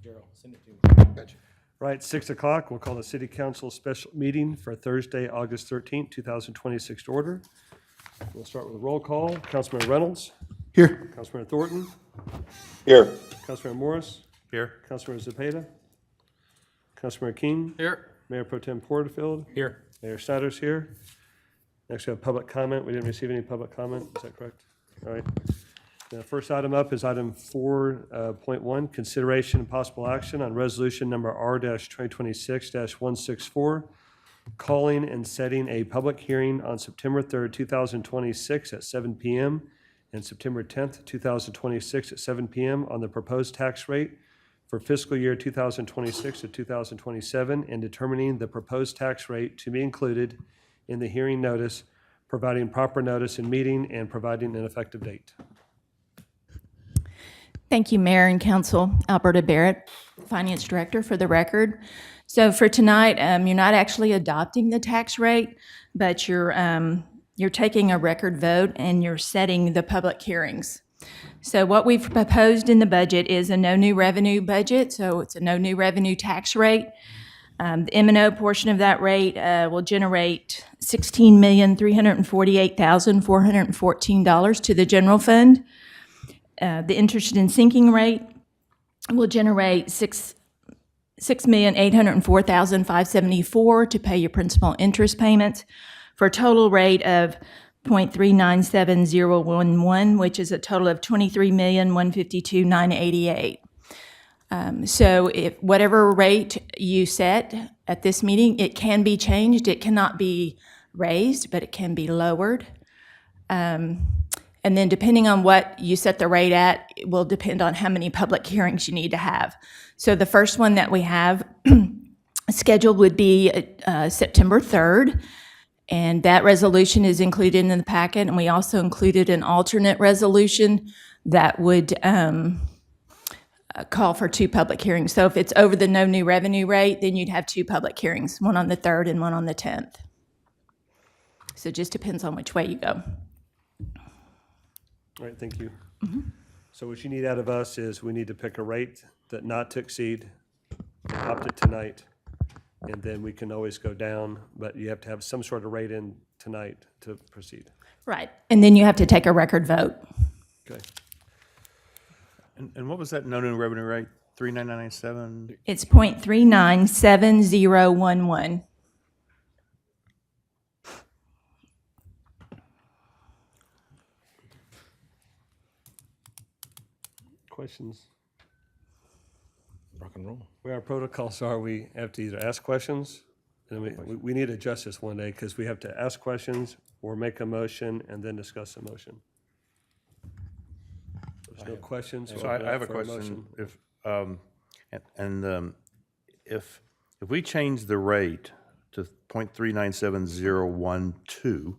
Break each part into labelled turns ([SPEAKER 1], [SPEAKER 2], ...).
[SPEAKER 1] Gerald, send it to me.
[SPEAKER 2] Gotcha.
[SPEAKER 3] Right, 6 o'clock, we'll call the City Council special meeting for Thursday, August 13th, 2026 to order. We'll start with a roll call. Councilman Reynolds,
[SPEAKER 2] Here.
[SPEAKER 3] Councilman Thornton,
[SPEAKER 2] Here.
[SPEAKER 3] Councilman Morris,
[SPEAKER 2] Here.
[SPEAKER 3] Councilman Zepeda, Councilman King,
[SPEAKER 1] Here.
[SPEAKER 3] Mayor Pro Tem Porterfield,
[SPEAKER 1] Here.
[SPEAKER 3] Mayor Snyder's here. Next, we have public comment. We didn't receive any public comment. Is that correct? All right. The first item up is item 4.1, consideration and possible action on resolution number R-2026-164, calling and setting a public hearing on September 3rd, 2026 at 7 p.m. and September 10th, 2026 at 7 p.m. on the proposed tax rate for fiscal year 2026 to 2027 and determining the proposed tax rate to be included in the hearing notice, providing proper notice in meeting, and providing an effective date.
[SPEAKER 4] Thank you, Mayor and Council. Alberta Barrett, Finance Director, for the record. So for tonight, you're not actually adopting the tax rate, but you're taking a record vote and you're setting the public hearings. So what we've proposed in the budget is a no new revenue budget, so it's a no new revenue tax rate. The M&O portion of that rate will generate $16,348,414 to the general fund. The interest and sinking rate will generate $6,804,574 to pay your principal interest payments for a total rate of 0.397011, which is a total of $23,152,988. So if whatever rate you set at this meeting, it can be changed. It cannot be raised, but it can be lowered. And then depending on what you set the rate at, it will depend on how many public hearings you need to have. So the first one that we have scheduled would be September 3rd. And that resolution is included in the packet. And we also included an alternate resolution that would call for 2 public hearings. So if it's over the no new revenue rate, then you'd have 2 public hearings, one on the 3rd and one on the 10th. So it just depends on which way you go.
[SPEAKER 3] All right, thank you. So what you need out of us is we need to pick a rate that not to exceed, opt it tonight, and then we can always go down, but you have to have some sort of rate in tonight to proceed.
[SPEAKER 4] Right. And then you have to take a record vote.
[SPEAKER 3] Okay.
[SPEAKER 2] And what was that no new revenue rate? 39997?
[SPEAKER 4] It's 0.397011.
[SPEAKER 3] Questions?
[SPEAKER 1] Rock and roll.
[SPEAKER 3] Where our protocols are, we have to either ask questions, and we need to adjust this one day because we have to ask questions or make a motion and then discuss a motion. There's no questions.
[SPEAKER 2] So I have a question. If we change the rate to 0.397012,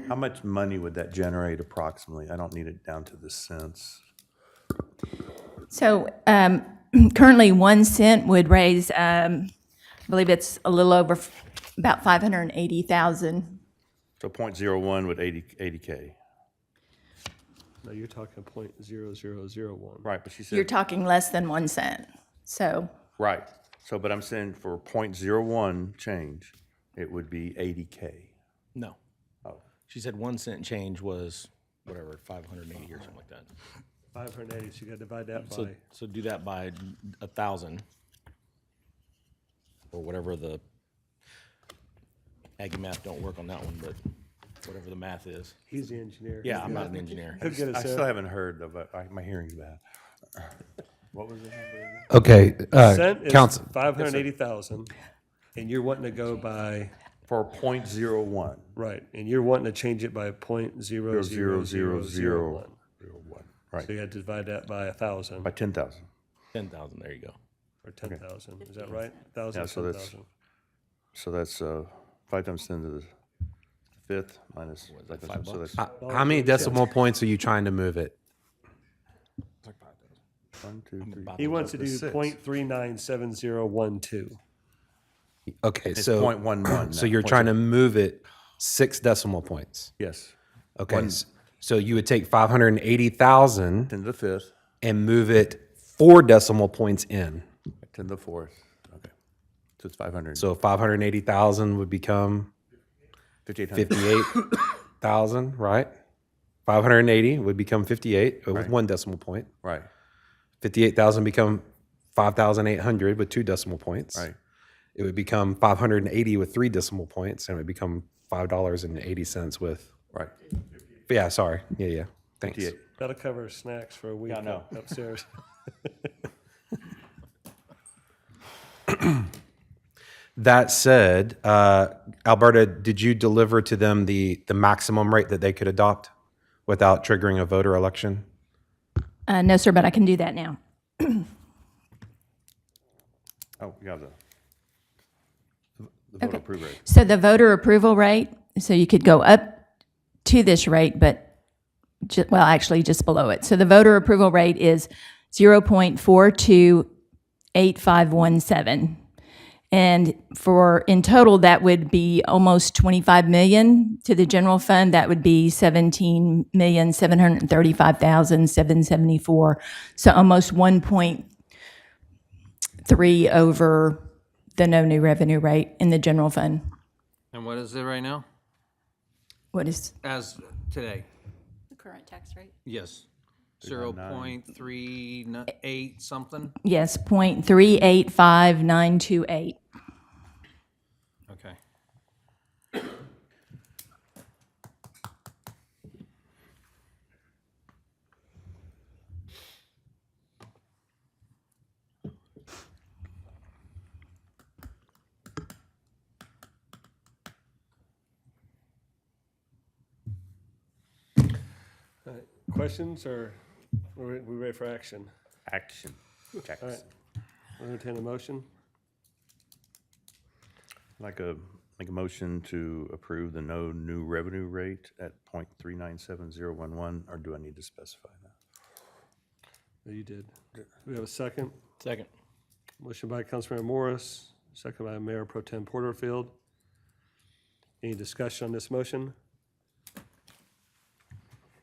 [SPEAKER 2] how much money would that generate approximately? I don't need it down to the cents.
[SPEAKER 4] So currently 1 cent would raise, I believe it's a little over about 580,000.
[SPEAKER 2] So 0.01 would 80K.
[SPEAKER 3] No, you're talking 0.0001.
[SPEAKER 2] Right, but she
[SPEAKER 4] You're
[SPEAKER 2] said,
[SPEAKER 4] talking less than 1 cent. So
[SPEAKER 2] right. So, but I'm saying for 0.01 change, it would be 80K.
[SPEAKER 1] No.
[SPEAKER 2] Oh.
[SPEAKER 1] She said 1 cent change was whatever, 580 or something like that.
[SPEAKER 3] 580, so you got to divide that
[SPEAKER 1] So,
[SPEAKER 3] by,
[SPEAKER 1] so do that by 1,000 or whatever the Aggie math don't work on that one, but whatever the math is.
[SPEAKER 3] he's the engineer.
[SPEAKER 1] Yeah, I'm not an engineer.
[SPEAKER 3] He'll get
[SPEAKER 2] I
[SPEAKER 3] us
[SPEAKER 2] still
[SPEAKER 3] there.
[SPEAKER 2] haven't heard of it. My hearing's bad. What was it?
[SPEAKER 5] Okay,
[SPEAKER 3] Cent is
[SPEAKER 5] council,
[SPEAKER 3] 580,000, and you're wanting to go by,
[SPEAKER 2] For 0.01.
[SPEAKER 3] right, and you're wanting to change it by 0.00001.
[SPEAKER 2] Right,
[SPEAKER 3] So you had to divide that by 1,000
[SPEAKER 2] by 10,000.
[SPEAKER 1] 10,000, there you go.
[SPEAKER 3] or 10,000. Is that right? 1,000,
[SPEAKER 2] Yeah, so that's-
[SPEAKER 3] 10,000.
[SPEAKER 2] So that's 5 times 10 to the fifth minus.
[SPEAKER 1] that,
[SPEAKER 2] so
[SPEAKER 1] $5?
[SPEAKER 2] that's
[SPEAKER 5] how many decimal points are you trying to move it?
[SPEAKER 2] 1, 2, 3.
[SPEAKER 3] He wants to do
[SPEAKER 2] Six.
[SPEAKER 3] 0.397012.
[SPEAKER 5] Okay,
[SPEAKER 2] It's
[SPEAKER 5] so
[SPEAKER 2] 0.11.
[SPEAKER 5] so
[SPEAKER 2] now.
[SPEAKER 5] you're trying to move it 6 decimal points.
[SPEAKER 2] Yes.
[SPEAKER 5] Okay, so you would take 580,000
[SPEAKER 2] 10 to the fifth.
[SPEAKER 5] and move it 4 decimal points in.
[SPEAKER 2] To the fourth, okay. So it's 500,
[SPEAKER 5] So 580,000 would become
[SPEAKER 2] 5,800.
[SPEAKER 5] 58,000, right? 580 would become 58 with 1 decimal point.
[SPEAKER 2] Right,
[SPEAKER 5] 58,000 become 5,800 with 2 decimal points.
[SPEAKER 2] right.
[SPEAKER 5] It would become 580 with 3 decimal points, and it would become $5.80 with.
[SPEAKER 2] Right.
[SPEAKER 5] Yeah, sorry. Yeah. Thanks.
[SPEAKER 2] 58.
[SPEAKER 3] That'll cover snacks for a week
[SPEAKER 2] Yeah, I know.
[SPEAKER 3] upstairs.
[SPEAKER 5] That said, Alberta, did you deliver to them the maximum rate that they could adopt without triggering a voter election?
[SPEAKER 4] No, sir, but I can do that now.
[SPEAKER 2] Oh, yeah, the vote approve rate.
[SPEAKER 4] So the voter approval rate, so you could go up to this rate, but, actually just below it. So the voter approval rate is 0.428517. And in total, that would be almost 25 million to the general fund. That would be 17,735,774. So almost 1.3 over the no new revenue rate in the general fund.
[SPEAKER 6] And what is it right now?
[SPEAKER 4] What is
[SPEAKER 6] As today?
[SPEAKER 4] the current tax rate?
[SPEAKER 6] Yes. 0.338 something?
[SPEAKER 4] Yes, 0.385928.
[SPEAKER 6] Okay.
[SPEAKER 3] Questions, or we ready for action?
[SPEAKER 2] Action.
[SPEAKER 3] All right. I'll entertain a motion.
[SPEAKER 2] Make a motion to approve the no new revenue rate at 0.397011, or do I need to specify that?
[SPEAKER 3] Oh, you did. Do we have a second?
[SPEAKER 1] Second.
[SPEAKER 3] Motion by Councilmember Morris, second by Mayor Pro Tem Porterfield. Any discussion on this motion?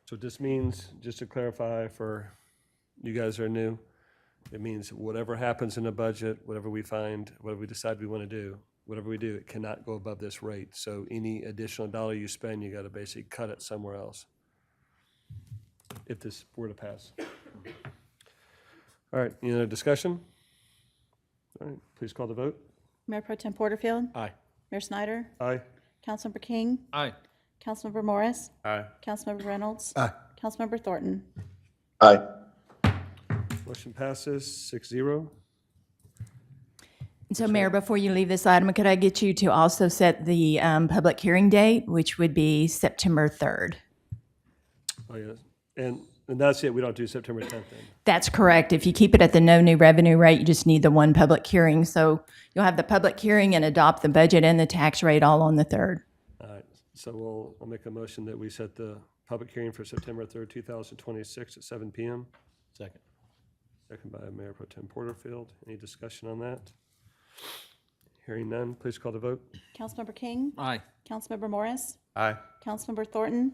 [SPEAKER 3] So this means, just to clarify for you guys who are new, it means whatever happens in the budget, whatever we find, whatever we decide we want to do, whatever we do, it cannot go above this rate. So any additional dollar you spend, you got to basically cut it somewhere else, if this were to pass. All right, any other discussion? All right, please call the vote.
[SPEAKER 7] Mayor Pro Tem Porterfield?
[SPEAKER 1] Aye.
[SPEAKER 7] Mayor Snyder?
[SPEAKER 3] Aye.
[SPEAKER 7] Councilmember King?
[SPEAKER 6] Aye.
[SPEAKER 7] Councilmember Morris?
[SPEAKER 2] Aye.
[SPEAKER 7] Councilmember Reynolds?
[SPEAKER 5] Aye.
[SPEAKER 7] Councilmember Thornton?
[SPEAKER 8] Aye.
[SPEAKER 3] Motion passes 6-0.
[SPEAKER 4] So Mayor, before you leave this item, could I get you to also set the public hearing date, which would be September 3rd?
[SPEAKER 3] Oh, yes. And that's it, we don't do September 10th then?
[SPEAKER 4] That's correct. If you keep it at the no new revenue rate, you just need the one public hearing. So you'll have the public hearing and adopt the budget and the tax rate all on the 3rd.
[SPEAKER 3] All right, so I'll make a motion that we set the public hearing for September 3rd, 2026 at 7 PM.
[SPEAKER 1] Second.
[SPEAKER 3] Second by Mayor Pro Tem Porterfield. Any discussion on that? Hearing none, please call the vote.
[SPEAKER 7] Councilmember King?
[SPEAKER 6] Aye.
[SPEAKER 7] Councilmember Morris?
[SPEAKER 2] Aye.
[SPEAKER 7] Councilmember Thornton?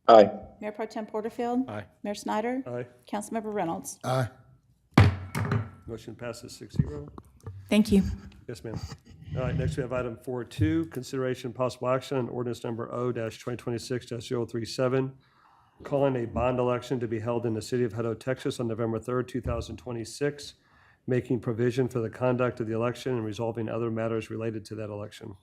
[SPEAKER 8] Aye.
[SPEAKER 7] Mayor Pro Tem Porterfield?
[SPEAKER 1] Aye.
[SPEAKER 7] Mayor Snyder?
[SPEAKER 3] Aye.
[SPEAKER 7] Councilmember Reynolds?
[SPEAKER 5] Aye.
[SPEAKER 3] Motion passes 6-0.
[SPEAKER 4] Thank you.
[SPEAKER 3] Yes, ma'am. All right, next we have item 4.2, consideration possible action on ordinance number O-2026-037, calling a bond election to be held in the city of Hutto, Texas on November 3rd, 2026, making provision for the conduct of the election and resolving other matters related to that election.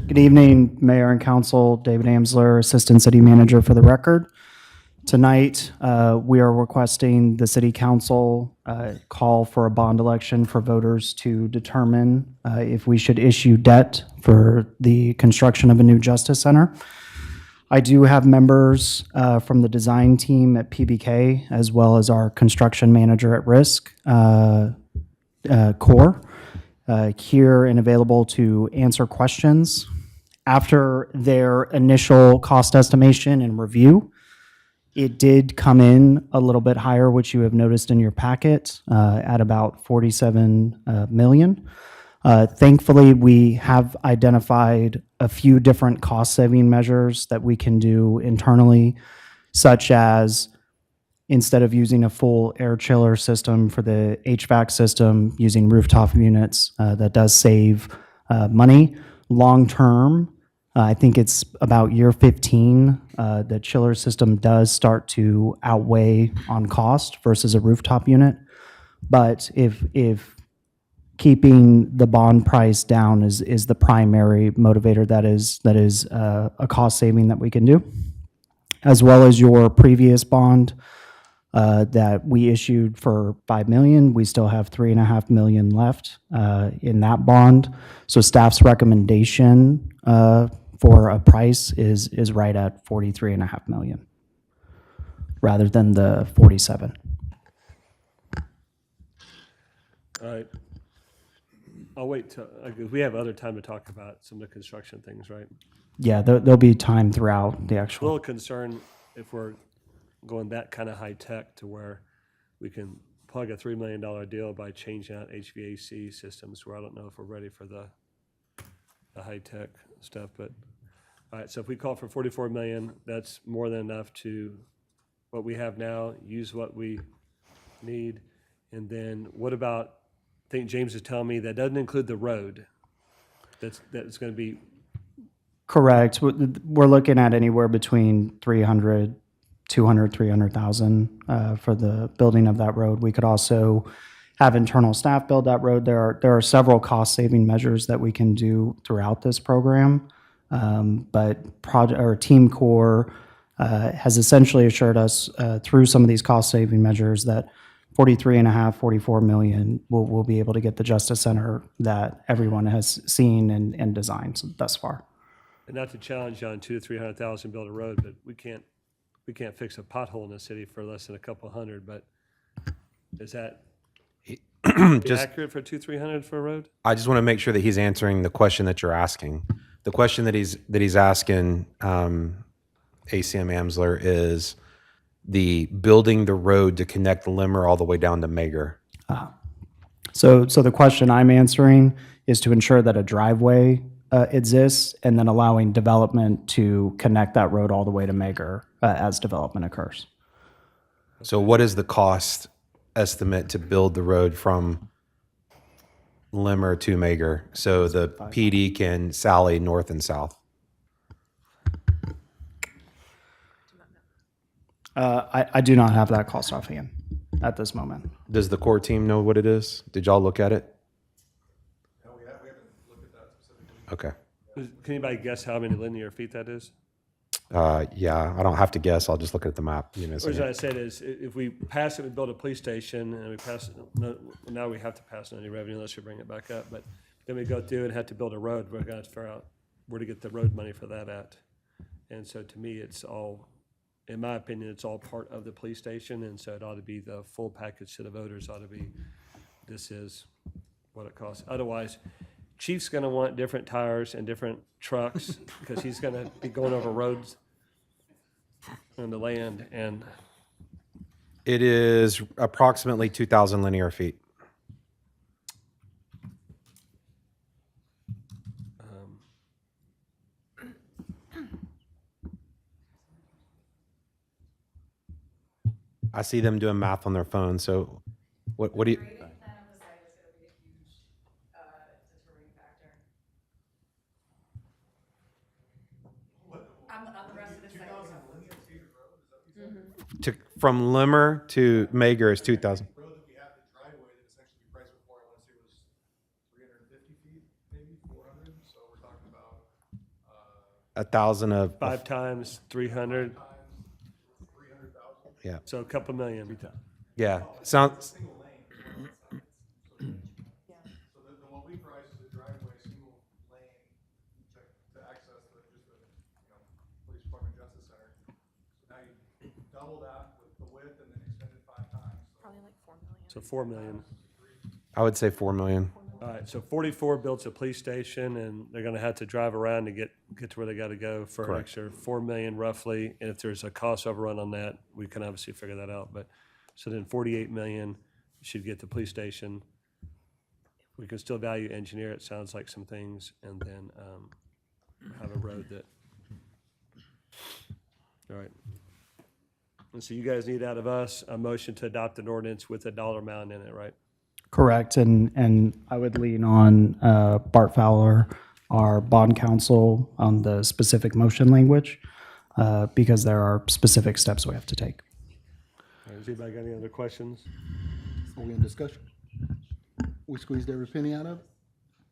[SPEAKER 9] Good evening, Mayor and Council. David Amsler, Assistant City Manager for the record. Tonight, we are requesting the City Council call for a bond election for voters to determine if we should issue debt for the construction of a new Justice Center. I do have members from the design team at PBK, as well as our construction manager at risk, Core, here and available to answer questions. After their initial cost estimation and review, it did come in a little bit higher, which you have noticed in your packet, at about 47 million. Thankfully, we have identified a few different cost-saving measures that we can do internally, such as instead of using a full air chiller system for the HVAC system, using rooftop units, that does save money. Long-term, I think it's about year 15, the chiller system does start to outweigh on cost versus a rooftop unit. But if keeping the bond price down is the primary motivator, that is a cost saving that we can do, as well as your previous bond that we issued for 5 million. We still have 3.5 million left in that bond. So staff's recommendation for a price is right at 43.5 million, rather than the 47.
[SPEAKER 3] All right. I'll wait till, we have other time to talk about some of the construction things, right?
[SPEAKER 9] Yeah, there'll be time throughout the
[SPEAKER 3] A
[SPEAKER 9] actual.
[SPEAKER 3] little concerned if we're going that kind of high tech to where we can plug a $3 million deal by changing out HVAC systems, where I don't know if we're ready for the high tech stuff. But all right, so if we call for 44 million, that's more than enough to what we have now, use what we need. And then what about, I think James is telling me that doesn't include the road. That's going to be,
[SPEAKER 9] Correct. We're looking at anywhere between 300, 200, 300,000 for the building of that road. We could also have internal staff build that road. There are several cost-saving measures that we can do throughout this program. But Team Core has essentially assured us through some of these cost-saving measures that 43.5, 44 million will be able to get the Justice Center that everyone has seen and designed thus far.
[SPEAKER 3] and not to challenge you on 200,000 to 300,000 build a road, but we can't fix a pothole in the city for less than a couple hundred. But is that accurate for 200-300 for a road?
[SPEAKER 5] I just want to make sure that he's answering the question that you're asking. The question that he's asking ACM Amsler is the building the road to connect Limmer all the way down to Mager.
[SPEAKER 9] So the question I'm answering is to ensure that a driveway exists, and then allowing development to connect that road all the way to Mager as development occurs.
[SPEAKER 5] So what is the cost estimate to build the road from Limmer to Mager so the PD can sally north and south?
[SPEAKER 9] I do not have that cost offhand at this moment.
[SPEAKER 5] Does the core team know what it is? Did y'all look at it?
[SPEAKER 8] No, we haven't looked at that specifically.
[SPEAKER 5] Okay.
[SPEAKER 3] Can anybody guess how many linear feet that is?
[SPEAKER 5] Yeah, I don't have to guess. I'll just look at the map. You know,
[SPEAKER 3] Or as I said, is if we pass it, we build a police station, and we pass, now we have to pass on any revenue unless you bring it back up. But then we go through and have to build a road. We're going to figure out where to get the road money for that at. And so to me, it's all, in my opinion, it's all part of the police station. And so it ought to be the full package to the voters, ought to be, this is what it costs. Otherwise, Chief's going to want different tires and different trucks because he's going to be going over roads on the land. And
[SPEAKER 5] it is approximately 2,000 linear feet. I see them doing math on their phone. So what do you? From Limmer to Mager is 2,000.
[SPEAKER 8] Road that we have, the driveway that essentially we priced before, I want to say was 350 feet, maybe 400. So we're talking about
[SPEAKER 5] 1,000 of
[SPEAKER 3] 5 times 300,
[SPEAKER 8] times 300,000.
[SPEAKER 5] yeah,
[SPEAKER 3] so a couple million.
[SPEAKER 5] yeah. Sounds
[SPEAKER 8] Single lane. So the what we price is a driveway, single lane to access police department, justice center. So now you double that with the width and then extend it 5 times. So
[SPEAKER 3] So 4 million.
[SPEAKER 5] I would say 4 million.
[SPEAKER 3] All right, so 44 builds a police station, and they're going to have to drive around to get to where they got to go for an
[SPEAKER 5] Correct.
[SPEAKER 3] extra 4 million roughly. And if there's a cost overrun on that, we can obviously figure that out. But so then 48 million should get the police station. we can still value engineer, it sounds like some things, and then have a road that, all right. And so you guys need out of us a motion to adopt an ordinance with a dollar amount in it, right?
[SPEAKER 9] Correct, and I would lean on Bart Fowler, our bond counsel, on the specific motion language, because there are specific steps we have to take.
[SPEAKER 3] All right, has anybody got any other questions?
[SPEAKER 10] Are we in discussion? We squeezed every penny out of it?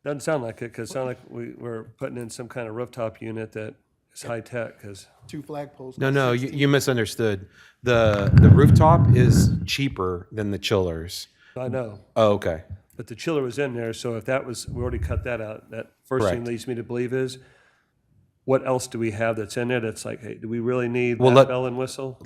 [SPEAKER 3] Doesn't sound like it, because it sounds like we're putting in some kind of rooftop unit that is high-tech, because,
[SPEAKER 10] 2 flagpoles.
[SPEAKER 5] No, you misunderstood. The rooftop is cheaper than the chillers.
[SPEAKER 3] I know,
[SPEAKER 5] Oh, okay.
[SPEAKER 3] but the chiller was in there, so if that was, we already cut that out. That first thing
[SPEAKER 5] Correct.
[SPEAKER 3] leads me to believe is, what else do we have that's in there that's like, hey, do we really need
[SPEAKER 5] Well,
[SPEAKER 3] that
[SPEAKER 5] let-
[SPEAKER 3] bell and whistle?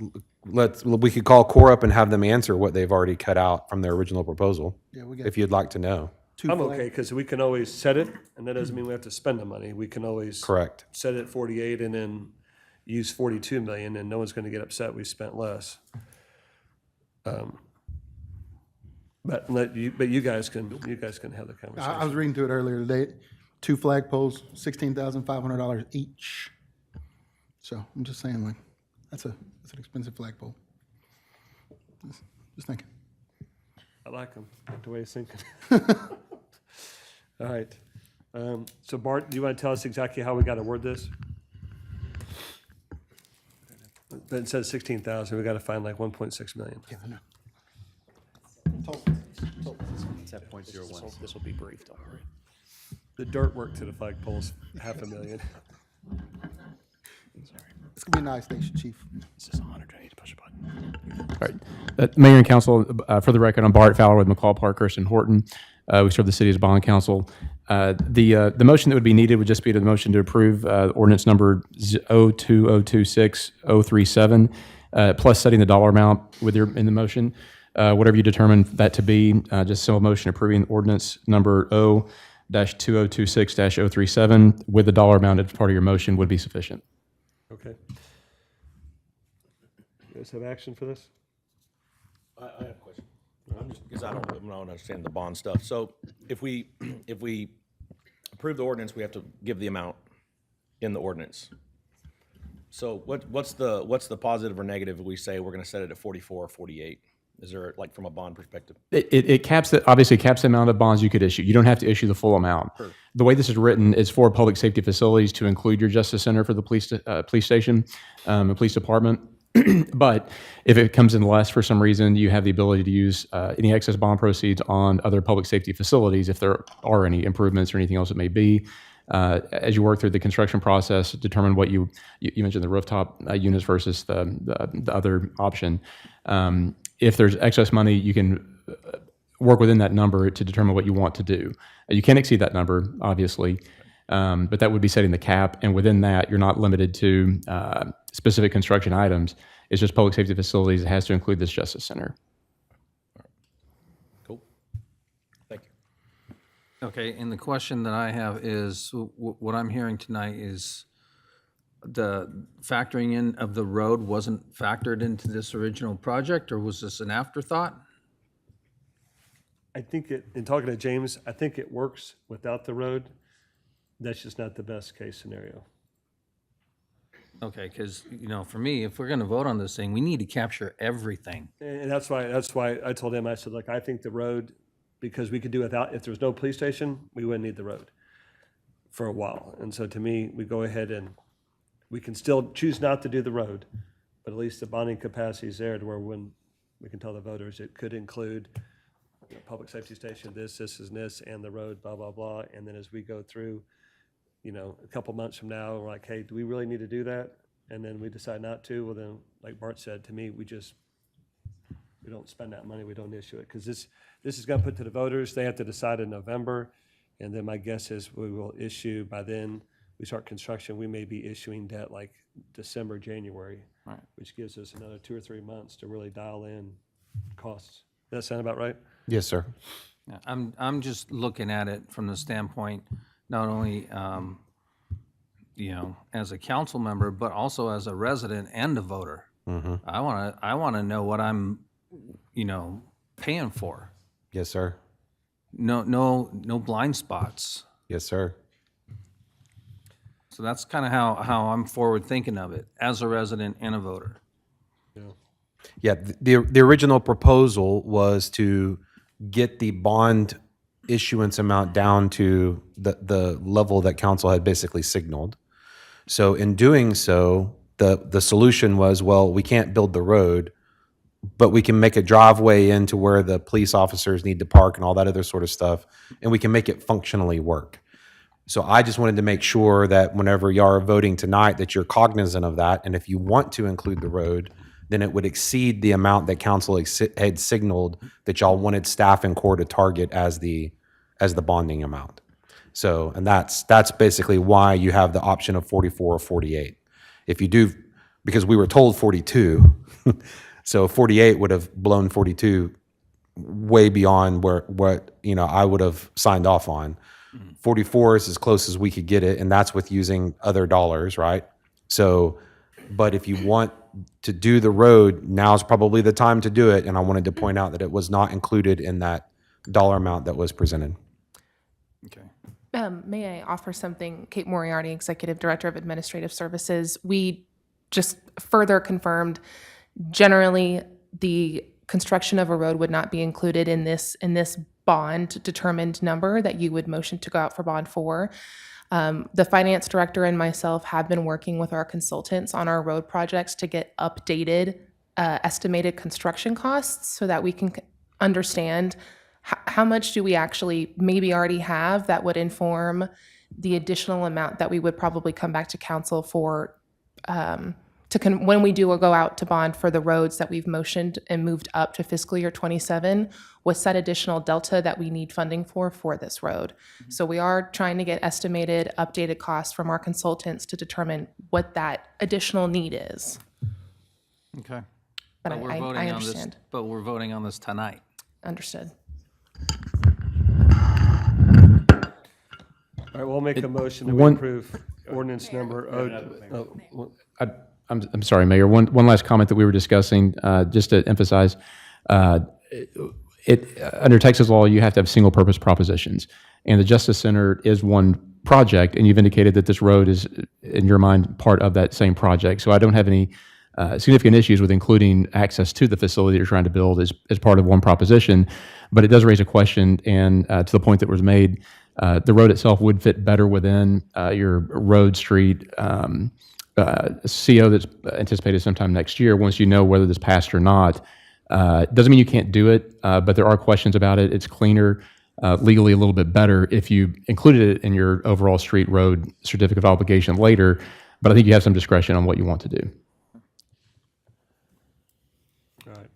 [SPEAKER 5] We could call Core up and have them answer what they've already cut out from their original proposal,
[SPEAKER 10] Yeah, we got
[SPEAKER 5] if you'd like to know.
[SPEAKER 10] 2
[SPEAKER 3] I'm
[SPEAKER 10] flag-
[SPEAKER 3] okay, because we can always set it, and that doesn't mean we have to spend the money. We can always
[SPEAKER 5] Correct.
[SPEAKER 3] set it at 48 and then use 42 million, and no one's going to get upset we spent less. But you guys can have the
[SPEAKER 10] I
[SPEAKER 3] conversation.
[SPEAKER 10] was reading to it earlier today. 2 flagpoles, $16,500 each. So I'm just saying, like, that's an expensive flagpole. Just thinking.
[SPEAKER 3] I like them, the way he's thinking. All right. So Bart, do you want to tell us exactly how we got to word this? But it says 16,000, we got to find like 1.6 million.
[SPEAKER 10] Yeah, I know.
[SPEAKER 1] This will be brief, don't worry.
[SPEAKER 3] The dirt work to the flagpole's $500,000.
[SPEAKER 10] It's gonna be a nice station, chief.
[SPEAKER 1] This is 100, I need to push a button.
[SPEAKER 11] All right. Mayor and council, for the record, I'm Bart Fowler with McCall, Parkhurst, and Horton. We serve the city as bond counsel. The motion that would be needed would just be the motion to approve ordinance number 02026-037, plus setting the dollar amount in the motion. Whatever you determine that to be, just simple motion approving ordinance number 0-2026-037 with the dollar amount as part of your motion would be sufficient.
[SPEAKER 3] Okay. You guys have action for this?
[SPEAKER 1] I have a question. I'm just, because I don't understand the bond stuff. So if we approve the ordinance, we have to give the amount in the ordinance. So what's the positive or negative if we say we're going to set it at 44 or 48? Is there, like, from a bond perspective?
[SPEAKER 11] It caps obviously caps the amount of bonds you could issue. You don't have to issue the full amount.
[SPEAKER 1] Sure.
[SPEAKER 11] The way this is written is for public safety facilities to include your justice center for the police station, and police department. But if it comes in less for some reason, you have the ability to use any excess bond proceeds on other public safety facilities if there are any improvements or anything else it may be. As you work through the construction process, determine what you mentioned the rooftop units versus the other option. If there's excess money, you can work within that number to determine what you want to do. You can't exceed that number, obviously, but that would be setting the cap. And within that, you're not limited to specific construction items. It's just public safety facilities. It has to include this justice center.
[SPEAKER 1] Cool. Thank you.
[SPEAKER 6] Okay, and the question that I have is, what I'm hearing tonight is the factoring in of the road wasn't factored into this original project, or was this an afterthought?
[SPEAKER 3] I think in talking to James, I think it works without the road. That's just not the best case scenario.
[SPEAKER 6] Okay, because, for me, if we're going to vote on this thing, we need to capture everything.
[SPEAKER 3] And that's why I told him, I said, look, I think the road, because we could do without, if there was no police station, we wouldn't need the road for a while. And so to me, we go ahead and we can still choose not to do the road, but at least the bonding capacity is there to where when we can tell the voters it could include public safety station, this, and the road, blah, blah, blah. And then as we go through, a couple months from now, we're like, hey, do we really need to do that? And then we decide not to, well then, like Bart said, to me, we don't spend that money, we don't issue it. Because this is gonna put to the voters, they have to decide in November. And then my guess is we will issue, by then, we start construction, we may be issuing debt like December, January.
[SPEAKER 6] Right.
[SPEAKER 3] Which gives us another 2 or 3 months to really dial in costs. Does that sound about right?
[SPEAKER 5] Yes, sir.
[SPEAKER 6] Yeah, I'm just looking at it from the standpoint, not only, as a council member, but also as a resident and a voter. I want to know what I'm, paying for.
[SPEAKER 5] Yes, sir.
[SPEAKER 6] no blind spots.
[SPEAKER 5] Yes, sir.
[SPEAKER 6] So that's kind of how I'm forward thinking of it, as a resident and a voter.
[SPEAKER 5] Yeah, the original proposal was to get the bond issuance amount down to the level that council had basically signaled. So in doing so, the solution was, well, we can't build the road, but we can make a driveway into where the police officers need to park and all that other sort of stuff, and we can make it functionally work. So I just wanted to make sure that whenever y'all are voting tonight, that you're cognizant of that, and if you want to include the road, then it would exceed the amount that council had signaled that y'all wanted staff and core to target as the bonding amount. So, and that's basically why you have the option of 44 or 48. If you do, because we were told 42, so 48 would have blown 42 way beyond what I would have signed off on. 44 is as close as we could get it, and that's with using other dollars, right? So, but if you want to do the road, now's probably the time to do it. And I wanted to point out that it was not included in that dollar amount that was presented.
[SPEAKER 6] Okay.
[SPEAKER 12] May I offer something? Kate Moriarty, Executive Director of Administrative Services. We just further confirmed, generally, the construction of a road would not be included in this bond determined number that you would motion to go out for bond for. The finance director and myself have been working with our consultants on our road projects to get updated estimated construction costs so that we can understand how much do we actually maybe already have that would inform the additional amount that we would probably come back to council for when we do go out to bond for the roads that we've motioned and moved up to fiscal year 27. What's that additional delta that we need funding for this road? So we are trying to get estimated, updated costs from our consultants to determine what that additional need is.
[SPEAKER 6] Okay.
[SPEAKER 12] But
[SPEAKER 6] But we're
[SPEAKER 12] I
[SPEAKER 6] voting on this,
[SPEAKER 12] understand.
[SPEAKER 6] but we're voting on this tonight.
[SPEAKER 12] Understood.
[SPEAKER 3] All right, we'll make a motion to
[SPEAKER 11] one-
[SPEAKER 3] approve ordinance number
[SPEAKER 11] I'm sorry, Mayor. One last comment that we were discussing, just to emphasize, under Texas law, you have to have single-purpose propositions, and the Justice Center is one project, and you've indicated that this road is, in your mind, part of that same project. So I don't have any significant issues with including access to the facility you're trying to build as part of one proposition, but it does raise a question, and to the point that was made, the road itself would fit better within your road, street, CO that's anticipated sometime next year, once you know whether this passed or not. Doesn't mean you can't do it, but there are questions about it. It's cleaner, legally a little bit better if you included it in your overall street road certificate of obligation later, but I think you have some discretion on what you want to do.
[SPEAKER 3] All right.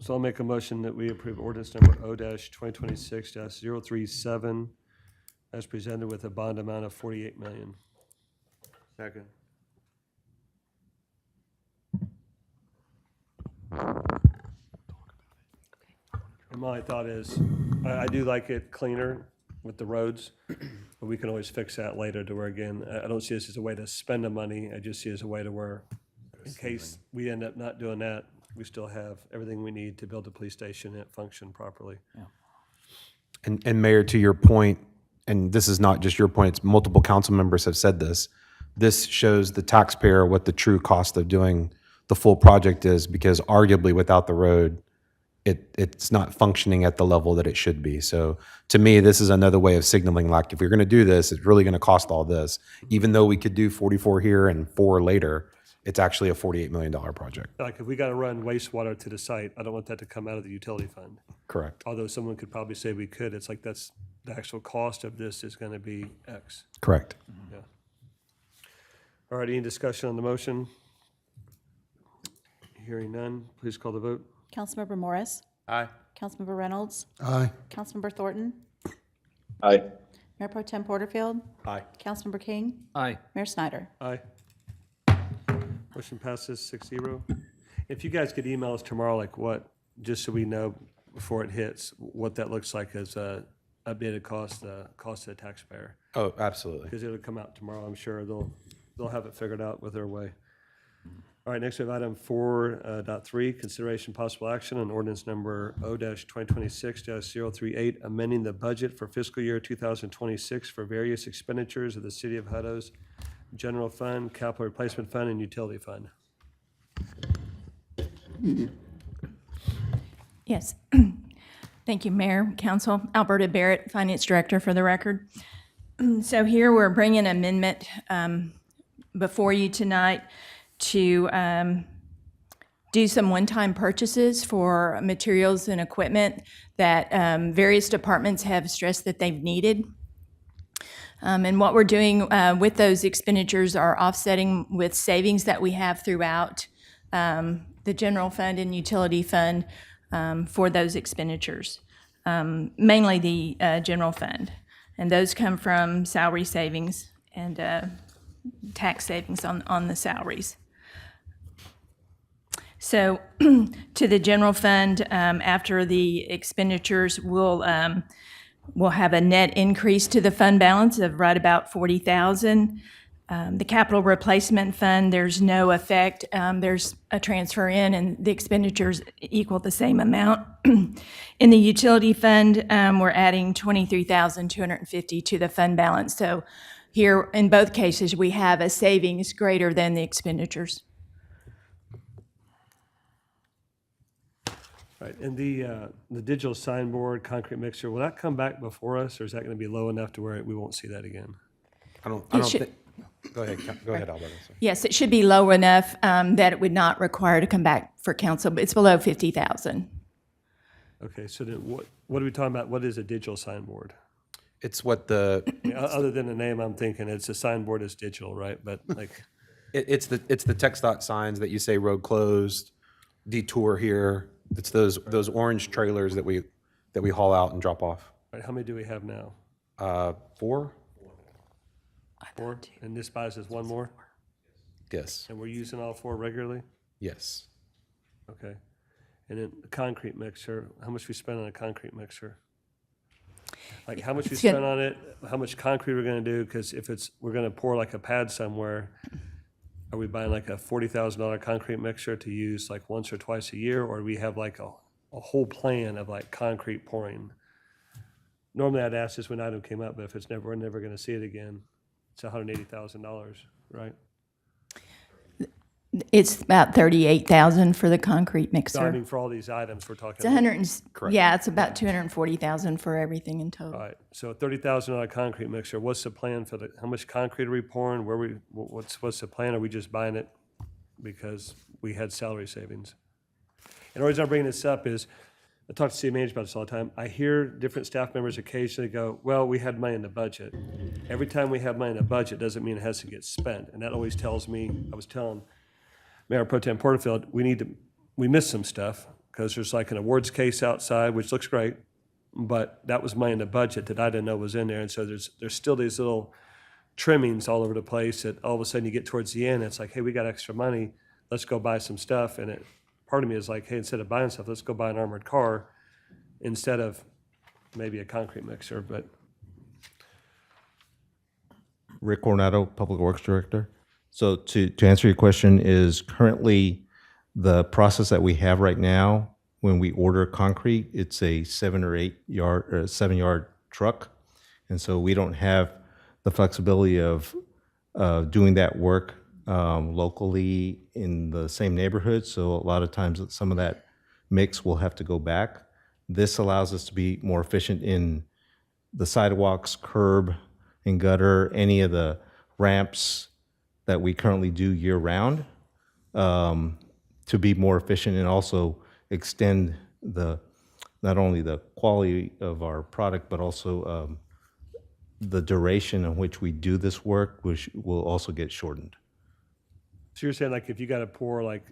[SPEAKER 3] So I'll make a motion that we approve ordinance number O-2026-037 as presented with a bond amount of $48 million.
[SPEAKER 2] Second.
[SPEAKER 3] And my thought is, I do like it cleaner with the roads, but we can always fix that later to where, again, I don't see this as a way to spend the money. I just see it as a way to where, in case we end up not doing that, we still have everything we need to build a police station and it function properly.
[SPEAKER 5] And Mayor, to your point, and this is not just your point, it's multiple council members have said this, this shows the taxpayer what the true cost of doing the full project is, because arguably without the road, it's not functioning at the level that it should be. So to me, this is another way of signaling, like, if you're going to do this, it's really going to cost all this. Even though we could do 44 here and 4 later, it's actually a $48 million project.
[SPEAKER 3] Like, if we got to run wastewater to the site, I don't want that to come out of the utility fund.
[SPEAKER 5] Correct.
[SPEAKER 3] Although someone could probably say we could, it's like that's, the actual cost of this is going to be X.
[SPEAKER 5] Correct.
[SPEAKER 3] Yeah. All right, any discussion on the motion? Hearing none, please call the vote.
[SPEAKER 7] Councilmember Morris?
[SPEAKER 2] Aye.
[SPEAKER 7] Councilmember Reynolds?
[SPEAKER 10] Aye.
[SPEAKER 7] Councilmember Thornton?
[SPEAKER 13] Aye.
[SPEAKER 7] Mayor Pro Tem Porterfield?
[SPEAKER 5] Aye.
[SPEAKER 7] Councilmember King?
[SPEAKER 6] Aye.
[SPEAKER 7] Mayor Snyder?
[SPEAKER 3] Aye. Motion passes 6-0. If you guys could email us tomorrow, like what, just so we know before it hits, what that looks like as a updated cost to the taxpayer.
[SPEAKER 5] Oh, absolutely.
[SPEAKER 3] Because it'll come out tomorrow, I'm sure they'll have it figured out with their way. All right, next we have item 4.3, consideration possible action on ordinance number O-2026-038, amending the budget for fiscal year 2026 for various expenditures of the City of Hutto's General Fund, Capital Replacement Fund, and Utility Fund.
[SPEAKER 4] Yes. Thank you, Mayor, Council. Alberta Barrett, Finance Director for the record. So here we're bringing an amendment before you tonight to do some one-time purchases for materials and equipment that various departments have stressed that they've needed. And what we're doing with those expenditures are offsetting with savings that we have throughout the general fund and utility fund for those expenditures, mainly the general fund. And those come from salary savings and tax savings on the salaries. So to the general fund, after the expenditures, we'll have a net increase to the fund balance of right about $40,000. The capital replacement fund, there's no effect. There's a transfer in and the expenditures equal the same amount. In the utility fund, we're adding $23,250 to the fund balance. So here, in both cases, we have a savings greater than the expenditures.
[SPEAKER 3] Right, and the digital signboard, concrete mixer, will that come back before us, or is that going to be low enough to where we won't see that again?
[SPEAKER 5] I don't
[SPEAKER 4] should-
[SPEAKER 5] think, go ahead, Alberto.
[SPEAKER 4] Yes, it should be low enough that it would not require to come back for council, but it's below 50,000.
[SPEAKER 3] Okay, so then what are we talking about? What is a digital signboard?
[SPEAKER 5] It's what the,
[SPEAKER 3] I mean, other than the name, I'm thinking it's a signboard is digital, right? But like,
[SPEAKER 5] it's the text dot signs that you say road closed, detour here. It's those orange trailers that we haul out and drop off.
[SPEAKER 3] right, how many do we have now?
[SPEAKER 5] 4?
[SPEAKER 3] 4? And this buys us one more?
[SPEAKER 5] Yes.
[SPEAKER 3] And we're using all 4 regularly?
[SPEAKER 5] Yes.
[SPEAKER 3] Okay. And then the concrete mixer, how much we spend on a concrete mixer? Like how much we
[SPEAKER 4] It's good.
[SPEAKER 3] spend on it, how much concrete we're gonna do, because if we're gonna pour like a pad somewhere, are we buying like a $40,000 concrete mixer to use like once or twice a year, or do we have like a whole plan of like concrete pouring? Normally I'd ask this when item came up, but if we're never gonna see it again, it's $180,000, right?
[SPEAKER 4] It's about 38,000 for the concrete
[SPEAKER 3] So I
[SPEAKER 4] mixer.
[SPEAKER 3] mean, for all these items, we're talking.
[SPEAKER 4] It's 100, yeah, it's about 240,000 for everything in total.
[SPEAKER 3] All right, so a $30,000 concrete mixer, what's the plan for how much concrete are we pouring, what's the plan, are we just buying it because we had salary savings? And the reason I'm bringing this up is, I talk to city managers about this all the time, I hear different staff members occasionally go, well, we had money in the budget. Every time we have money in the budget doesn't mean it has to get spent, and that always tells me, I was telling Mayor Pro Tem Porterfield, we missed some stuff, because there's like an awards case outside, which looks great, but that was money in the budget that I didn't know was in there, and so there's still these little trimmings all over the place that all of a sudden you get towards the end, it's like, hey, we got extra money, let's go buy some stuff, and part of me is like, hey, instead of buying stuff, let's go buy an armored car instead of maybe a concrete mixer, but
[SPEAKER 13] Rick Coronado, Public Works Director. So to answer your question is currently the process that we have right now, when we order concrete, it's a 7 yard truck. And so we don't have the flexibility of doing that work locally in the same neighborhood. So a lot of times some of that mix will have to go back. This allows us to be more efficient in the sidewalks, curb and gutter, any of the ramps that we currently do year round, to be more efficient and also extend not only the quality of our product, but also the duration in which we do this work, which will also get shortened.
[SPEAKER 3] so you're saying like if you got to pour like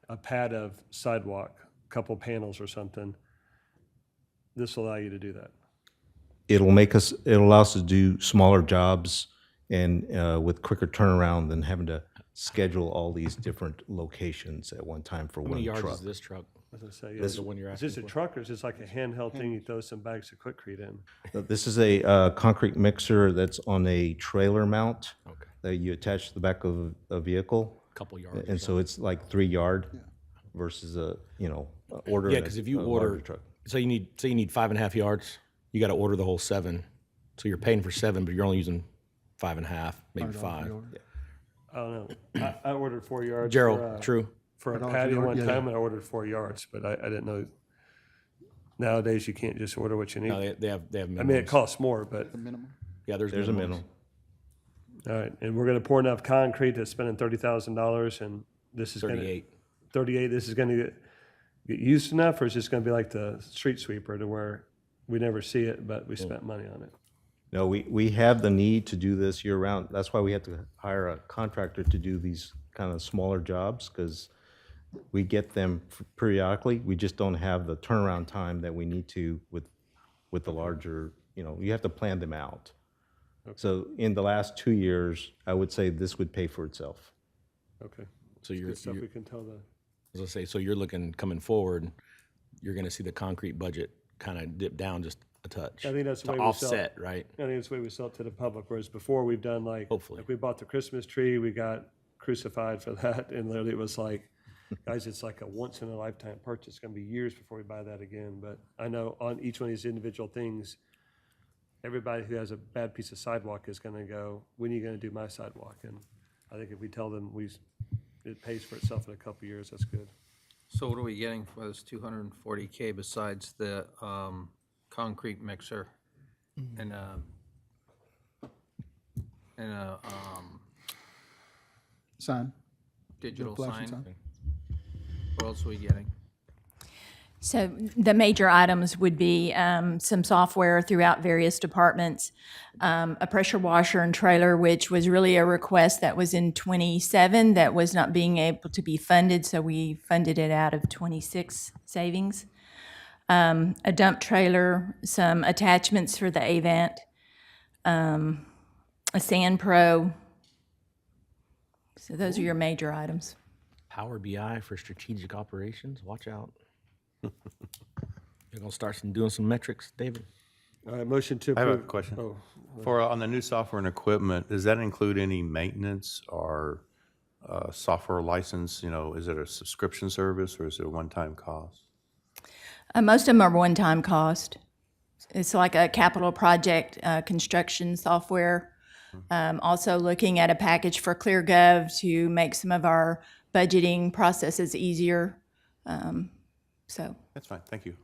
[SPEAKER 3] a pad of sidewalk, a couple panels or something, this will allow you to do that?
[SPEAKER 13] It allows us to do smaller jobs and with quicker turnaround than having to schedule all these different locations at one time for
[SPEAKER 1] How
[SPEAKER 13] one
[SPEAKER 1] many yards
[SPEAKER 13] truck.
[SPEAKER 1] is this truck?
[SPEAKER 3] As I say,
[SPEAKER 1] This is the one you're
[SPEAKER 3] is
[SPEAKER 1] asking
[SPEAKER 3] this a
[SPEAKER 1] for?
[SPEAKER 3] truck or is this like a handheld thing you throw some bags of Quikrete in?
[SPEAKER 13] This is a concrete mixer that's on a trailer mount
[SPEAKER 1] Okay.
[SPEAKER 13] that you attach to the back of a vehicle.
[SPEAKER 1] couple yards. or
[SPEAKER 13] And so it's like 3 yard versus order.
[SPEAKER 1] Yeah,
[SPEAKER 13] a-
[SPEAKER 1] because if you
[SPEAKER 13] a larger
[SPEAKER 1] order,
[SPEAKER 13] truck.
[SPEAKER 1] say you need 5.5 yards, you got to order the whole 7. So you're paying for 7, but you're only using 5.5, maybe 5.
[SPEAKER 3] I don't know. I ordered 4 yards.
[SPEAKER 1] Gerald, true.
[SPEAKER 3] For a
[SPEAKER 10] $5 a
[SPEAKER 3] patio
[SPEAKER 10] yard,
[SPEAKER 3] one
[SPEAKER 10] yeah.
[SPEAKER 3] time, and I ordered 4 yards, but I didn't know. Nowadays, you can't just order what you need.
[SPEAKER 1] No, they have minimums.
[SPEAKER 3] I mean, it costs more, but,
[SPEAKER 10] Minimum.
[SPEAKER 1] Yeah, there's
[SPEAKER 13] There's a
[SPEAKER 1] minimums.
[SPEAKER 13] minimum.
[SPEAKER 3] all right. And we're gonna pour enough concrete that's spending $30,000, and this is gonna.
[SPEAKER 1] 38.
[SPEAKER 3] 38, this is gonna get used enough, or is this gonna be like the street sweeper to where we never see it, but we spent money on it?
[SPEAKER 13] No, we have the need to do this year round. That's why we have to hire a contractor to do these kind of smaller jobs, because we get them periodically. We just don't have the turnaround time that we need to with the larger, you have to plan them out. So in the last 2 years, I would say this would pay for itself.
[SPEAKER 3] Okay.
[SPEAKER 1] So you're,
[SPEAKER 3] Good stuff. We can tell the.
[SPEAKER 1] as I say, so you're looking, coming forward, you're going to see the concrete budget kind of dip down just a touch.
[SPEAKER 3] I think that's the
[SPEAKER 1] to
[SPEAKER 3] way we sell it.
[SPEAKER 1] offset, right?
[SPEAKER 3] I think it's the way we sell it to the public, whereas before we've done
[SPEAKER 1] Hopefully.
[SPEAKER 3] like we bought the Christmas tree, we got crucified for that, and literally it was like, guys, it's like a once in a lifetime purchase. It's gonna be years before we buy that again, but I know on each one of these individual things, everybody who has a bad piece of sidewalk is gonna go, when are you gonna do my sidewalk? And I think if we tell them it pays for itself in a couple of years, that's good.
[SPEAKER 6] So what are we getting for this 240K besides the concrete mixer and a
[SPEAKER 10] Sign.
[SPEAKER 6] digital
[SPEAKER 10] flashing
[SPEAKER 6] sign?
[SPEAKER 10] sign.
[SPEAKER 6] What else are we getting?
[SPEAKER 4] So the major items would be some software throughout various departments, a pressure washer and trailer, which was really a request that was in 27 that was not being able to be funded, so we funded it out of 26 savings. A dump trailer, some attachments for the Avant, a Sand Pro. So those are your major items.
[SPEAKER 1] Power BI for strategic operations, watch out. You're going to start doing some metrics, David?
[SPEAKER 3] All right, motion to
[SPEAKER 2] I
[SPEAKER 3] approve.
[SPEAKER 2] have a question.
[SPEAKER 3] Oh,
[SPEAKER 2] For, on the new software and equipment, does that include any maintenance or software license? Is it a subscription service or is it a one-time cost?
[SPEAKER 4] Most of them are one-time cost. It's like a capital project, construction software. Also looking at a package for ClearGov to make some of our budgeting processes easier. So
[SPEAKER 2] That's fine, thank you.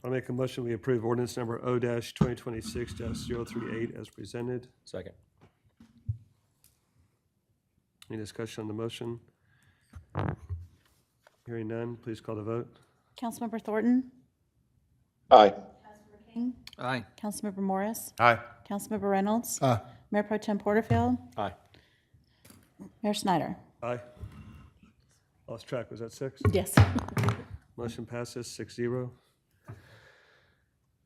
[SPEAKER 3] I'll make a motion, we approve ordinance number O-2026-038 as presented.
[SPEAKER 1] Second.
[SPEAKER 3] Any discussion on the motion? Hearing none, please call the vote.
[SPEAKER 7] Councilmember Thornton?
[SPEAKER 14] Aye.
[SPEAKER 7] King?
[SPEAKER 6] Aye.
[SPEAKER 7] Councilmember Morris?
[SPEAKER 2] Aye.
[SPEAKER 7] Councilmember Reynolds?
[SPEAKER 10] Aye.
[SPEAKER 7] Mayor Pro Tem Porterfield?
[SPEAKER 1] Aye.
[SPEAKER 7] Mayor Snyder?
[SPEAKER 3] Aye. Lost track, was that 6?
[SPEAKER 7] Yes.
[SPEAKER 3] Motion passes 6-0.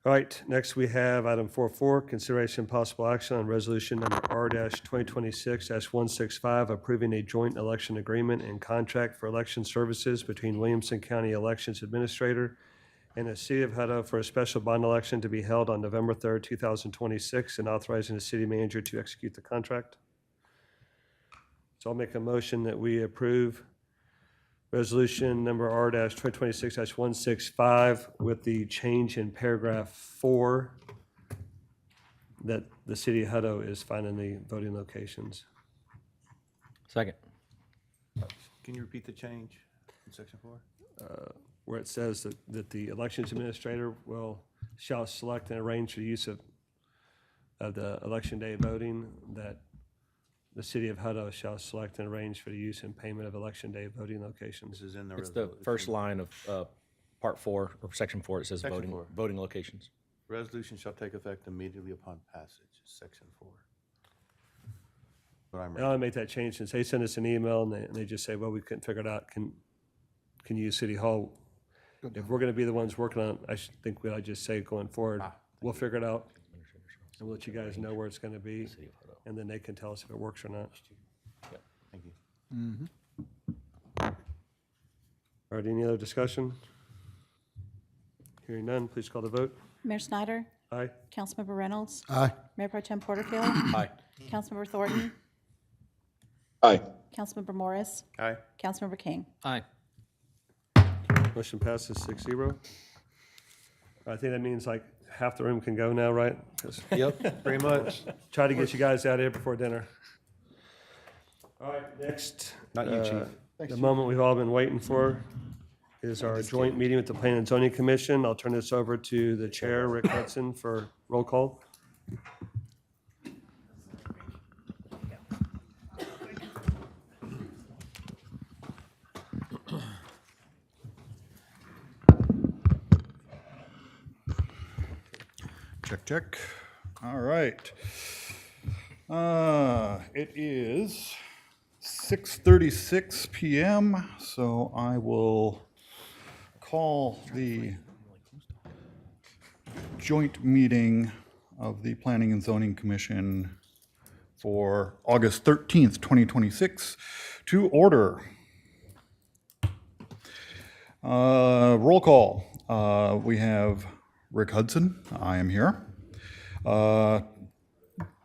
[SPEAKER 3] All right, next we have item 4.4, consideration and possible action on resolution number R-2026-165, approving a joint election agreement and contract for election services between Williamson County Elections Administrator and the City of Hutto for a special bond election to be held on November 3rd, 2026, and authorizing the city manager to execute the contract. So I'll make a motion that we approve resolution number R-2026-165 with the change in paragraph 4 that the city of Hutto is finding the voting locations.
[SPEAKER 1] Second.
[SPEAKER 2] Can you repeat the change in section 4?
[SPEAKER 3] Where it says that the elections administrator shall select and arrange for the use of the election day voting, that the city of Hutto shall select and arrange for the use and payment of election day voting locations.
[SPEAKER 2] This is in the
[SPEAKER 1] It's the
[SPEAKER 2] resolution.
[SPEAKER 1] first line of part 4, or section 4, it says
[SPEAKER 2] Section
[SPEAKER 1] voting,
[SPEAKER 2] 4.
[SPEAKER 1] voting locations.
[SPEAKER 2] Resolution shall take effect immediately upon passage, section 4. What I'm
[SPEAKER 3] And
[SPEAKER 2] reading.
[SPEAKER 3] I'll make that change since they send us an email and they just say, well, we couldn't figure it out. Can you use City Hall? If we're going to be the ones working on it, I think what I just say going forward, we'll figure it out. And we'll let you guys know where it's going to be, and then they can tell us if it works or not.
[SPEAKER 2] Thank you.
[SPEAKER 3] All right, any other discussion? Hearing none, please call the vote.
[SPEAKER 7] Mayor Snyder?
[SPEAKER 3] Aye.
[SPEAKER 7] Councilmember Reynolds?
[SPEAKER 10] Aye.
[SPEAKER 7] Mayor Pro Tem Porterfield?
[SPEAKER 1] Aye.
[SPEAKER 7] Councilmember Thornton?
[SPEAKER 14] Aye.
[SPEAKER 7] Councilmember Morris,
[SPEAKER 2] Aye.
[SPEAKER 7] Councilmember King.
[SPEAKER 6] Aye.
[SPEAKER 3] Motion passes 6-0. I think that means like half the room can go now, right? 'Cause
[SPEAKER 2] Yep, pretty much.
[SPEAKER 3] try to get you guys out of here before dinner. All right, next.
[SPEAKER 2] Not you, Chief.
[SPEAKER 3] The moment we've all been waiting for is our joint meeting with the Planning and Zoning Commission. I'll turn this over to the chair, Rick Hudson, for roll call.
[SPEAKER 8] Check, check. All right. It is 6:36 PM, so I will call the joint meeting of the Planning and Zoning Commission for August 13th, 2026 to order. Roll call. We have Rick Hudson, I am here.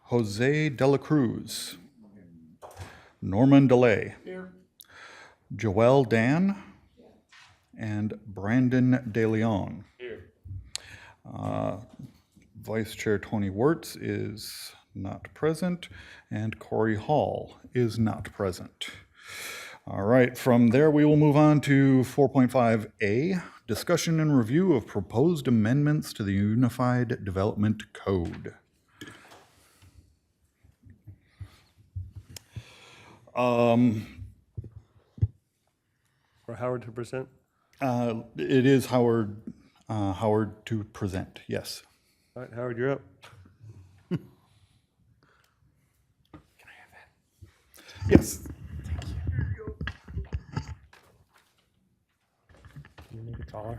[SPEAKER 8] Jose De La Cruz. Norman DeLay. Joel Dan. And Brandon De Leon. Vice Chair Tony Wirtz is not present, and Corey Hall is not present. All right, from there we will move on to 4.5A, discussion and review of proposed amendments to the Unified Development Code.
[SPEAKER 3] For Howard to present.
[SPEAKER 8] It is Howard to present, yes.
[SPEAKER 3] All right, Howard, you're up.
[SPEAKER 8] Yes.
[SPEAKER 5] Can you make it taller?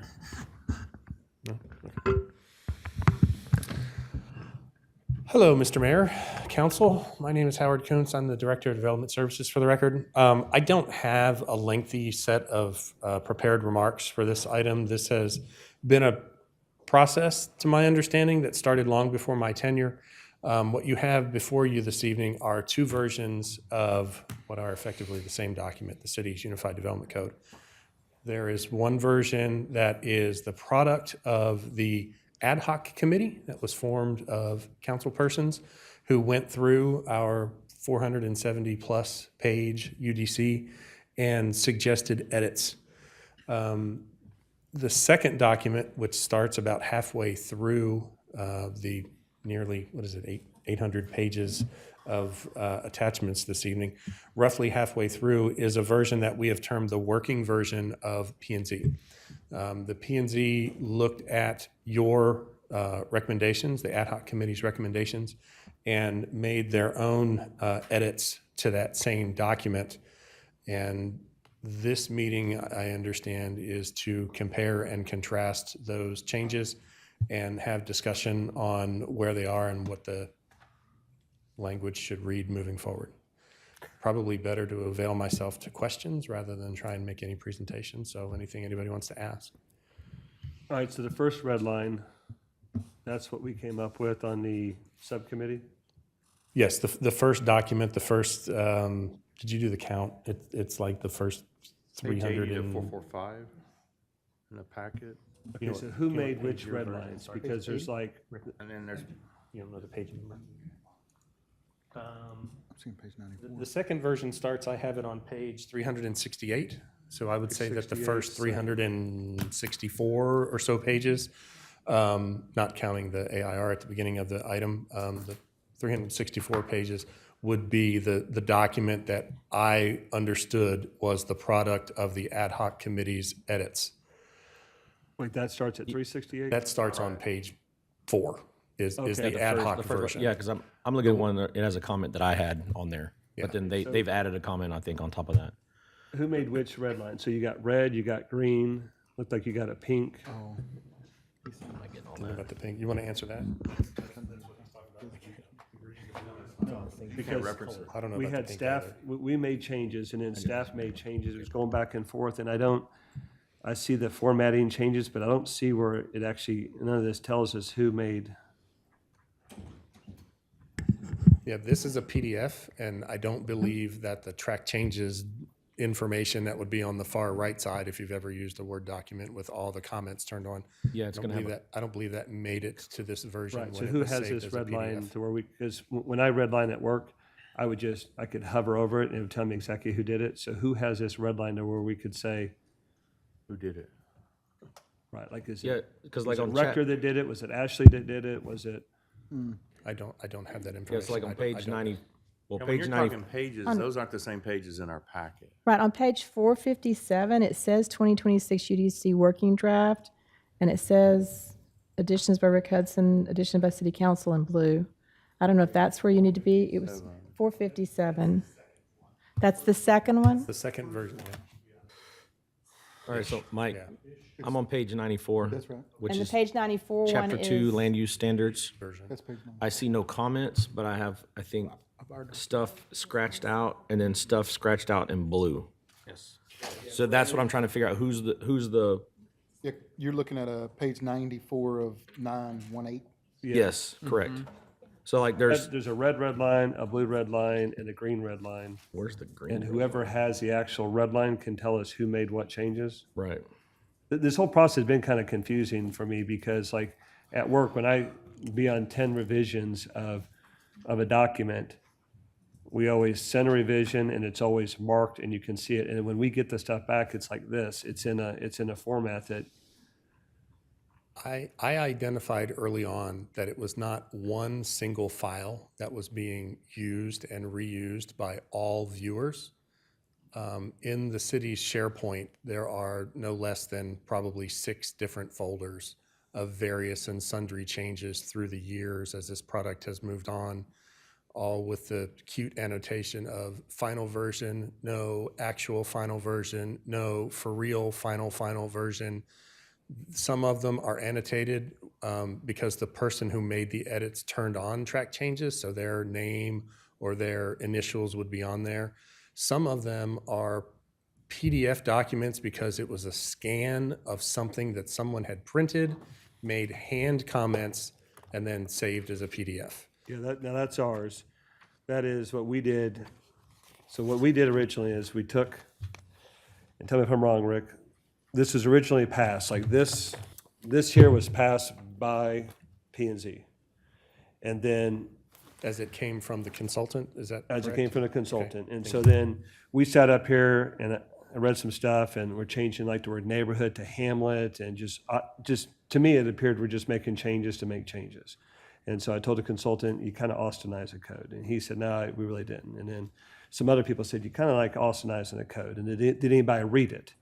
[SPEAKER 11] Hello, Mr. Mayor, Council. My name is Howard Kuntz. I'm the Director of Development Services for the record. I don't have a lengthy set of prepared remarks for this item. This has been a process, to my understanding, that started long before my tenure. What you have before you this evening are two versions of what are effectively the same document, the city's Unified Development Code. There is one version that is the product of the ad hoc committee that was formed of council persons who went through our 470 plus page UDC and suggested edits. The second document, which starts about halfway through the nearly, 800 pages of attachments this evening, roughly halfway through is a version that we have termed the working version of P&Z. The P&Z looked at your recommendations, the ad hoc committee's recommendations, and made their own edits to that same document. And this meeting, I understand, is to compare and contrast those changes and have discussion on where they are and what the language should read moving forward. Probably better to avail myself to questions rather than try and make any presentation. So anything anybody wants to ask.
[SPEAKER 3] All right, so the first red line, that's what we came up with on the subcommittee?
[SPEAKER 11] Yes, the first document, the first, did you do the count? It's like the first 300
[SPEAKER 2] Page 80 to
[SPEAKER 11] and
[SPEAKER 2] 445 in the packet.
[SPEAKER 3] Okay, so who made which red lines? Because there's like,
[SPEAKER 2] And then there's,
[SPEAKER 11] you don't know the page number.
[SPEAKER 8] I'm seeing page 94.
[SPEAKER 11] The second version starts, I have it on page 368. So I would say that the
[SPEAKER 3] 68,
[SPEAKER 11] first
[SPEAKER 3] so-
[SPEAKER 11] 364 or so pages, not counting the AIR at the beginning of the item, the 364 pages would be the document that I understood was the product of the ad hoc committee's edits.
[SPEAKER 3] wait, that starts at 368?
[SPEAKER 11] That starts on page 4, is
[SPEAKER 3] Okay.
[SPEAKER 11] the ad hoc
[SPEAKER 1] The first-
[SPEAKER 11] version.
[SPEAKER 1] Yeah, because I'm looking at one that it has a comment that I had on there,
[SPEAKER 11] Yeah.
[SPEAKER 1] but then they've added a comment, I think, on top of that.
[SPEAKER 3] Who made which red line? So you got red, you got green, looked like you got a pink.
[SPEAKER 11] Something about the pink. You want to answer that?
[SPEAKER 3] Because
[SPEAKER 11] I don't know
[SPEAKER 3] we
[SPEAKER 11] about the
[SPEAKER 3] had
[SPEAKER 11] pink
[SPEAKER 3] staff,
[SPEAKER 11] either.
[SPEAKER 3] we made changes, and then staff made changes. It was going back and forth, and I see the formatting changes, but I don't see where it actually, none of this tells us who made.
[SPEAKER 15] Yeah, this is a PDF, and I don't believe that the track changes information that would be on the far right side if you've ever used a Word document with all the comments turned on.
[SPEAKER 1] Yeah, it's gonna have a-
[SPEAKER 15] I don't believe that made it to this version
[SPEAKER 3] Right, so
[SPEAKER 15] when it
[SPEAKER 3] who
[SPEAKER 15] was
[SPEAKER 3] has
[SPEAKER 15] saved
[SPEAKER 3] this
[SPEAKER 15] as a
[SPEAKER 3] red line
[SPEAKER 15] PDF.
[SPEAKER 3] to where we, because when I red line at work, I could hover over it and it would tell me exactly who did it. So who has this red line to where we could say,
[SPEAKER 2] Who did it?
[SPEAKER 3] right, like is
[SPEAKER 1] Yeah,
[SPEAKER 3] it,
[SPEAKER 1] because
[SPEAKER 3] was
[SPEAKER 1] like
[SPEAKER 3] it
[SPEAKER 1] on chat,
[SPEAKER 3] Rector that did it? Was it Ashley that did it? Was it?
[SPEAKER 15] I don't have that information.
[SPEAKER 1] yeah, it's like
[SPEAKER 15] I
[SPEAKER 1] on
[SPEAKER 15] don't- I
[SPEAKER 1] page
[SPEAKER 15] don't-
[SPEAKER 1] 90, well,
[SPEAKER 2] And when
[SPEAKER 1] page
[SPEAKER 2] you're
[SPEAKER 1] 90,
[SPEAKER 2] talking pages, those aren't the same pages in our packet.
[SPEAKER 7] Right, on page 457, it says 2026 UDC working draft, and it says additions by Rick Hudson, addition by City Council in blue. I don't know if that's where you need to be. It was 457. That's the second one?
[SPEAKER 15] The second version, yeah.
[SPEAKER 1] all right, so Mike, I'm on page 94.
[SPEAKER 10] That's right.
[SPEAKER 1] Which
[SPEAKER 7] And the
[SPEAKER 1] is
[SPEAKER 7] page 94 one
[SPEAKER 1] chapter 2,
[SPEAKER 7] is,
[SPEAKER 1] land use standards.
[SPEAKER 10] That's page 9.
[SPEAKER 1] I see no comments, but I have, I think, stuff scratched out and then stuff scratched out in blue.
[SPEAKER 6] Yes.
[SPEAKER 1] So that's what I'm trying to figure out. Who's the,
[SPEAKER 10] Yeah, you're looking at page 94 of 918.
[SPEAKER 1] yes, correct. So like
[SPEAKER 3] There's a red line, a blue red line, and a green red line.
[SPEAKER 1] where's the green?
[SPEAKER 3] And whoever has the actual red line can tell us who made what changes.
[SPEAKER 1] Right.
[SPEAKER 3] This whole process has been kind of confusing for me because like at work, when I be on 10 revisions of a document, we always send a revision and it's always marked and you can see it. And when we get the stuff back, it's like this. It's in a format that,
[SPEAKER 15] I identified early on that it was not one single file that was being used and reused by all viewers. In the city's SharePoint, there are no less than probably 6 different folders of various and sundry changes through the years as this product has moved on, all with the cute annotation of final version, no actual final version, no for real final version. Some of them are annotated because the person who made the edits turned on track changes, so their name or their initials would be on there. Some of them are PDF documents because it was a scan of something that someone had printed, made hand comments, and then saved as a PDF.
[SPEAKER 3] yeah, now that's ours. That is what we did. So what we did originally is we took, and tell me if I'm wrong, Rick, this was originally passed, like this here was passed by P and Z. And then
[SPEAKER 15] As it came from the consultant, is that
[SPEAKER 3] as it
[SPEAKER 15] correct?
[SPEAKER 3] came from the consultant. And so then we sat up here and I read some stuff and we're changing like the word neighborhood to hamlet and just to me, it appeared we're just making changes to make changes. And so I told the consultant, you kind of Austinize the code. And he said, no, we really didn't. And then some other people said, you kind of like Austinizing the code. And did anybody read it?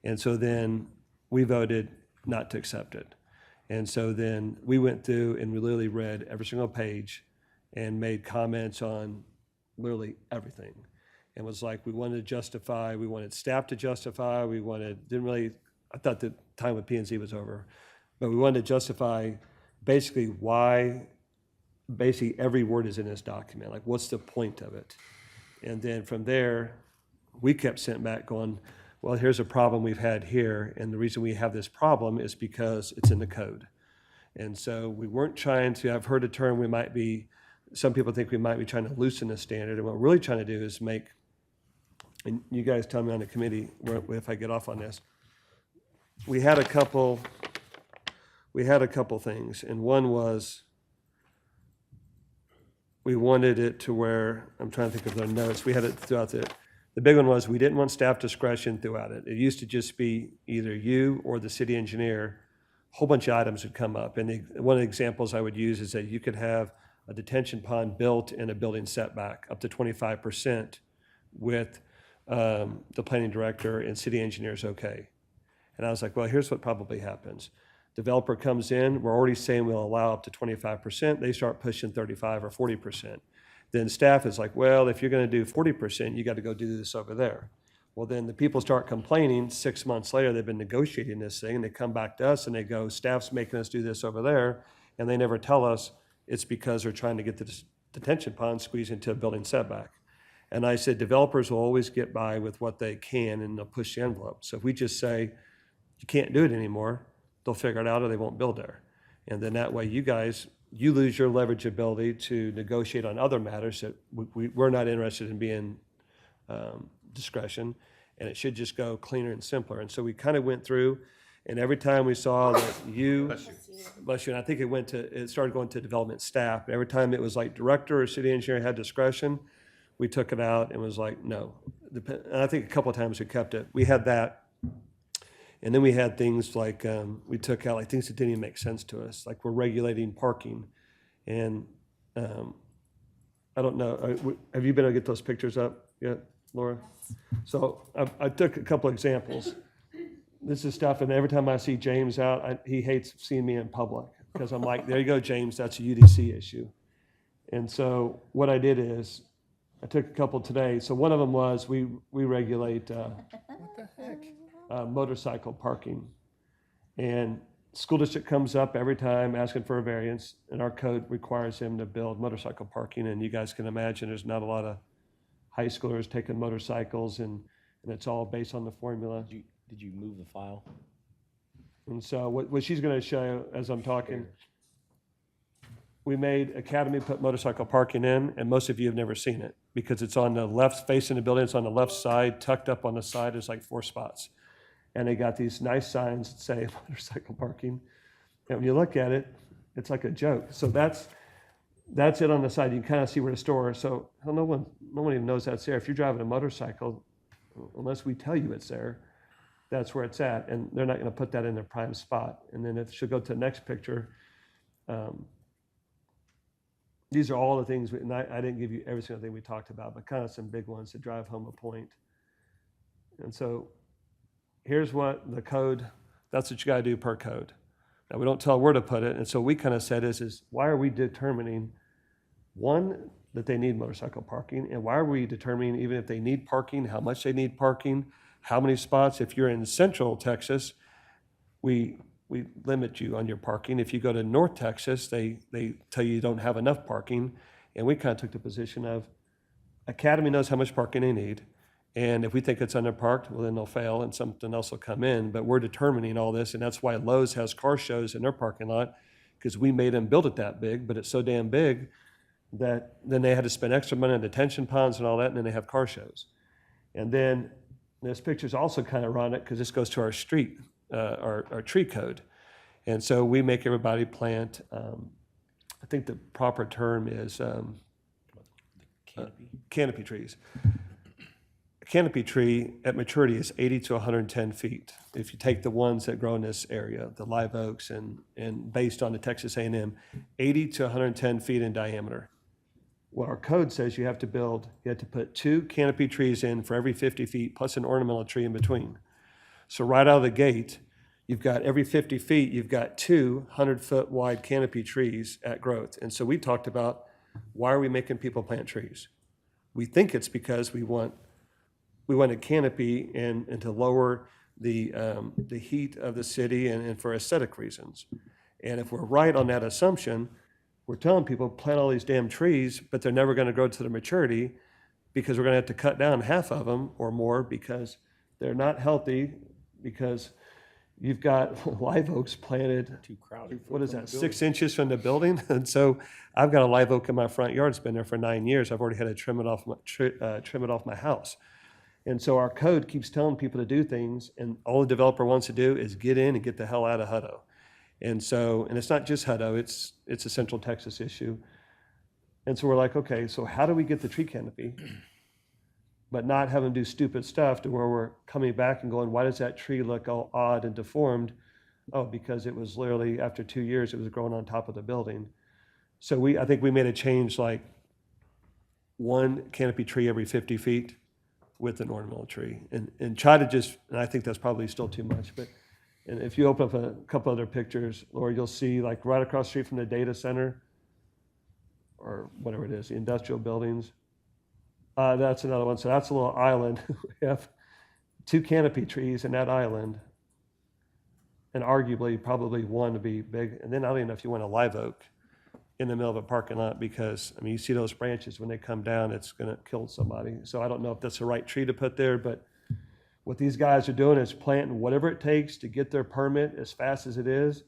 [SPEAKER 3] And so then we voted not to accept it. And so then we went through and we literally read every single page and made comments on literally everything. And was like, we wanted to justify, we wanted staff to justify, I thought the time with P&Z was over, but we wanted to justify basically why basically every word is in this document, like what's the point of it? And then from there, we kept sent back going, well, here's a problem we've had here, and the reason we have this problem is because it's in the code. And so we weren't trying to, I've heard a term some people think we might be trying to loosen the standard, and what we're really trying to do is make, and you guys tell me on the committee if I get off on this, we had a couple things, and one was we wanted it to where, I'm trying to think of the notes, we had it throughout the big one was we didn't want staff discretion throughout it. It used to just be either you or the city engineer, a whole bunch of items would come up. And one of the examples I would use is that you could have a detention pond built in a building setback up to 25% with the planning director and city engineers okay. And I was like, well, here's what probably happens. Developer comes in, we're already saying we'll allow up to 25%, they start pushing 35 or 40%. Then staff is like, well, if you're gonna do 40%, you gotta go do this over there. Well, then the people start complaining 6 months later, they've been negotiating this thing, and they come back to us and they go, staff's making us do this over there, and they never tell us it's because they're trying to get the detention pond squeezed into a building setback. And I said, developers will always get by with what they can and they'll push the envelope. So if we just say, you can't do it anymore, they'll figure it out or they won't build there. And then that way you guys you lose your leverage ability to negotiate on other matters that we're not interested in being discretion, and it should just go cleaner and simpler. And so we kind of went through, and every time we saw that bless you, and I think it started going to development staff, but every time it was like director or city engineer had discretion, we took it out and was like, no. And I think a couple of times we kept it. We had that. And then we had things like, we took out like things that didn't even make sense to us, like we're regulating parking. And I don't know, have you been able to get those pictures up yet, Laura? So I took a couple examples. This is stuff, and every time I see James out, he hates seeing me in public because I'm like, there you go, James, that's a UDC issue. And so what I did is, I took a couple today. So one of them was we regulate motorcycle parking. And school district comes up every time asking for a variance, and our code requires them to build motorcycle parking. And you guys can imagine there's not a lot of high schoolers taking motorcycles, and it's all based on the formula.
[SPEAKER 1] Did you move the file?
[SPEAKER 3] And so what she's going to show you as I'm talking, we made Academy put motorcycle parking in, and most of you have never seen it because it's on the left facing the building. It's on the left side, tucked up on the side. There's like 4 spots. And they got these nice signs that say motorcycle parking. And when you look at it, it's like a joke. So that's it on the side. You can kind of see where the store is. So no one even knows that's there. If you're driving a motorcycle, unless we tell you it's there, that's where it's at. And they're not going to put that in their prime spot. And then if she'll go to the next picture, these are all the things, and I didn't give you every single thing we talked about, but kind of some big ones to drive home a point. And so here's what the code, that's what you got to do per code. Now, we don't tell where to put it, and so we kind of said is why are we determining, one, that they need motorcycle parking, and why are we determining even if they need parking, how much they need parking, how many spots? If you're in Central Texas, we limit you on your parking. If you go to North Texas, they tell you don't have enough parking. And we kind of took the position of Academy knows how much parking they need. And if we think it's underparked, well, then they'll fail and something else will come in. But we're determining all this. And that's why Lowe's has car shows in their parking lot, because we made them build it that big. But it's so damn big that then they had to spend extra money on detention ponds and all that. And then they have car shows. And then this picture's also kind of ironic because this goes to our street. Our tree code. And so we make everybody plant, I think the proper term is canopy trees. A canopy tree at maturity is 80 to 110 feet. If you take the ones that grow in this area, the live oaks and based on the Texas A&M, 80 to 110 feet in diameter. Well, our code says you have to put 2 canopy trees in for every 50 feet plus an ornamental tree in between. So right out of the gate, you've got every 50 feet, you've got 2 100-foot wide canopy trees at growth. And so we talked about, why are we making people plant trees? We think it's because we want a canopy and to lower the heat of the city and for aesthetic reasons. And if we're right on that assumption, we're telling people plant all these damn trees, but they're never going to grow to the maturity because we're going to have to cut down half of them or more because they're not healthy, because you've got live oaks planted,
[SPEAKER 1] Too crowded.
[SPEAKER 3] what is that, 6 inches from the building? And so I've got a live oak in my front yard. It's been there for 9 years. I've already had to trim it off my house. And so our code keeps telling people to do things, and all the developer wants to do is get in and get the hell out of Hutto. And so, and it's not just Hutto, it's a Central Texas issue. And so we're like, okay, so how do we get the tree canopy, but not have them do stupid stuff to where we're coming back and going, why does that tree look all odd and deformed? Oh, because it was literally, after 2 years, it was growing on top of the building. So I think we made a change, like 1 canopy tree every 50 feet with an ornamental tree. And try to just, and I think that's probably still too much, but, and if you open up a couple other pictures, Laura, you'll see like right across the street from the data center, or whatever it is, the industrial buildings, that's another one. So that's a little island. We have 2 canopy trees in that island, and arguably probably 1 to be big. And then I don't even know if you want a live oak in the middle of a parking lot, because, I mean, you see those branches when they come down, it's going to kill somebody. So I don't know if that's the right tree to put there, but what these guys are doing is planting whatever it takes to get their permit as fast as it is.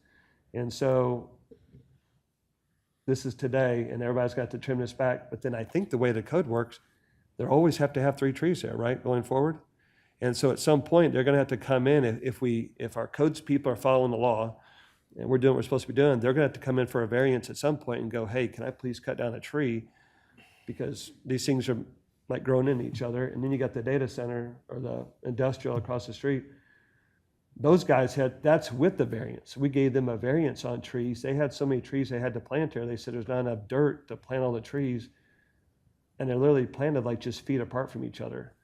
[SPEAKER 3] And so this is today, and everybody's got to trim this back. But then I think the way the code works, they always have to have 3 trees there, right, going forward? And so at some point, they're gonna have to come in, if our codes people are following the law, and we're doing what we're supposed to be doing, they're gonna have to come in for a variance at some point and go, hey, can I please cut down a tree? Because these things are like growing into each other. And then you got the data center or the industrial across the street. Those guys that's with the variance. We gave them a variance on trees. They had so many trees they had to plant there. They said there's not enough dirt to plant all the trees. And they're literally planted like just feet apart from each other.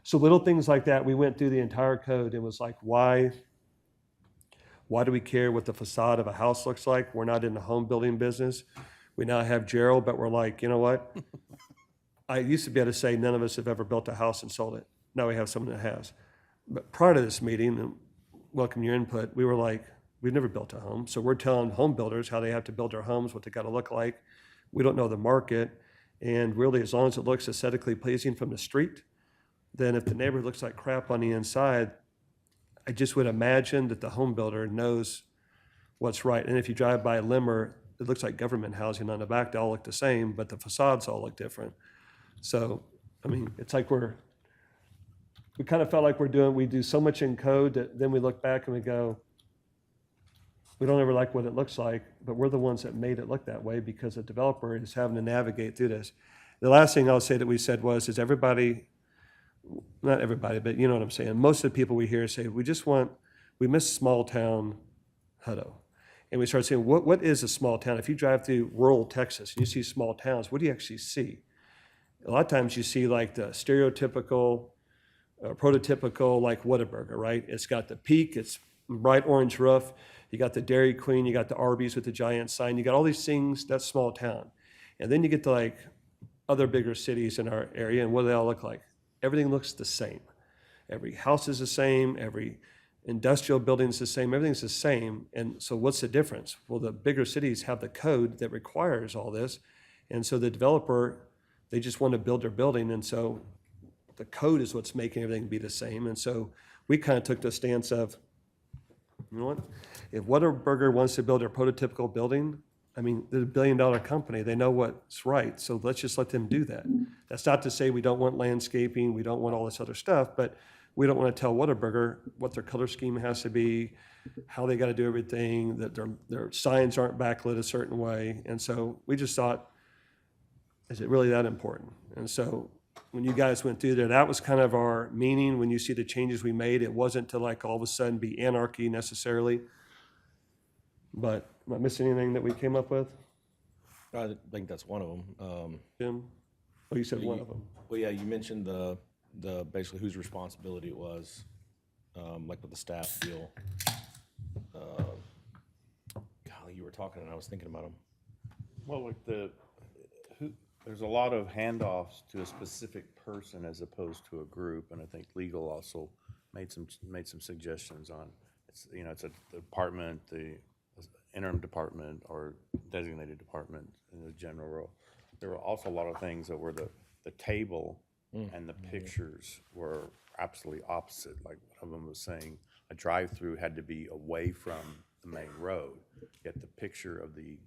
[SPEAKER 3] So little things like that, we went through the entire code and was like, why do we care what the facade of a house looks like? We're not in the home building business. We now have Gerald, but we're like, you know what? I used to be able to say none of us have ever built a house and sold it. Now we have someone that has. But prior to this meeting, and welcome your input, we were like, we've never built a home. So we're telling home builders how they have to build their homes, what they got to look like. We don't know the market. And really, as long as it looks aesthetically pleasing from the street, then if the neighborhood looks like crap on the inside, I just would imagine that the home builder knows what's right. And if you drive by a Limmer, it looks like government housing on the back. They all look the same, but the facades all look different. So, I mean, it's like we kind of felt like we do so much in code that then we look back and we go, we don't ever like what it looks like, but we're the ones that made it look that way because the developer is having to navigate through this. The last thing I'll say that we said is everybody, not everybody, but you know what I'm saying. Most of the people we hear say, we miss small town Hutto. And we start saying, what is a small town? If you drive through rural Texas and you see small towns, what do you actually see? A lot of times you see like the stereotypical, prototypical like Whataburger, right? It's got the peak, it's bright orange roof, you got the Dairy Queen, you got the Arby's with the giant sign, you got all these things, that's small town. And then you get to like other bigger cities in our area, and what do they all look like? Everything looks the same. Every house is the same, every industrial building is the same, everything's the same. And so what's the difference? Well, the bigger cities have the code that requires all this. And so the developer, they just want to build their building. And so the code is what's making everything be the same. And so we kind of took the stance of, you know what? If Whataburger wants to build their prototypical building, I mean, they're $1 billion company. They know what's right. So let's just let them do that. That's not to say we don't want landscaping, we don't want all this other stuff, but we don't want to tell Whataburger what their color scheme has to be, how they got to do everything, that their signs aren't backlit a certain way. And so we just thought, is it really that important? And so when you guys went through there, that was kind of our meaning. When you see the changes we made, it wasn't to like all of a sudden be anarchy necessarily. But am I missing anything that we came up with?
[SPEAKER 1] I think that's one of them.
[SPEAKER 3] Jim? Oh, you said one of them.
[SPEAKER 1] Well, yeah, you mentioned the basically whose responsibility it was, like with the staff deal. Golly, you were talking and I was thinking about them.
[SPEAKER 2] Well, like there's a lot of handoffs to a specific person as opposed to a group, and I think legal also made some suggestions on it's a department, the interim department or designated department in the general role. There were also a lot of things that were the table and the pictures were absolutely opposite. Like one of them was saying a drive-through had to be away from the main road, yet the picture of the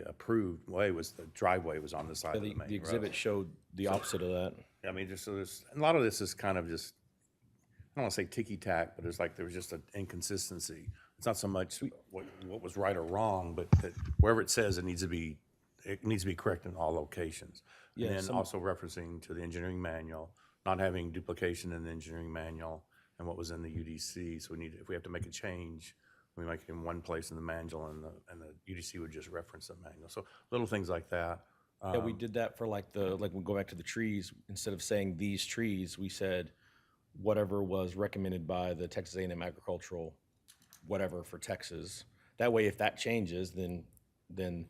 [SPEAKER 2] approved way was the driveway was on the side of the main road.
[SPEAKER 1] The exhibit showed the opposite of that.
[SPEAKER 2] I mean, just so there's a lot of this is kind of just, I don't want to say ticky-tack, but it's like there was just an inconsistency. It's not so much what was right or wrong, but that wherever it says it needs to be correct in all locations.
[SPEAKER 1] Yeah,
[SPEAKER 2] and then also referencing to the engineering manual, not having duplication in the engineering manual and what was in the UDC. So if we have to make a change, we make it in one place in the manual, and the UDC would just reference the manual. So little things like that.
[SPEAKER 1] Yeah, we did that for like we go back to the trees. Instead of saying these trees, we said whatever was recommended by the Texas A&M Agricultural, whatever for Texas. That way, if that changes, then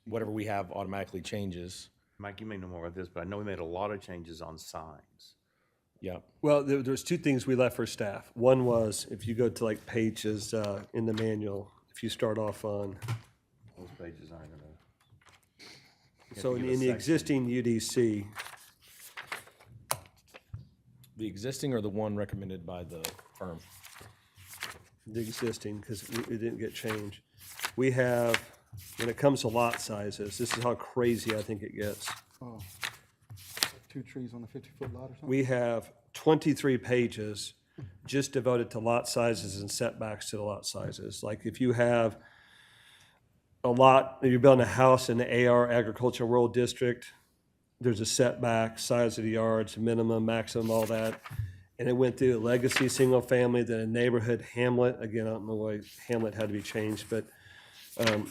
[SPEAKER 1] whatever we have automatically changes.
[SPEAKER 2] Mike, you may know more about this, but I know we made a lot of changes on signs.
[SPEAKER 1] Yeah.
[SPEAKER 3] Well, there's two things we left for staff. One was, if you go to like pages in the manual, if you start off on,
[SPEAKER 2] Those pages aren't gonna.
[SPEAKER 3] so in the existing UDC,
[SPEAKER 1] The existing or the one recommended by the firm?
[SPEAKER 3] the existing, because it didn't get changed, we have when it comes to lot sizes, this is how crazy I think it gets.
[SPEAKER 10] Oh, 2 trees on a 50-foot lot or something?
[SPEAKER 3] We have 23 pages just devoted to lot sizes and setbacks to the lot sizes. Like if you have a lot, you're building a house in the AR agricultural rural district, there's a setback, size of the yards, minimum, maximum, all that. And it went through a legacy single family, then a neighborhood hamlet. Again, I don't know why hamlet had to be changed, but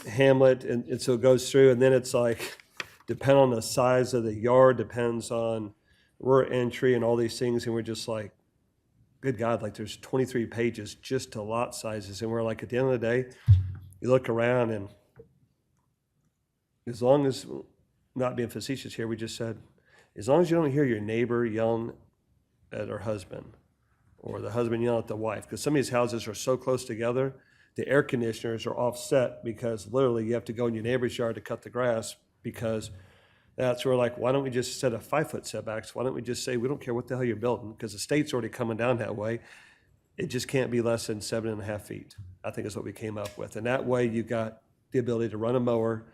[SPEAKER 3] hamlet, and so it goes through, and then it's like, depend on the size of the yard, depends on rear entry and all these things, and we're just like, good God, like there's 23 pages just to lot sizes, and we're like, at the end of the day, you look around, and as long as, not being facetious here, we just said, as long as you don't hear your neighbor yelling at her husband, or the husband yelling at the wife, because some of these houses are so close together, the air conditioners are offset because literally you have to go in your neighbor's yard to cut the grass, because that's where like, why don't we just set a 5-foot setbacks? Why don't we just say, we don't care what the hell you're building, because the state's already coming down that way. It just can't be less than 7.5 feet, I think is what we came up with. And that way you got the ability to run a mower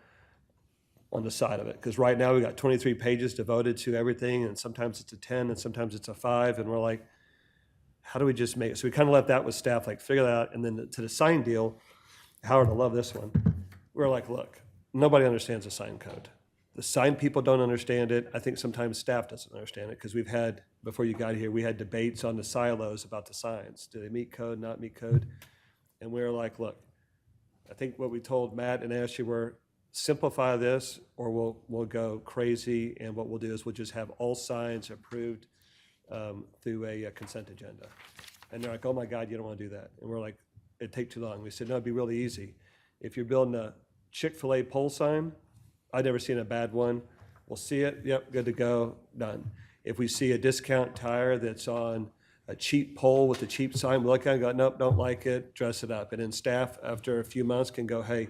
[SPEAKER 3] on the side of it. Because right now we got 23 pages devoted to everything, and sometimes it's a 10 and sometimes it's a 5, and we're like, how do we just make it? So we kind of left that with staff, like figure that out. And then to the sign deal, Howard, I love this one. We're like, look, nobody understands the sign code. The sign people don't understand it. I think sometimes staff doesn't understand it, because we've had, before you got here, we had debates on the silos about the signs. Do they meet code, not meet code? And we were like, look, I think what we told Matt and Ashley were, simplify this or we'll go crazy, and what we'll do is we'll just have all signs approved through a consent agenda. And they're like, oh my God, you don't want to do that. And we're like, it'd take too long. We said, no, it'd be really easy. If you're building a Chick-fil-A pole sign, I've never seen a bad one. We'll see it, yep, good to go, done. If we see a discount tire that's on a cheap pole with a cheap sign, we look at it and go, nope, don't like it, dress it up. And then staff, after a few months, can go, hey,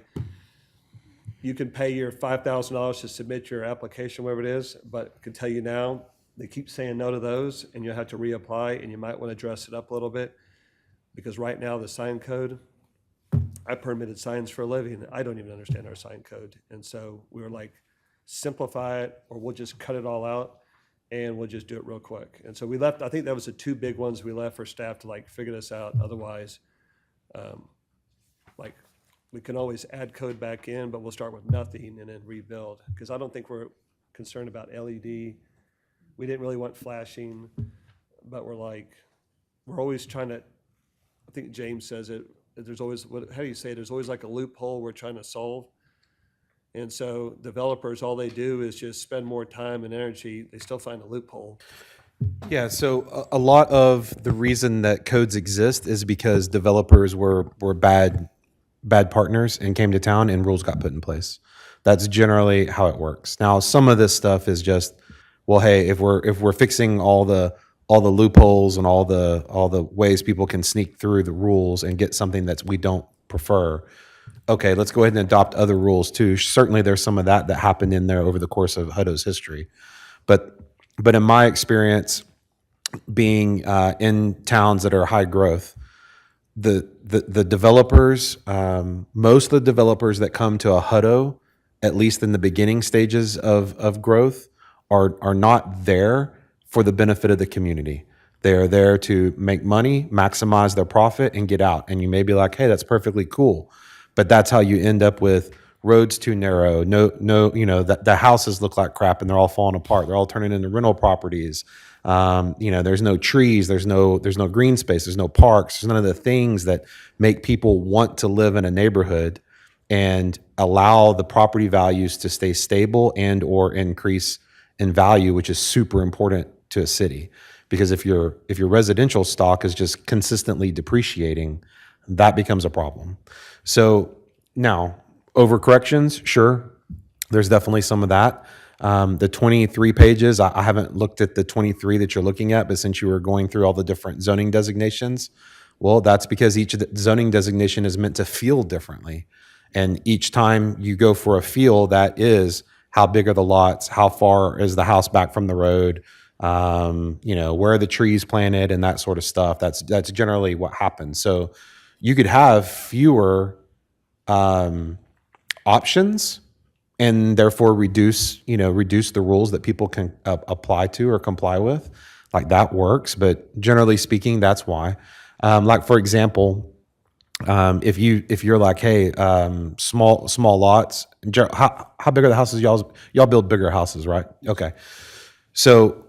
[SPEAKER 3] you can pay your $5,000 to submit your application, whatever it is, but I can tell you now, they keep saying no to those, and you'll have to reapply, and you might want to dress it up a little bit, because right now the sign code, I permitted signs for a living. I don't even understand our sign code. And so we were like, simplify it, or we'll just cut it all out, and we'll just do it real quick. And so we left, I think that was the 2 big ones we left for staff to like figure this out. Otherwise, like, we can always add code back in, but we'll start with nothing and then rebuild. Because I don't think we're concerned about LED. We didn't really want flashing, but we're like, we're always trying to, I think James says it, there's always, how do you say it? There's always like a loophole we're trying to solve. And so developers, all they do is just spend more time and energy. They still find a loophole.
[SPEAKER 5] Yeah, so a lot of the reason that codes exist is because developers were bad partners and came to town and rules got put in place. That's generally how it works. Now, some of this stuff is just, well, hey, if we're fixing all the loopholes and all the ways people can sneak through the rules and get something that we don't prefer, okay, let's go ahead and adopt other rules too. Certainly there's some of that happened in there over the course of Hutto's history. But in my experience, being in towns that are high growth, the developers, most of the developers that come to a Hutto, at least in the beginning stages of growth, are not there for the benefit of the community. They are there to make money, maximize their profit, and get out. And you may be like, hey, that's perfectly cool. But that's how you end up with roads too narrow. No, the houses look like crap and they're all falling apart. They're all turning into rental properties. There's no trees, there's no green space, there's no parks, there's none of the things that make people want to live in a neighborhood and allow the property values to stay stable and or increase in value, which is super important to a city. Because if your residential stock is just consistently depreciating, that becomes a problem. So now, overcorrections, sure, there's definitely some of that. The 23 pages, I haven't looked at the 23 that you're looking at, but since you were going through all the different zoning designations, well, that's because each of the zoning designation is meant to feel differently. And each time you go for a feel, that is how big are the lots, how far is the house back from the road, where are the trees planted and that sort of stuff. That's generally what happens. So you could have fewer options and therefore reduce the rules that people can apply to or comply with. Like that works, but generally speaking, that's why. Like for example, if you're like, hey, small lots. How big are the houses? Y'all build bigger houses, right? Okay, so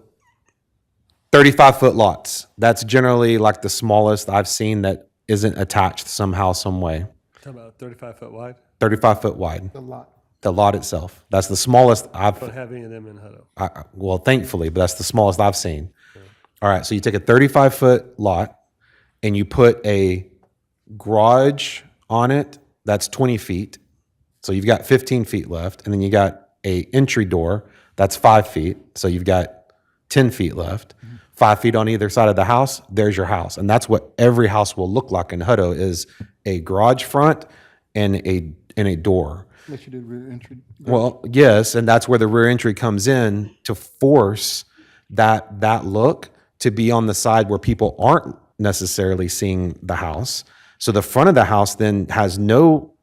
[SPEAKER 5] 35-foot lots. That's generally like the smallest I've seen that isn't attached somehow, some way.
[SPEAKER 3] Talking about 35-foot wide?
[SPEAKER 5] 35-foot wide.
[SPEAKER 10] A lot.
[SPEAKER 5] The lot itself. That's the smallest I've.
[SPEAKER 3] Don't have any of them in Hutto.
[SPEAKER 5] Well, thankfully, but that's the smallest I've seen. All right, so you take a 35-foot lot and you put a garage on it that's 20 feet. So you've got 15 feet left, and then you got a entry door that's 5 feet. So you've got 10 feet left. 5 feet on either side of the house, there's your house. And that's what every house will look like in Hutto is a garage front and a door.
[SPEAKER 10] Unless you did rear entry.
[SPEAKER 5] Well, yes, and that's where the rear entry comes in to force that look to be on the side where people aren't necessarily seeing the house. So the front of the house then has no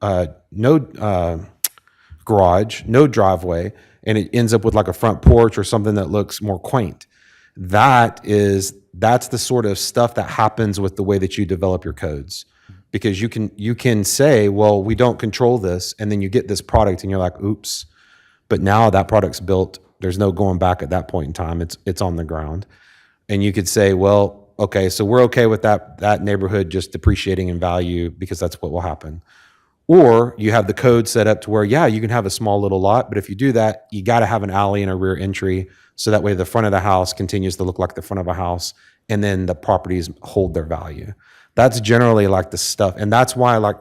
[SPEAKER 5] garage, no driveway, and it ends up with like a front porch or something that looks more quaint. That's the sort of stuff that happens with the way that you develop your codes. Because you can say, well, we don't control this, and then you get this product and you're like, oops. But now that product's built, there's no going back at that point in time. It's on the ground. And you could say, well, okay, so we're okay with that neighborhood just depreciating in value because that's what will happen. Or you have the code set up to where, yeah, you can have a small little lot, but if you do that, you got to have an alley and a rear entry so that way the front of the house continues to look like the front of a house, and then the properties hold their value. That's generally like the stuff, and that's why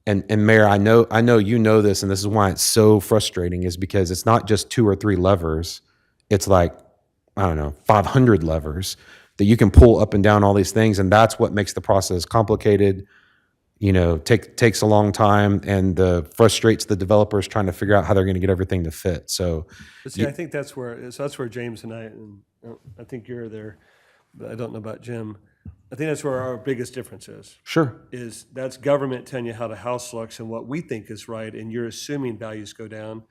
[SPEAKER 5] and Mayor, I know you know this, and this is why it's so frustrating, is because it's not just 2 or 3 levers. It's like, I don't know, 500 levers that you can pull up and down all these things, and that's what makes the process complicated. Takes a long time, and frustrates the developers trying to figure out how they're going to get everything to fit. So,
[SPEAKER 3] But see, I think that's where James and I think you're there, but I don't know about Jim. I think that's where our biggest difference is.
[SPEAKER 5] sure.
[SPEAKER 3] Is that's government telling you how the house looks and what we think is right, and you're assuming values go down.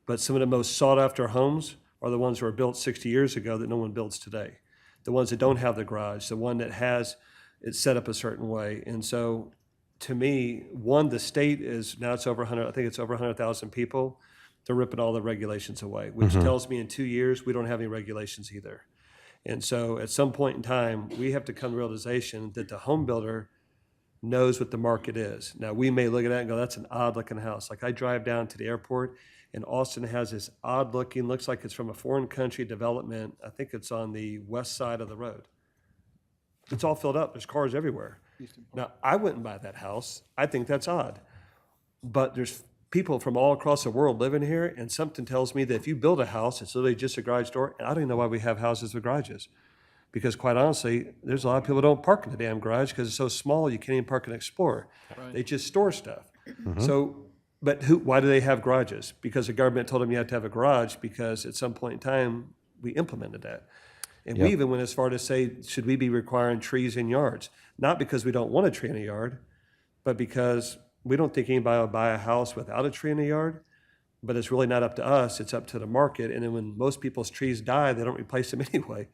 [SPEAKER 3] But some of the most sought-after homes are the ones that were built 60 years ago that no one builds today. The ones that don't have the garage, the one that has it set up a certain way. And so, to me, the state is, now it's over 100, I think it's over 100,000 people. They're ripping all the regulations away, which tells me in 2 years, we don't have any regulations either. And so at some point in time, we have to come to the realization that the home builder knows what the market is. Now, we may look at that and go, that's an odd looking house. Like I drive down to the airport and Austin has this odd looking, looks like it's from a foreign country development. I think it's on the west side of the road. It's all filled up. There's cars everywhere. Now, I wouldn't buy that house. I think that's odd. But there's people from all across the world living here, and something tells me that if you build a house, it's literally just a garage door. And I don't even know why we have houses with garages. Because quite honestly, there's a lot of people who don't park in the damn garage because it's so small you can't even park an Explorer. Right. They just store stuff. So, but why do they have garages? Because the government told them you have to have a garage because at some point in time, we implemented that. And we even went as far to say, should we be requiring trees in yards? Not because we don't want a tree in a yard, but because we don't think anybody will buy a house without a tree in the yard, but it's really not up to us, it's up to the market. And then when most people's trees die, they don't replace them anyway.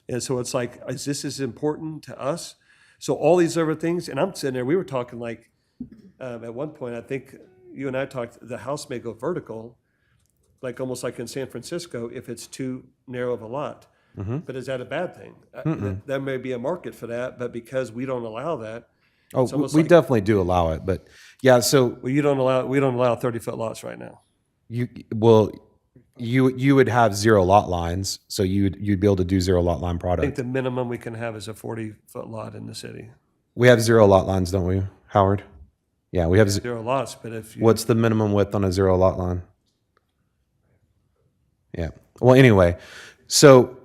[SPEAKER 3] And so it's like, is this as important to us? So all these other things, and I'm sitting there, we were talking like, at one point, I think you and I talked, the house may go vertical, like almost like in San Francisco, if it's too narrow of a lot. But is that a bad thing? There may be a market for that, but because we don't allow that,
[SPEAKER 5] Oh, we definitely do allow it, but yeah. So
[SPEAKER 3] we don't allow 30-foot lots right now.
[SPEAKER 5] you would have 0 lot lines, so you'd be able to do 0 lot line
[SPEAKER 3] I think
[SPEAKER 5] product.
[SPEAKER 3] the minimum we can have is a 40-foot lot in the city.
[SPEAKER 5] We have 0 lot lines, don't we, Howard? Yeah, we have.
[SPEAKER 3] 0 lots, but if you,
[SPEAKER 5] What's the minimum width on a 0 lot line? Yeah. Well, anyway, so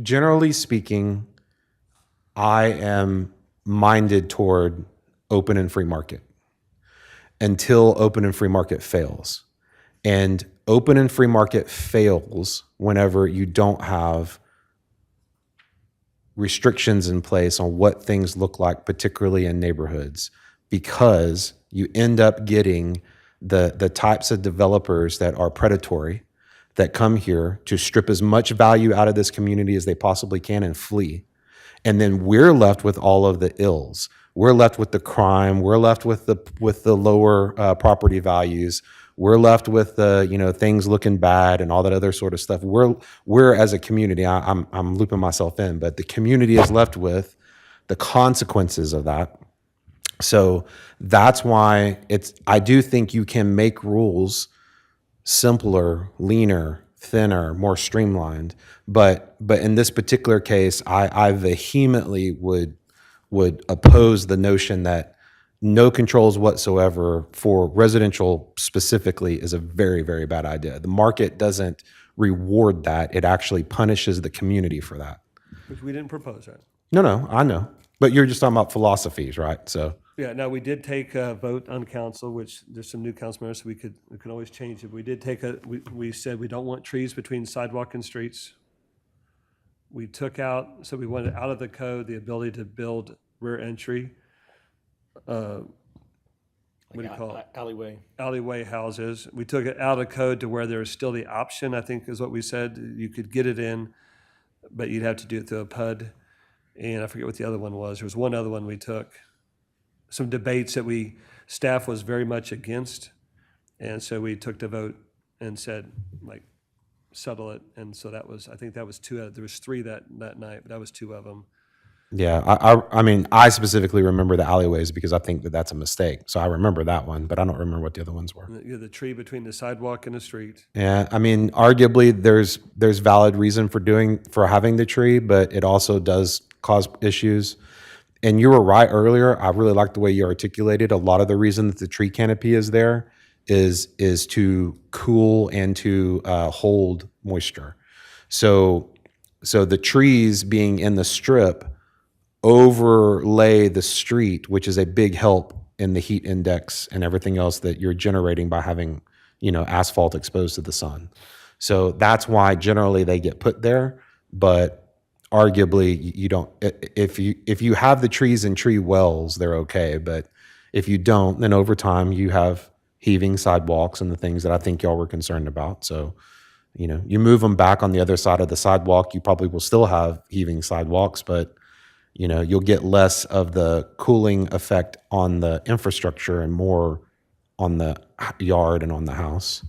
[SPEAKER 5] generally speaking, I am minded toward open and free market until open and free market fails. And open and free market fails whenever you don't have restrictions in place on what things look like, particularly in neighborhoods. because you end up getting the types of developers that are predatory, that come here to strip as much value out of this community as they possibly can and flee. And then we're left with all of the ills. We're left with the crime. We're left with the lower property values. We're left with the things looking bad and all that other sort of stuff. We're as a community. I'm looping myself in, but the community is left with the consequences of that. So that's why I do think you can make rules simpler, leaner, thinner, more streamlined. But in this particular case, I vehemently would oppose the notion that no controls whatsoever for residential specifically is a very, very bad idea. The market doesn't reward that. It actually punishes the community for that.
[SPEAKER 3] Which we didn't propose that.
[SPEAKER 5] No, I know. But you're just talking about philosophies, right? So
[SPEAKER 3] Yeah, now we did take a vote on council, which there's some new council members, so we can always change it. We did take we said we don't want trees between sidewalk and streets. We took out, so we wanted out of the code the ability to build rear entry. What do you call it? Alleyway houses. We took it out of code to where there's still the option, I think is what we said. You could get it in, but you'd have to do it through a PUD. And I forget what the other one was. There was one other one we took. Some debates that staff was very much against. And so we took the vote and said, settle it. And so I think that was two, there was three that night, but that was two of them.
[SPEAKER 5] yeah, I mean, I specifically remember the alleyways because I think that that's a mistake. So I remember that one, but I don't remember what the other ones were.
[SPEAKER 3] The tree between the sidewalk and the street.
[SPEAKER 5] Yeah, I mean, arguably there's valid reason for having the tree, but it also does cause issues. And you were right earlier. I really like the way you articulated. A lot of the reason that the tree canopy is there is to cool and to hold moisture. So the trees being in the strip overlay the street, which is a big help in the heat index and everything else that you're generating by having, asphalt exposed to the sun. So that's why generally they get put there, but arguably you don't, if you have the trees in tree wells, they're okay. But if you don't, then over time you have heaving sidewalks and the things that I think y'all were concerned about. So, you move them back on the other side of the sidewalk, you probably will still have heaving sidewalks, but you'll get less of the cooling effect on the infrastructure and more on the yard and on the house.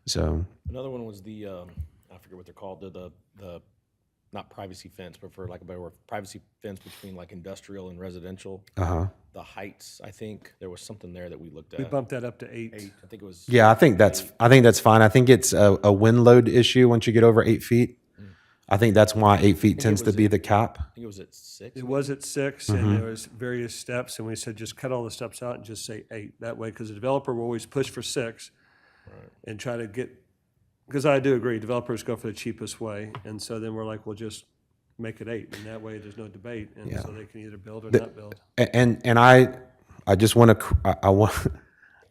[SPEAKER 5] So
[SPEAKER 1] Another one was the, I forget what they're called, the not privacy fence, but for lack of a better word, privacy fence between like industrial and residential. The heights, I think there was something there that we looked at.
[SPEAKER 3] We bumped that up to 8.
[SPEAKER 1] I think it was.
[SPEAKER 5] yeah, I think that's fine. I think it's a wind load issue once you get over 8 feet. I think that's why 8 feet tends to be the cap.
[SPEAKER 1] I think it was at 6.
[SPEAKER 3] It was at 6, and there was various steps, and we said just cut all the steps out and just say 8. That way, because the developer will always push for 6 and try to get, because I do agree, developers go for the cheapest way, and so then we're like, well, just make it 8, and that way there's no debate, and so they can either build or not build.
[SPEAKER 5] And I just want to,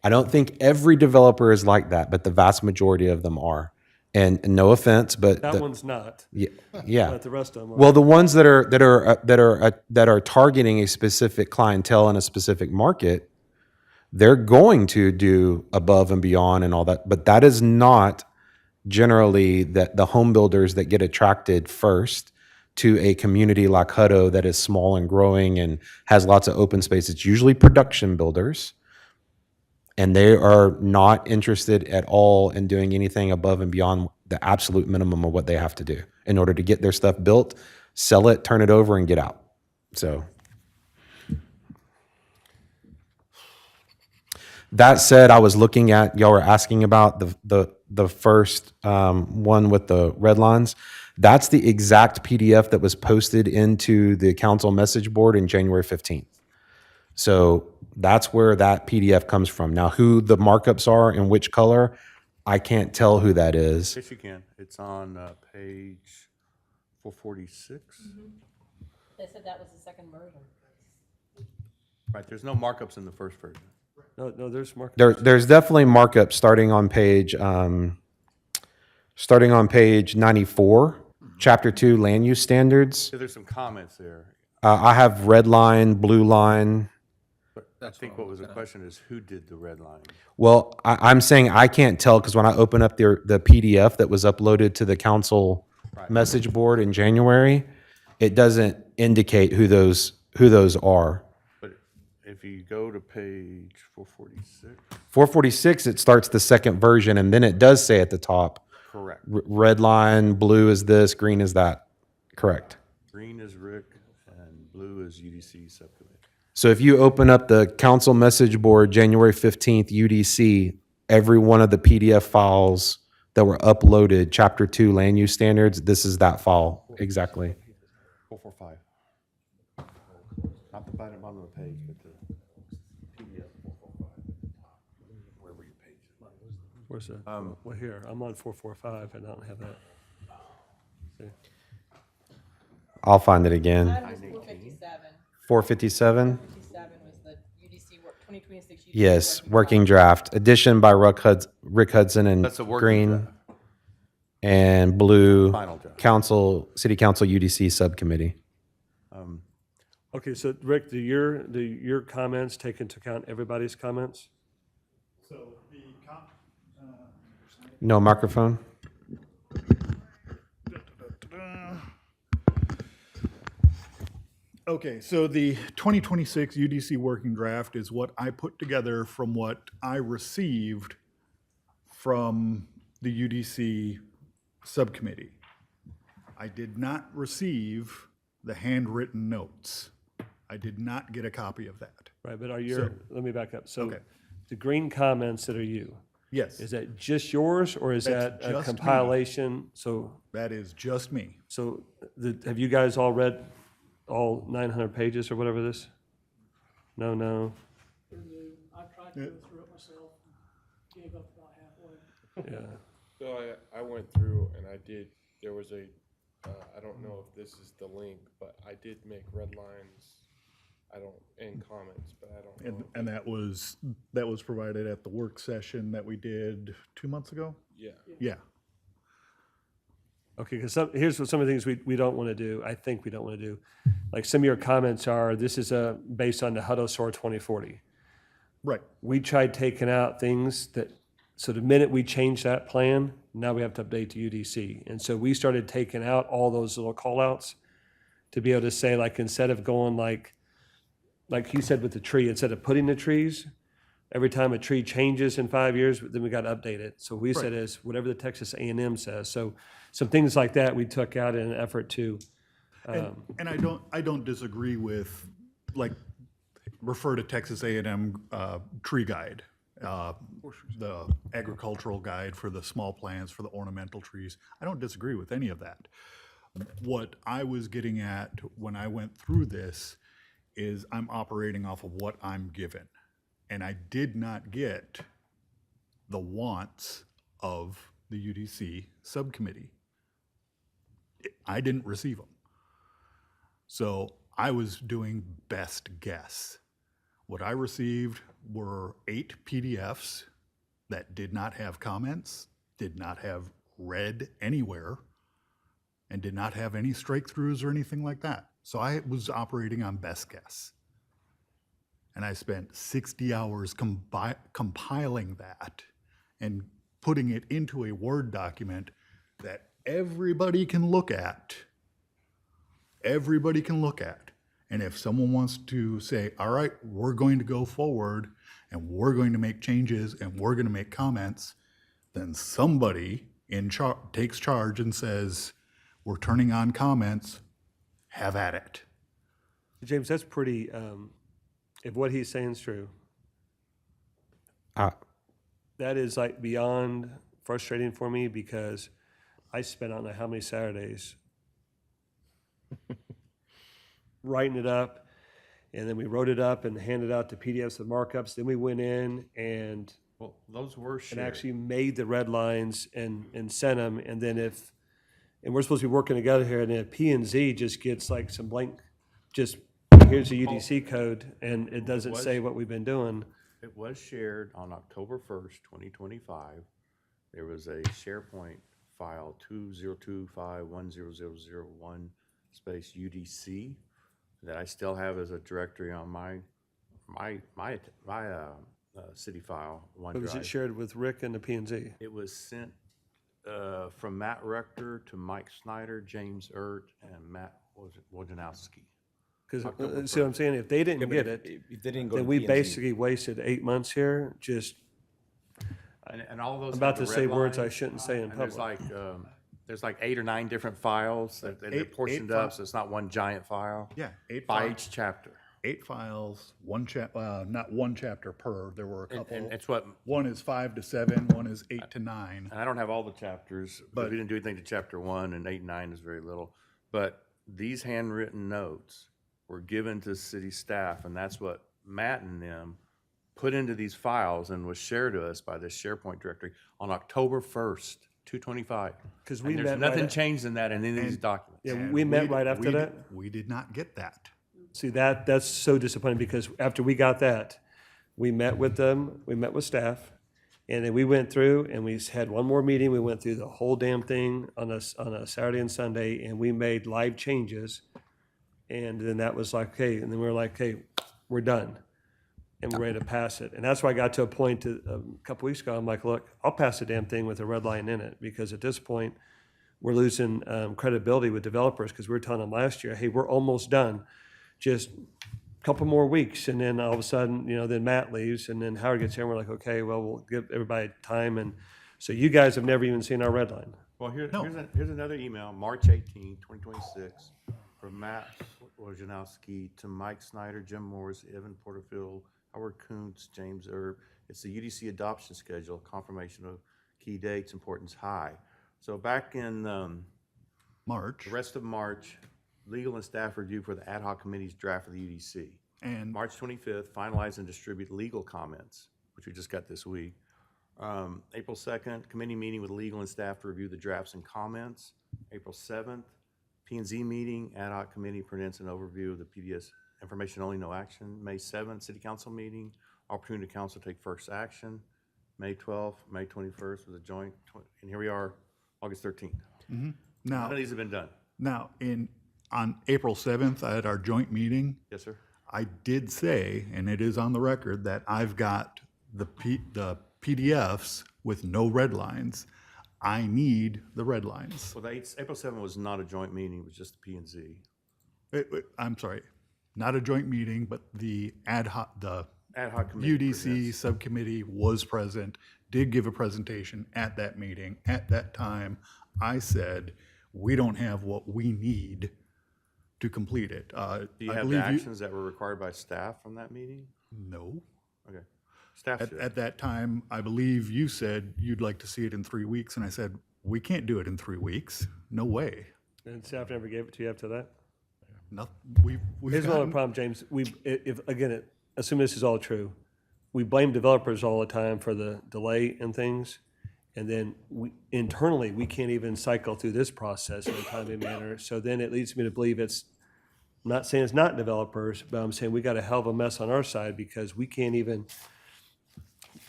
[SPEAKER 5] I don't think every developer is like that, but the vast majority of them are. And no offense, but
[SPEAKER 3] That one's not,
[SPEAKER 5] yeah.
[SPEAKER 3] but the rest of them are.
[SPEAKER 5] Well, the ones that are targeting a specific clientele in a specific market, they're going to do above and beyond and all that. But that is not generally the home builders that get attracted first to a community like Hutto that is small and growing and has lots of open space. It's usually production builders. And they are not interested at all in doing anything above and beyond the absolute minimum of what they have to do in order to get their stuff built, sell it, turn it over, and get out. So that said, I was looking at, y'all were asking about the first one with the red lines. That's the exact PDF that was posted into the council message board in January 15th. So that's where that PDF comes from. Now, who the markups are and which color, I can't tell who that is.
[SPEAKER 2] Yes, you can. It's on page 446.
[SPEAKER 7] They said that was the second version.
[SPEAKER 2] Right, there's no markups in the first version.
[SPEAKER 3] No, there's mark.
[SPEAKER 5] There's definitely markups starting on page 94, chapter 2, land use standards.
[SPEAKER 2] So there's some comments there.
[SPEAKER 5] I have red line, blue line.
[SPEAKER 2] I think what was the question is who did the red line?
[SPEAKER 5] Well, I'm saying I can't tell because when I open up the PDF that was uploaded to the council message board in January, it doesn't indicate who those are.
[SPEAKER 2] But if you go to page 446,
[SPEAKER 5] 446, it starts the second version, and then it does say at the top,
[SPEAKER 2] correct.
[SPEAKER 5] red line, blue is this, green is that. Correct.
[SPEAKER 2] Green is Rick and blue is UDC subcommittee.
[SPEAKER 5] So if you open up the council message board, January 15th, UDC, every one of the PDF files that were uploaded, Chapter 2 Land Use Standards, this is that file, exactly.
[SPEAKER 2] 445. Not the bottom of the page, but the PDF 445. Wherever your page is.
[SPEAKER 3] Where's the, well, here, I'm on 445, and I don't have that. See?
[SPEAKER 5] I'll find it again.
[SPEAKER 7] 457.
[SPEAKER 5] 457?
[SPEAKER 7] 457 was the UDC work, 2026 UDC.
[SPEAKER 5] Yes, working draft. Addition by Rick Hudson and
[SPEAKER 2] That's a working
[SPEAKER 5] green
[SPEAKER 2] draft.
[SPEAKER 5] and blue.
[SPEAKER 2] Final draft.
[SPEAKER 5] City Council UDC subcommittee.
[SPEAKER 3] Okay, so Rick, do your comments take into account everybody's comments?
[SPEAKER 8] So the
[SPEAKER 5] No microphone?
[SPEAKER 8] Okay, so the 2026 UDC working draft is what I put together from what I received from the UDC subcommittee. I did not receive the handwritten notes. I did not get a copy of that.
[SPEAKER 3] Right, but let me back up. So
[SPEAKER 8] Okay.
[SPEAKER 3] the green comments that are you,
[SPEAKER 8] Yes,
[SPEAKER 3] is that just yours, or is
[SPEAKER 8] That's
[SPEAKER 3] that a
[SPEAKER 8] just me.
[SPEAKER 3] compilation? So,
[SPEAKER 8] that is just me.
[SPEAKER 3] have you guys all read all 900 pages or whatever this? No?
[SPEAKER 16] I've tried to go through it myself, gave up about halfway.
[SPEAKER 3] Yeah.
[SPEAKER 17] So I went through and there was a, I don't know if this is the link, but I did make red lines, in comments, but I don't know.
[SPEAKER 8] And that was provided at the work session that we did 2 months ago?
[SPEAKER 17] Yeah.
[SPEAKER 8] Yeah.
[SPEAKER 3] Okay, because here's what some of the things we don't want to do, I think we don't want to do. Like some of your comments are, this is based on the Hutto SOAR 2040.
[SPEAKER 8] Right.
[SPEAKER 3] We tried taking out things so the minute we change that plan, now we have to update the UDC. And so we started taking out all those little call-outs to be able to say, like, instead of going like he said with the tree, instead of putting the trees, every time a tree changes in 5 years, then we got to update it. So we said is whatever the Texas A&M says. So some things like that we took out in an effort to.
[SPEAKER 8] And I don't disagree with, like, refer to Texas A&M tree guide, the agricultural guide for the small plants, for the ornamental trees. I don't disagree with any of that. What I was getting at when I went through this is I'm operating off of what I'm given. And I did not get the wants of the UDC subcommittee. I didn't receive them. So I was doing best guess. What I received were 8 PDFs that did not have comments, did not have read anywhere, and did not have any strike-throughs or anything like that. So I was operating on best guess. And I spent 60 hours compiling that and putting it into a Word document that everybody can look at. Everybody can look at. And if someone wants to say, all right, we're going to go forward and we're going to make changes and we're going to make comments, then somebody takes charge and says, we're turning on comments, have at it.
[SPEAKER 3] James, that's pretty, if what he's saying is true, that is like beyond frustrating for me because I spent I don't know how many Saturdays writing it up, and then we wrote it up and handed out the PDFs of markups. Then we went in and
[SPEAKER 2] Well, those were
[SPEAKER 3] and
[SPEAKER 2] shared.
[SPEAKER 3] actually made the red lines and sent them. And then and we're supposed to be working together here, and then if P&Z just gets like some blank, just here's the UDC code, and it doesn't say what we've been doing.
[SPEAKER 2] It was shared on October 1st, 2025. There was a SharePoint file 2025100001 space UDC that I still have as a directory on my city file,
[SPEAKER 3] But was it
[SPEAKER 2] OneDrive.
[SPEAKER 3] shared with Rick and the P and Z?
[SPEAKER 2] It was sent from Matt Rector to Mike Snyder, James Ert, and Matt Wojnowski.
[SPEAKER 3] Because,
[SPEAKER 2] October
[SPEAKER 3] see what I'm
[SPEAKER 2] 1st.
[SPEAKER 3] saying? If they didn't
[SPEAKER 1] but
[SPEAKER 3] get
[SPEAKER 1] if-
[SPEAKER 3] it,
[SPEAKER 1] if they didn't go
[SPEAKER 3] then
[SPEAKER 1] to
[SPEAKER 3] we
[SPEAKER 1] P&Z.
[SPEAKER 3] basically wasted 8 months here, just,
[SPEAKER 2] And all those.
[SPEAKER 3] I'm about
[SPEAKER 2] have
[SPEAKER 3] to
[SPEAKER 2] the
[SPEAKER 3] say
[SPEAKER 2] red
[SPEAKER 3] words I
[SPEAKER 2] lines,
[SPEAKER 3] shouldn't say in
[SPEAKER 2] and there's
[SPEAKER 3] public.
[SPEAKER 2] there's like 8 or 9 different files that they're
[SPEAKER 18] Eight
[SPEAKER 2] portioned
[SPEAKER 18] fi-
[SPEAKER 2] up, so it's not one giant file.
[SPEAKER 18] Yeah, 8
[SPEAKER 2] By
[SPEAKER 18] files.
[SPEAKER 2] each chapter.
[SPEAKER 18] 8 files, not one chapter per, there were a couple.
[SPEAKER 2] And it's what,
[SPEAKER 18] One is 5 to 7, one is 8 to 9.
[SPEAKER 2] and I don't have all the chapters, but we didn't do anything to chapter 1, and 8 and 9 is very little. But these handwritten notes were given to city staff, and that's what Matt and them put into these files and was shared to us by this SharePoint directory on October 1st, 2/25.
[SPEAKER 3] 'Cause we
[SPEAKER 2] And
[SPEAKER 3] met
[SPEAKER 2] there's
[SPEAKER 3] right
[SPEAKER 2] nothing
[SPEAKER 3] at-
[SPEAKER 2] changed in that in any of these documents.
[SPEAKER 3] yeah,
[SPEAKER 18] And
[SPEAKER 3] we met right after
[SPEAKER 18] we
[SPEAKER 3] that.
[SPEAKER 18] We did not get that.
[SPEAKER 3] See, that's so disappointing because after we got that, we met with them, we met with staff, and then we went through and we had one more meeting. We went through the whole damn thing on a Saturday and Sunday, and we made live changes. And then that was like, okay, and then we were like, okay, we're done. And we're ready to pass it. And that's why I got to a point a couple weeks ago, I'm like, look, I'll pass the damn thing with a red line in it, because at this point, we're losing credibility with developers, because we were telling them last year, hey, we're almost done. Just a couple more weeks, and then all of a sudden, then Matt leaves, and then Howard gets here, and we're like, okay, well, we'll give everybody time, and so you guys have never even seen our red line.
[SPEAKER 2] Well, here's another email, March 18, 2026, from Matt Wojnowski to Mike Snyder, Jim Morris, Evan Porterfield, Howard Kuntz, James Erb. It's the UDC adoption schedule, confirmation of key dates, importance high. So back in
[SPEAKER 18] March.
[SPEAKER 2] the rest of March, legal and staff review for the ad hoc committee's draft of the UDC.
[SPEAKER 18] And
[SPEAKER 2] March 25th, finalize and distribute legal comments, which we just got this week. April 2nd, committee meeting with legal and staff to review the drafts and comments. April 7th, P&Z meeting, ad hoc committee presents an overview of the PDS, information only, no action. May 7th, city council meeting, opportunity to council take first action. May 12th, May 21st was a joint, and here we are, August 13th. None
[SPEAKER 18] now,
[SPEAKER 2] of these have been done.
[SPEAKER 18] now, on April 7th, at our joint meeting,
[SPEAKER 2] Yes, sir?
[SPEAKER 18] I did say, and it is on the record, that I've got the PDFs with no red lines. I need the red lines.
[SPEAKER 2] Well, April 7th was not a joint meeting, it was just the P&Z.
[SPEAKER 18] I'm sorry, not a joint meeting, but the
[SPEAKER 2] Ad hoc committee
[SPEAKER 18] UDC
[SPEAKER 2] presents.
[SPEAKER 18] subcommittee was present, did give a presentation at that meeting. At that time, I said, we don't have what we need to complete it.
[SPEAKER 2] Do you
[SPEAKER 18] I
[SPEAKER 2] have the
[SPEAKER 18] believe
[SPEAKER 2] actions that were required by staff from that meeting?
[SPEAKER 18] No.
[SPEAKER 2] Okay. Staff should.
[SPEAKER 18] At that time, I believe you said you'd like to see it in 3 weeks, and I said, we can't do it in 3 weeks. No way.
[SPEAKER 3] And staff never gave it to you after that?
[SPEAKER 18] We've
[SPEAKER 3] Here's one other
[SPEAKER 18] gotten-
[SPEAKER 3] problem, James. Assume this is all true, we blame developers all the time for the delay in things. And then internally, we can't even cycle through this process in a timely manner. So then it leads me to believe I'm not saying it's not developers, but I'm saying we got a hell of a mess on our side, because we can't even,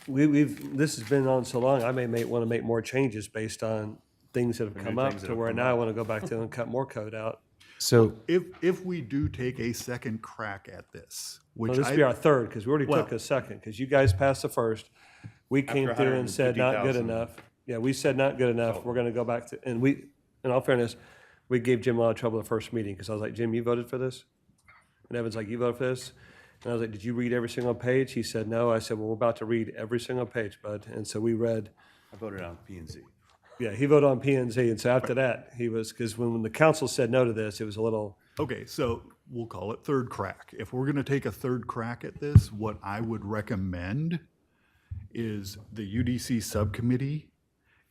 [SPEAKER 3] this has been on so long, I may want to make more changes based on things that have come up,
[SPEAKER 2] things that
[SPEAKER 3] to
[SPEAKER 2] have
[SPEAKER 3] where
[SPEAKER 2] come
[SPEAKER 3] now I
[SPEAKER 2] up.
[SPEAKER 3] want to go back to and cut more code out.
[SPEAKER 5] So
[SPEAKER 18] If we do take a second crack at this, which
[SPEAKER 3] Well, this will be our third, because we already took
[SPEAKER 18] Well-
[SPEAKER 3] a second, because you guys passed the first. We came
[SPEAKER 2] After
[SPEAKER 3] through and said not good
[SPEAKER 2] 150,000.
[SPEAKER 3] enough. Yeah, we said not good enough. We're gonna go back to, and in all fairness, we gave Jim a lot of trouble the first meeting, because I was like, Jim, you voted for this? And Evan's like, you voted for this? And I was like, did you read every single page? He said, no. I said, well, we're about to read every single page, bud. And so we read,
[SPEAKER 2] I voted on P&Z.
[SPEAKER 3] yeah, he voted on P and Z. And so after that, he was, because when the council said no to this, it was a little,
[SPEAKER 18] Okay, so we'll call it third crack. If we're gonna take a third crack at this, what I would recommend is the UDC subcommittee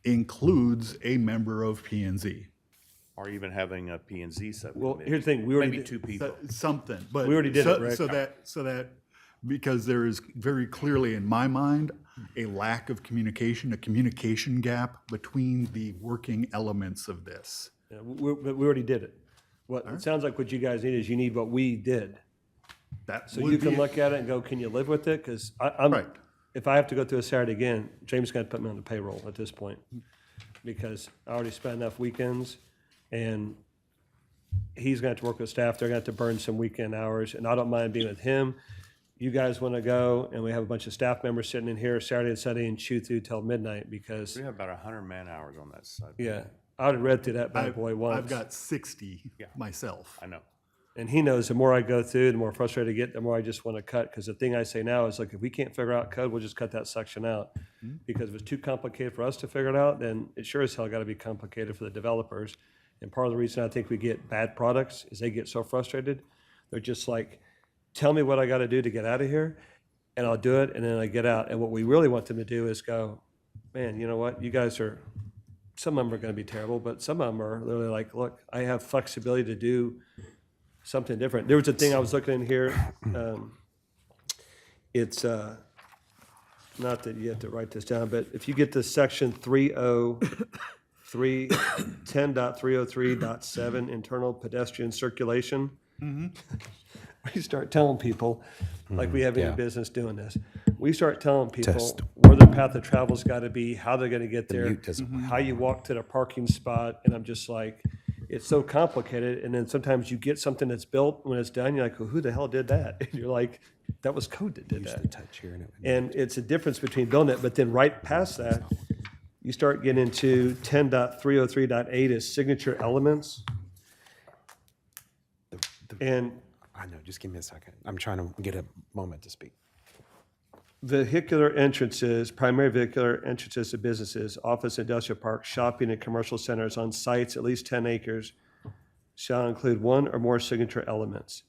[SPEAKER 18] includes a member of P and Z.
[SPEAKER 2] Or even having a P&Z
[SPEAKER 3] well,
[SPEAKER 2] subcommittee.
[SPEAKER 3] here's the thing, we already
[SPEAKER 2] Maybe
[SPEAKER 3] did.
[SPEAKER 2] 2 people.
[SPEAKER 18] Something, but.
[SPEAKER 3] We already did
[SPEAKER 18] so-
[SPEAKER 3] it, Rick.
[SPEAKER 18] So that, because there is very clearly in my mind, a lack of communication, a communication gap between the working elements of this.
[SPEAKER 3] Yeah, but we already did it. It sounds like what you guys need is you need what we did.
[SPEAKER 18] That
[SPEAKER 3] So
[SPEAKER 18] would
[SPEAKER 3] you can
[SPEAKER 18] be-
[SPEAKER 3] look at it and go, can you live with it? Because
[SPEAKER 18] Right.
[SPEAKER 3] if I have to go through a Saturday again, James is going to put me on the payroll at this point, because I already spent enough weekends, and he's going to have to work with staff. They're going to have to burn some weekend hours, and I don't mind being with him. you guys want to go, and we have a bunch of staff members sitting in here Saturday and Sunday and chew through till midnight because,
[SPEAKER 2] We have about 100 man-hours on that side.
[SPEAKER 3] yeah, I would have read through that bad boy once.
[SPEAKER 18] I've got 60 myself.
[SPEAKER 2] I know.
[SPEAKER 3] And he knows the more I go through, the more frustrated I get, the more I just want to cut. Because the thing I say now is like, if we can't figure out code, we'll just cut that section out. Because if it's too complicated for us to figure it out, then it sure as hell got to be complicated for the developers. And part of the reason I think we get bad products is they get so frustrated. They're just like, tell me what I got to do to get out of here, and I'll do it, and then I get out. And what we really want them to do is go, man, you know what? You guys are, some of them are going to be terrible, but some of them are literally like, look, I have flexibility to do something different. There was a thing I was looking in here. It's not that you have to write this down, but if you get to section 303, 10.303.7, internal pedestrian circulation, we start telling people, like we have any business doing this, we start telling people
[SPEAKER 5] Test.
[SPEAKER 3] where their path of travel's got to be, how they're going to get there,
[SPEAKER 5] mute doesn't
[SPEAKER 3] how you walk to the parking spot, and I'm just like, it's so complicated. And then sometimes you get something that's built, when it's done, you're like, well, who the hell did that? And you're like, that was code that did that.
[SPEAKER 5] Touch here and it would-
[SPEAKER 3] And it's a difference between building it, but then right past that, you start getting into 10.303.8 is signature elements. And
[SPEAKER 5] I know, just give me a second. I'm trying to get a moment to speak.
[SPEAKER 3] vehicular entrances, primary vehicular entrances to businesses, office, industrial parks, shopping, and commercial centers on sites at least 10 acres shall include one or more signature elements.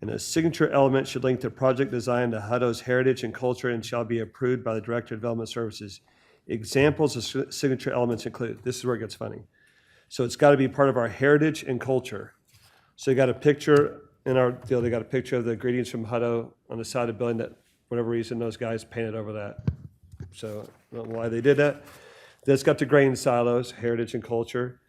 [SPEAKER 3] And a signature element should link the project design to Hutto's heritage and culture and shall be approved by the Director of Development Services. Examples of signature elements include, this is where it gets funny. So it's got to be part of our heritage and culture. So you got a picture in our deal, they got a picture of the greetings from Hutto on the side of the building that, for whatever reason, those guys painted over that. So I don't know why they did that. Then it's got the grain silos, heritage and culture.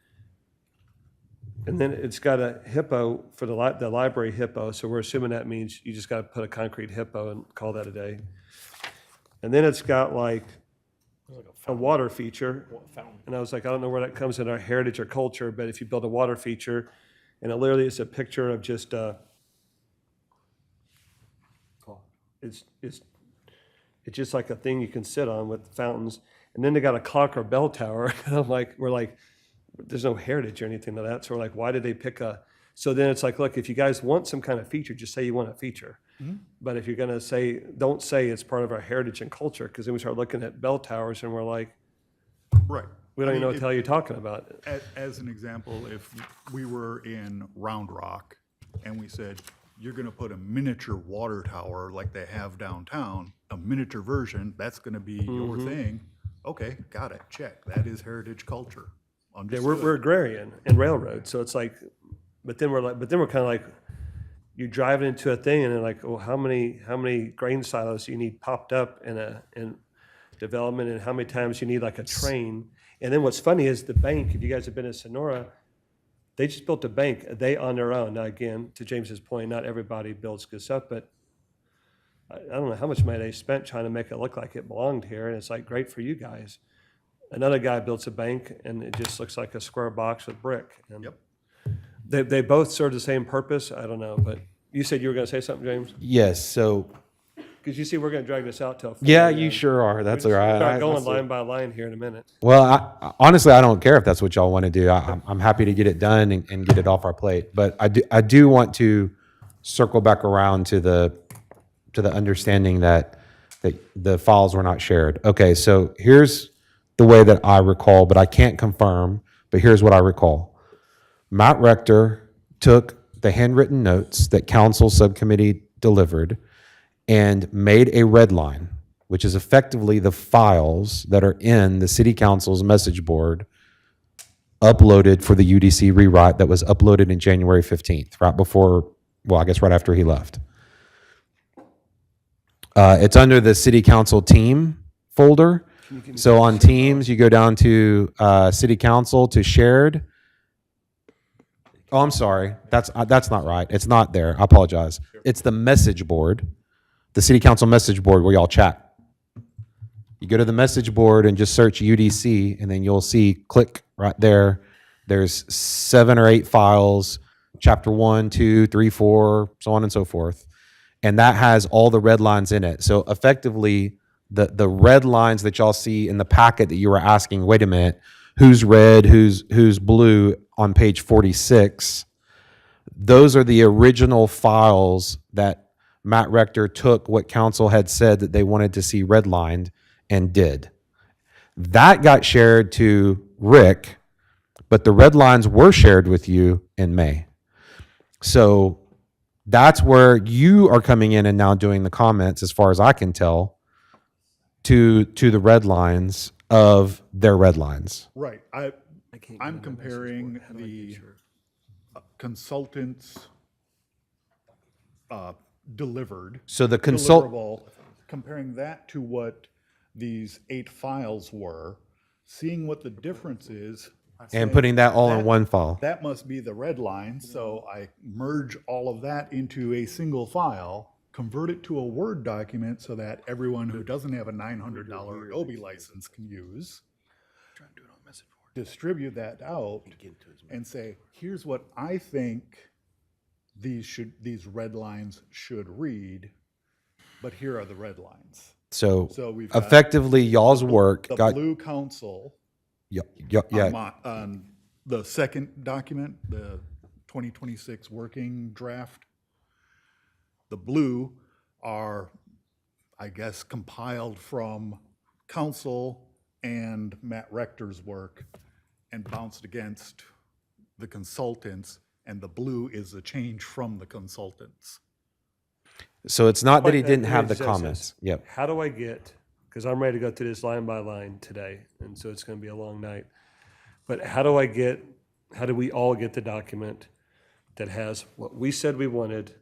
[SPEAKER 3] And then it's got a hippo for the library hippo. So we're assuming that means you just got to put a concrete hippo and call that a day. And then it's got like a water feature. And I was like, I don't know where that comes in our heritage or culture, but if you build a water feature, and it literally is a picture of just, it's just like a thing you can sit on with fountains. And then they got a clock or bell tower. And I'm like, we're like, there's no heritage or anything to that. So we're like, why did they pick a, so then it's like, look, if you guys want some kind of feature, just say you want a feature.
[SPEAKER 18] Mm-hmm.
[SPEAKER 3] But if you're gonna say, don't say it's part of our heritage and culture, because then we start looking at bell towers and we're like,
[SPEAKER 18] Right.
[SPEAKER 3] we don't
[SPEAKER 18] I
[SPEAKER 3] even know
[SPEAKER 18] mean,
[SPEAKER 3] what the hell you're talking about.
[SPEAKER 18] As an example, if we were in Round Rock and we said, you're gonna put a miniature water tower like they have downtown, a miniature version, that's gonna be your thing. Okay, got it, check. That is heritage culture.
[SPEAKER 3] Yeah,
[SPEAKER 18] Understood.
[SPEAKER 3] we're agrarian and railroad, so it's like, but then we're kind of like, you're driving into a thing and they're like, oh, how many grain silos do you need popped up in development, and how many times you need like a train? And then what's funny is the bank, if you guys have been in Sonora, they just built a bank, they on their own. Now, again, to James's point, not everybody builds good stuff, but I don't know how much money they spent trying to make it look like it belonged here, and it's like, great for you guys. Another guy builds a bank, and it just looks like a square box with brick. And
[SPEAKER 18] Yep.
[SPEAKER 3] They both serve the same purpose, I don't know, but you said you were gonna say something, James?
[SPEAKER 5] Yes, so,
[SPEAKER 3] Because you see, we're gonna drag this out till.
[SPEAKER 5] yeah,
[SPEAKER 3] 4
[SPEAKER 5] you
[SPEAKER 3] a.m.
[SPEAKER 5] sure are. That's all
[SPEAKER 3] We're
[SPEAKER 5] right.
[SPEAKER 3] Start going line by line here in a minute.
[SPEAKER 5] Well, honestly, I don't care if that's what y'all want to do. I'm happy to get it done and get it off our plate. But I do want to circle back around to the understanding that the files were not shared. Okay, so here's the way that I recall, but I can't confirm, but here's what I recall. Matt Rector took the handwritten notes that council subcommittee delivered and made a red line, which is effectively the files that are in the city council's message board uploaded for the UDC rewrite that was uploaded in January 15th, right before, well, I guess right after he left. It's under the city council team folder. So on Teams, you go down to city council to shared. Oh, I'm sorry. That's not right. It's not there. I apologize. It's the message board, the city council message board where y'all chat. You go to the message board and just search UDC, and then you'll see, click right there. There's 7 or 8 files, chapter 1, 2, 3, 4, so on and so forth. and that has all the red lines in it. So effectively, the red lines that y'all see in the packet that you were asking, wait a minute, who's red, who's blue on page 46, those are the original files that Matt Rector took what council had said that they wanted to see redlined and did. That got shared to Rick, but the red lines were shared with you in May. So that's where you are coming in and now doing the comments, as far as I can tell, to the red lines of their red lines.
[SPEAKER 18] Right. I'm comparing the consultants delivered.
[SPEAKER 5] So the
[SPEAKER 18] deliverable, comparing that to what these 8 files were, seeing what the difference is.
[SPEAKER 5] And
[SPEAKER 18] saying
[SPEAKER 5] putting that all in one file.
[SPEAKER 18] That must be the red line, so I merge all of that into a single file, convert it to a Word document so that everyone who doesn't have a $900 Adobe license can use. Distribute that out and say, here's what I think these red lines should read, but here are the red lines.
[SPEAKER 5] So
[SPEAKER 18] we've got
[SPEAKER 5] effectively, y'all's work
[SPEAKER 18] the
[SPEAKER 5] got
[SPEAKER 18] blue council
[SPEAKER 5] yeah.
[SPEAKER 18] on the second document, the 2026 working draft. The blue are, I guess, compiled from council and Matt Rector's work and bounced against the consultants, and the blue is a change from the consultants.
[SPEAKER 5] So it's not that he
[SPEAKER 3] But,
[SPEAKER 5] didn't
[SPEAKER 3] let me
[SPEAKER 5] have the
[SPEAKER 3] just ask
[SPEAKER 5] comments.
[SPEAKER 3] this.
[SPEAKER 5] Yep.
[SPEAKER 3] How do I get, because I'm ready to go through this line by line today, and so it's going to be a long night. But how do we all get the document that has what we said we wanted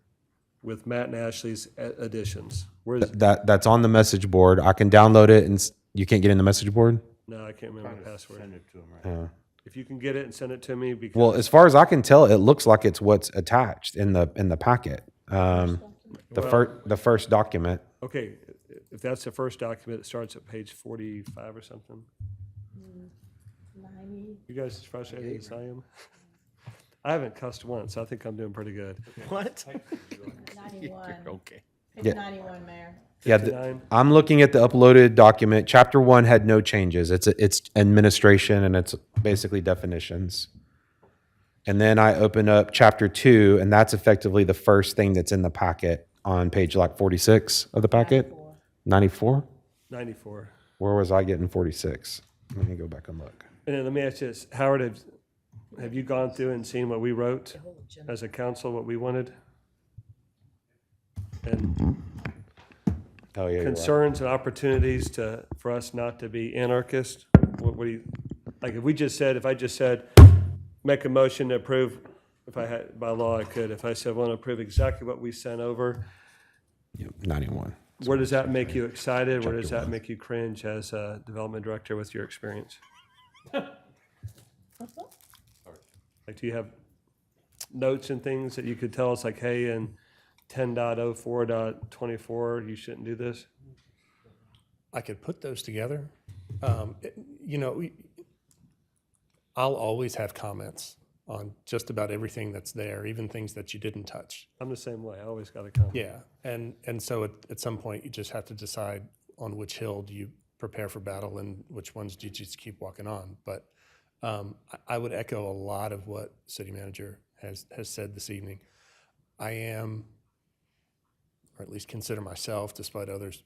[SPEAKER 3] with Matt and Ashley's additions? Where's,
[SPEAKER 5] That's on the message board. I can download it, and you can't get in the message board?
[SPEAKER 3] no, I can't remember the password.
[SPEAKER 2] Send it to him, right?
[SPEAKER 5] Yeah.
[SPEAKER 3] If you can get it and send it to me, because.
[SPEAKER 5] Well, as far as I can tell, it looks like it's what's attached in the packet. The first document.
[SPEAKER 3] Okay, if that's the first document, it starts at page 45 or something. You guys as frustrated as I am? I haven't cussed once. I think I'm doing pretty good.
[SPEAKER 2] What?
[SPEAKER 7] 91.
[SPEAKER 2] Okay.
[SPEAKER 7] Page
[SPEAKER 5] Yeah.
[SPEAKER 7] 91, Mayor.
[SPEAKER 5] Yeah,
[SPEAKER 3] 59.
[SPEAKER 5] I'm looking at the uploaded document. Chapter 1 had no changes. It's administration, and it's basically definitions. And then I open up chapter 2, and that's effectively the first thing that's in the packet on page like 46 of the packet. 94?
[SPEAKER 3] 94.
[SPEAKER 5] Where was I getting 46? Let me go back and look.
[SPEAKER 3] And then let me ask you this, Howard, have you gone through and seen what we wrote as a council, what we wanted? And
[SPEAKER 5] Oh, yeah, you're right.
[SPEAKER 3] concerns and opportunities for us not to be anarchists? What do you, like, if I just said, make a motion to approve, if I had, by law I could, if I said, I want to approve exactly what we sent over,
[SPEAKER 5] 91.
[SPEAKER 3] where does that make you excited? Where does that make you cringe as a development director with your experience? Like, do you have notes and things that you could tell us, like, hey, in 10.04.24, you shouldn't do this?
[SPEAKER 15] I could put those together. I'll always have comments on just about everything that's there, even things that you didn't touch.
[SPEAKER 3] I'm the same way. I always got a comment.
[SPEAKER 15] Yeah, and so at some point, you just have to decide on which hill do you prepare for battle and which ones do you just keep walking on. But I would echo a lot of what City Manager has said this evening. I am, or at least consider myself, despite others'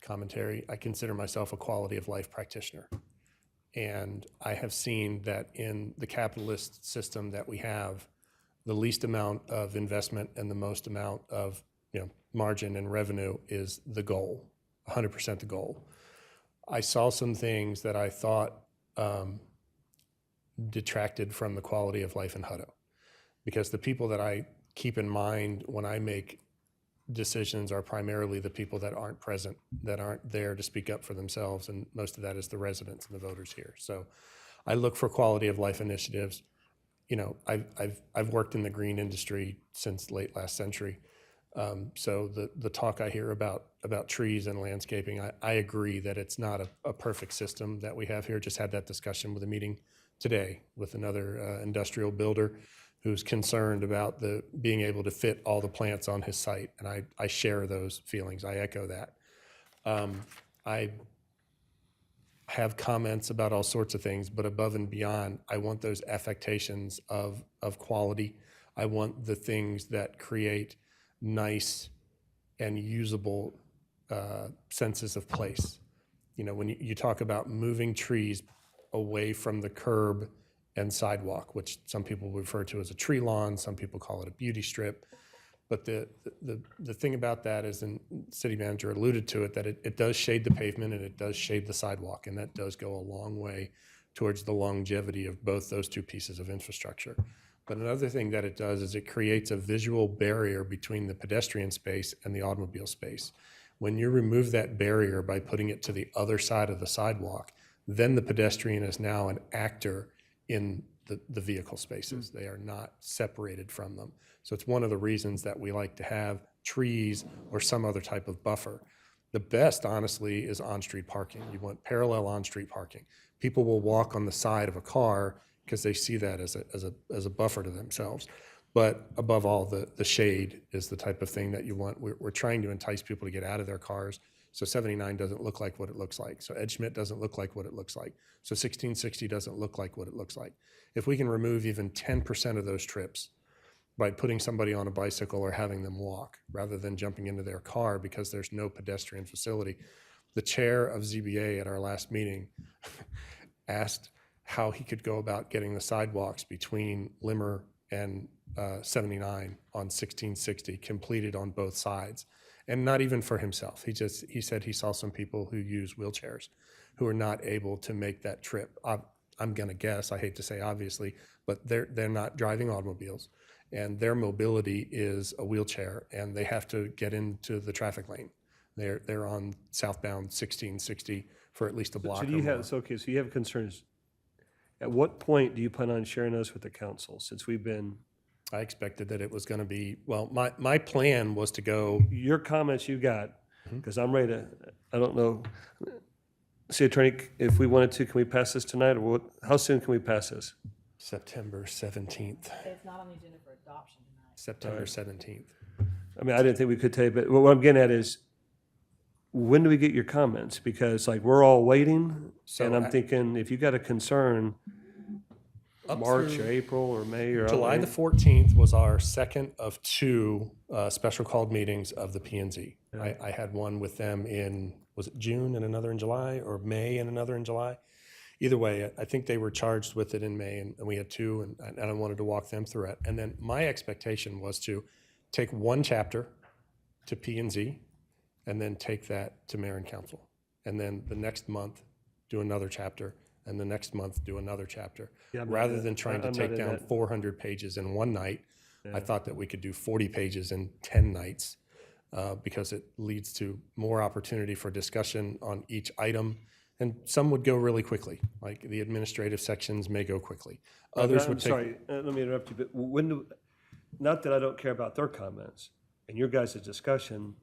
[SPEAKER 15] commentary, I consider myself a quality of life practitioner. And I have seen that in the capitalist system that we have, the least amount of investment and the most amount of margin and revenue is the goal, 100% the goal. I saw some things that I thought detracted from the quality of life in Hutto, because the people that I keep in mind when I make decisions are primarily the people that aren't present, that aren't there to speak up for themselves, and most of that is the residents and the voters here. So I look for quality of life initiatives. I've worked in the green industry since late last century. So the talk I hear about trees and landscaping, I agree that it's not a perfect system that we have here. Just had that discussion with a meeting today with another industrial builder who's concerned about being able to fit all the plants on his site, and I share those feelings. I echo that. I have comments about all sorts of things, but above and beyond, I want those affectations of quality. I want the things that create nice and usable senses of place. You know, when you talk about moving trees away from the curb and sidewalk, which some people refer to as a tree lawn, some people call it a beauty strip. But the thing about that is, and city manager alluded to it, that it does shade the pavement and it does shade the sidewalk, and that does go a long way towards the longevity of both those two pieces of infrastructure. But another thing that it does is it creates a visual barrier between the pedestrian space and the automobile space. When you remove that barrier by putting it to the other side of the sidewalk, then the pedestrian is now an actor in the vehicle spaces. They are not separated from them. So it's one of the reasons that we like to have trees or some other type of buffer. The best, honestly, is on-street parking. You want parallel on-street parking. People will walk on the side of a car because they see that as a buffer to themselves. But above all, the shade is the type of thing that you want. We're trying to entice people to get out of their cars. So 79 doesn't look like what it looks like. So Ed Schmidt doesn't look like what it looks like. So 1660 doesn't look like what it looks like. If we can remove even 10% of those trips by putting somebody on a bicycle or having them walk rather than jumping into their car because there's no pedestrian facility. The chair of ZBA at our last meeting asked how he could go about getting the sidewalks between Limmer and 79 on 1660 completed on both sides. And not even for himself. He said he saw some people who use wheelchairs who are not able to make that trip. I'm gonna guess, I hate to say obviously, but they're not driving automobiles and their mobility is a wheelchair and they have to get into the traffic lane. They're on southbound 1660 for at least a block
[SPEAKER 3] So
[SPEAKER 15] or
[SPEAKER 3] do you
[SPEAKER 15] more.
[SPEAKER 3] have, so you have concerns. At what point do you plan on sharing those with the council, since we've been?
[SPEAKER 15] I expected that it was gonna be, well, my plan was to go.
[SPEAKER 3] Your comments you got, because I'm ready to, I don't know. City Attorney, if we wanted to, can we pass this tonight, or what, how soon can we pass this?
[SPEAKER 15] September 17th.
[SPEAKER 7] It's not on the agenda for adoption tonight.
[SPEAKER 15] September 17th.
[SPEAKER 3] I mean, I didn't think we could tell you, but what I'm getting at is, when do we get your comments? Because like, we're all waiting,
[SPEAKER 15] So
[SPEAKER 3] and I'm
[SPEAKER 15] I-
[SPEAKER 3] thinking, if you got a concern,
[SPEAKER 15] Up
[SPEAKER 3] March
[SPEAKER 15] through
[SPEAKER 3] or April or May or.
[SPEAKER 15] July the 14th was our second of two special called meetings of the P and Z. I had one with them in, was it June and another in July, or May and another in July? Either way, I think they were charged with it in May, and we had two, and I wanted to walk them through it. And then my expectation was to take one chapter to P and Z, and then take that to mayor and council. And then the next month, do another chapter, and the next month, do another chapter.
[SPEAKER 3] Yeah, I'm not
[SPEAKER 15] Rather
[SPEAKER 3] in-
[SPEAKER 15] than trying to
[SPEAKER 3] I'm not
[SPEAKER 15] take
[SPEAKER 3] in
[SPEAKER 15] down
[SPEAKER 3] that.
[SPEAKER 15] 400 pages in one night, I thought that we could do 40 pages in 10 nights because it leads to more opportunity for discussion on each item. And some would go really quickly, like the administrative sections may go quickly. Others would take.
[SPEAKER 3] Sorry, let me interrupt you, but when do, not that I don't care about their comments and your guys' discussion,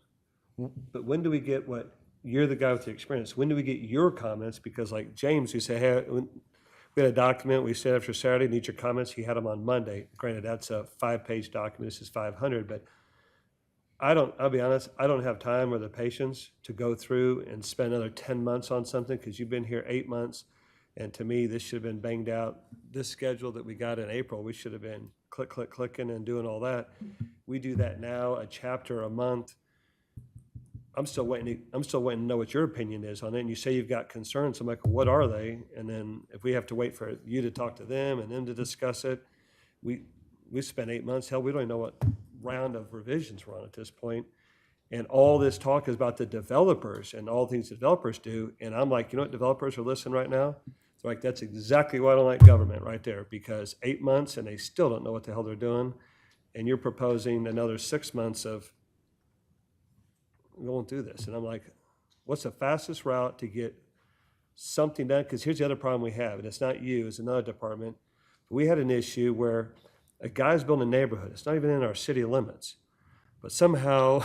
[SPEAKER 3] but when do we get what, you're the guy with the experience, when do we get your comments? Because like James, we say, hey, we had a document, we said after Saturday, need your comments, he had them on Monday. Granted, that's a 5-page document, this is 500, but I'll be honest, I don't have time or the patience to go through and spend another 10 months on something, because you've been here 8 months, and to me, this should have been banged out. This schedule that we got in April, we should have been clicking and doing all that. We do that now, a chapter a month. I'm still waiting to know what your opinion is on it, and you say you've got concerns, I'm like, what are they? And then if we have to wait for you to talk to them and them to discuss it, we spent 8 months, hell, we don't even know what round of revisions we're on at this point. And all this talk is about the developers and all things developers do, and I'm like, you know what developers are listening right now? They're like, that's exactly why I don't like government right there, because 8 months and they still don't know what the hell they're doing, and you're proposing another 6 months of going through this. And I'm like, what's the fastest route to get something done? Because here's the other problem we have, and it's not you, it's another department. We had an issue where a guy's building a neighborhood. It's not even in our city limits, but somehow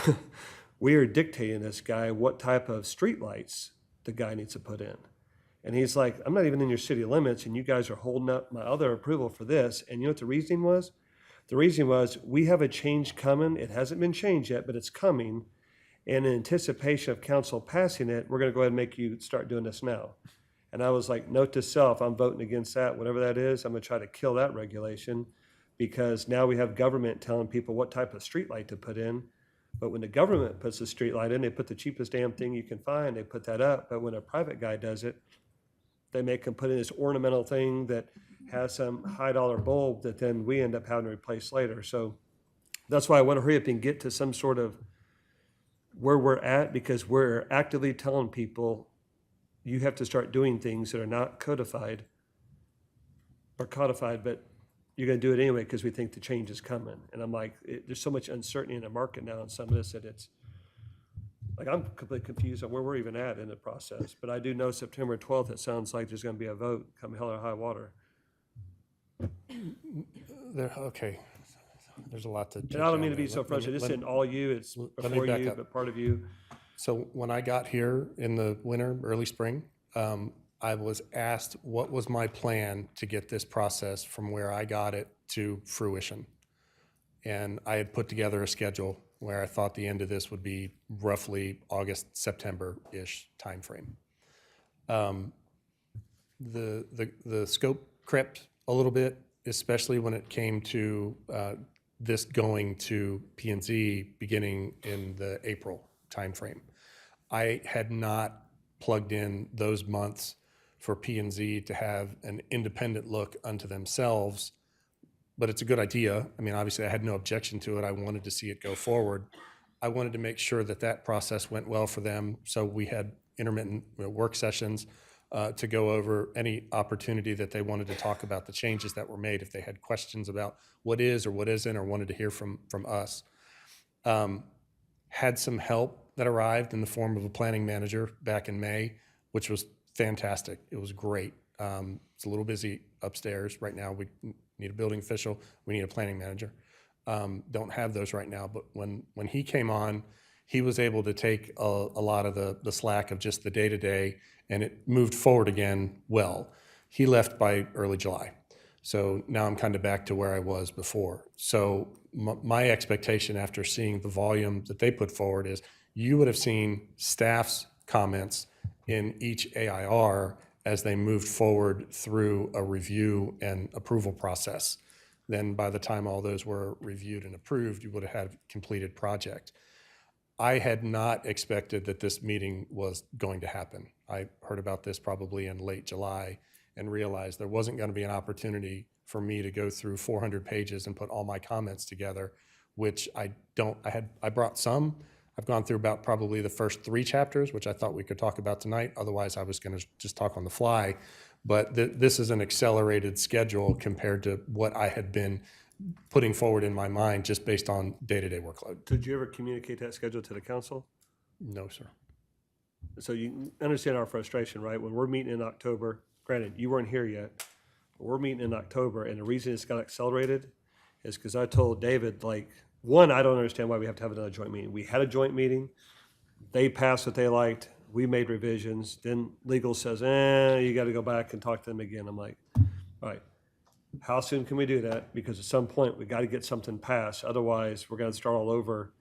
[SPEAKER 3] we are dictating this guy what type of streetlights the guy needs to put in. And he's like, I'm not even in your city limits, and you guys are holding up my other approval for this. And you know what the reasoning was? The reason was, we have a change coming. It hasn't been changed yet, but it's coming. And in anticipation of council passing it, we're gonna go ahead and make you start doing this now. And I was like, note to self, I'm voting against that, whatever that is, I'm gonna try to kill that regulation. Because now we have government telling people what type of streetlight to put in. But when the government puts the streetlight in, they put the cheapest damn thing you can find, they put that up. But when a private guy does it, they make them put in this ornamental thing that has some high dollar bulb that then we end up having to replace later. So that's why I want to hurry up and get to some sort of where we're at, because we're actively telling people you have to start doing things that are not codified, but you're going to do it anyway because we think the change is coming. And I'm like, there's so much uncertainty in the market now on some of this that it's, like, I'm completely confused on where we're even at in the process. But I do know September 12th, it sounds like there's going to be a vote come hell or high water.
[SPEAKER 15] Okay, there's a lot to.
[SPEAKER 3] And I don't mean to be so frustrated. This isn't all you, it's before you, but part of you.
[SPEAKER 15] So when I got here in the winter, early spring, I was asked what was my plan to get this process from where I got it to fruition. And I had put together a schedule where I thought the end of this would be roughly August, September-ish timeframe. The scope crept a little bit, especially when it came to this going to P&Z beginning in the April timeframe. I had not plugged in those months for P&Z to have an independent look unto themselves, but it's a good idea. I mean, obviously I had no objection to it. I wanted to see it go forward. I wanted to make sure that that process went well for them. So we had intermittent work sessions to go over any opportunity that they wanted to talk about the changes that were made, if they had questions about what is or what isn't, or wanted to hear from us. Had some help that arrived in the form of a planning manager back in May, which was fantastic. It was great. It's a little busy upstairs right now. We need a building official. We need a planning manager. Don't have those right now, but when he came on, he was able to take a lot of the slack of just the day-to-day, and it moved forward again well. He left by early July. So now I'm kind of back to where I was before. So my expectation after seeing the volume that they put forward is you would have seen staff's comments in each AIR as they moved forward through a review and approval process. Then by the time all those were reviewed and approved, you would have had a completed project. I had not expected that this meeting was going to happen. I heard about this probably in late July and realized there wasn't going to be an opportunity for me to go through 400 pages and put all my comments together, which I brought some. I've gone through about probably the first 3 chapters, which I thought we could talk about tonight. Otherwise, I was going to just talk on the fly. But this is an accelerated schedule compared to what I had been putting forward in my mind just based on day-to-day workload.
[SPEAKER 3] Did you ever communicate that schedule to the council?
[SPEAKER 15] No, sir.
[SPEAKER 3] So you understand our frustration, right? When we're meeting in October, granted, you weren't here yet, but we're meeting in October, and the reason it's got accelerated is because I told David, like, one, I don't understand why we have to have another joint meeting. We had a joint meeting. They passed what they liked. We made revisions. Then legal says, you got to go back and talk to them again. I'm like, all right, how soon can we do that? Because at some point, we got to get something passed. Otherwise, we're going to start all over,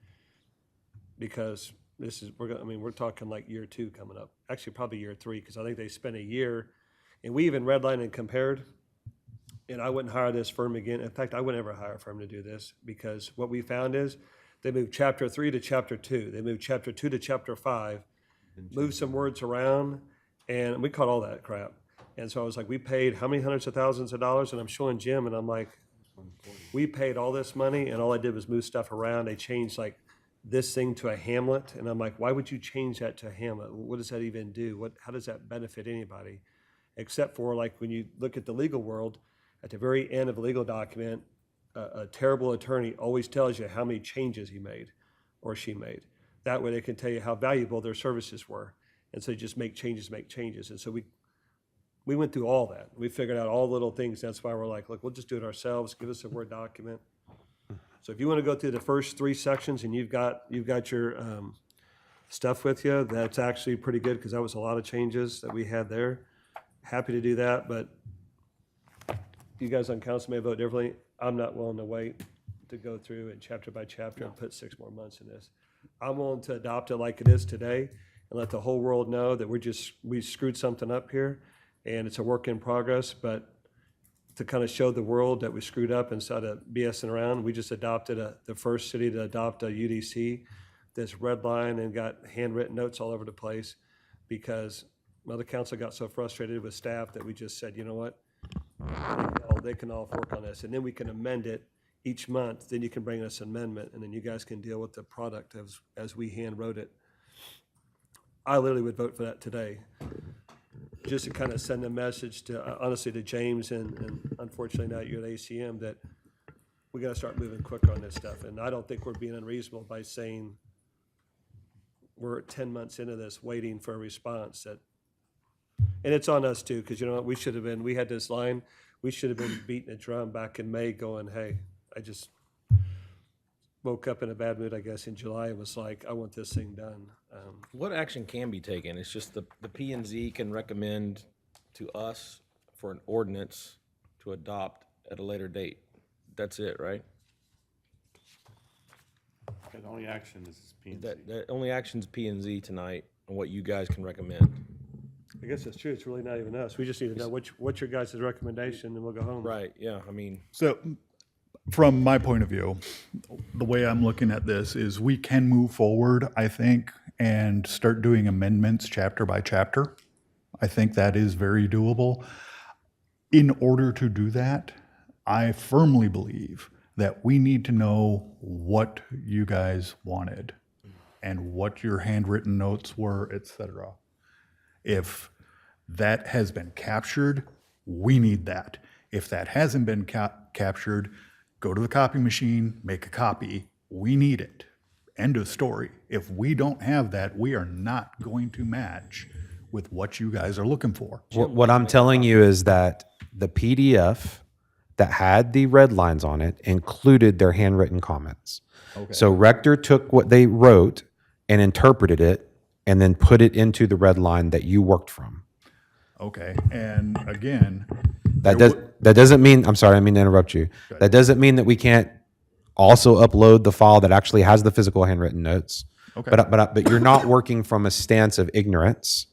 [SPEAKER 3] because this is, we're talking like year 2 coming up. Actually, probably year 3, because I think they spent a year, and we even redlined and compared. And I wouldn't hire this firm again. In fact, I wouldn't ever hire a firm to do this, because what we found is they moved chapter 3 to chapter 2. They moved chapter 2 to chapter 5, moved some words around, and we caught all that crap. And so I was like, we paid how many hundreds of thousands of dollars? And I'm showing Jim, and I'm like, we paid all this money, and all I did was move stuff around. They changed like this thing to a hamlet. And I'm like, why would you change that to a hamlet? What does that even do? How does that benefit anybody? Except for, like, when you look at the legal world, at the very end of a legal document, a terrible attorney always tells you how many changes he made or she made. That way they can tell you how valuable their services were. And so you just make changes. And so we went through all that. We figured out all the little things. That's why we're like, look, we'll just do it ourselves. Give us a Word document. So if you want to go through the first 3 sections and you've got your stuff with you, that's actually pretty good, because that was a lot of changes that we had there. Happy to do that, but you guys on council may vote differently. I'm not willing to wait. to go through and chapter by chapter and put 6 more months in this. I'm willing to adopt it like it is today and let the whole world know that we screwed something up here and it's a work in progress, but to kind of show the world that we screwed up instead of BSing around, we just adopted the first city to adopt a UDC that's red line and got handwritten notes all over the place because other council got so frustrated with staff that we just said, you know what? They can all work on this, and then we can amend it each month. Then you can bring us an amendment, and then you guys can deal with the product as we hand wrote it. I literally would vote for that today, just to kind of send a message to, honestly, to James and unfortunately now you're at ACM, that we got to start moving quicker on this stuff. And I don't think we're being unreasonable by saying we're 10 months into this waiting for a response that, and it's on us too, because you know what, we had this line, we should have been beating a drum back in May going, hey, I just woke up in a bad mood, I guess, in July and was like, I want this thing done.
[SPEAKER 1] What action can be taken? It's just the P and Z can recommend to us for an ordinance to adopt at a later date. That's it, right?
[SPEAKER 2] The only action is P and Z.
[SPEAKER 1] The only action's P and Z tonight and what you guys can recommend.
[SPEAKER 3] I guess that's true. It's really not even us. We just need to know what's your guys' recommendation and we'll go home.
[SPEAKER 1] Right, yeah, I mean.
[SPEAKER 18] So from my point of view, the way I'm looking at this is we can move forward, I think, and start doing amendments chapter by chapter. I think that is very doable. In order to do that, I firmly believe that we need to know what you guys wanted and what your handwritten notes were, et cetera. If that has been captured, we need that. If that hasn't been captured, go to the copy machine, make a copy. We need it. End of story. If we don't have that, we are not going to match with what you guys are looking for.
[SPEAKER 5] What I'm telling you is that the PDF that had the red lines on it included their handwritten comments.
[SPEAKER 18] Okay.
[SPEAKER 5] So Rector took what they wrote and interpreted it and then put it into the red line that you worked from.
[SPEAKER 18] Okay, and again,
[SPEAKER 5] That doesn't mean, I'm sorry, I mean to interrupt you. That doesn't mean that we can't also upload the file that actually has the physical handwritten notes.
[SPEAKER 18] Okay.
[SPEAKER 5] But you're not working from a stance of ignorance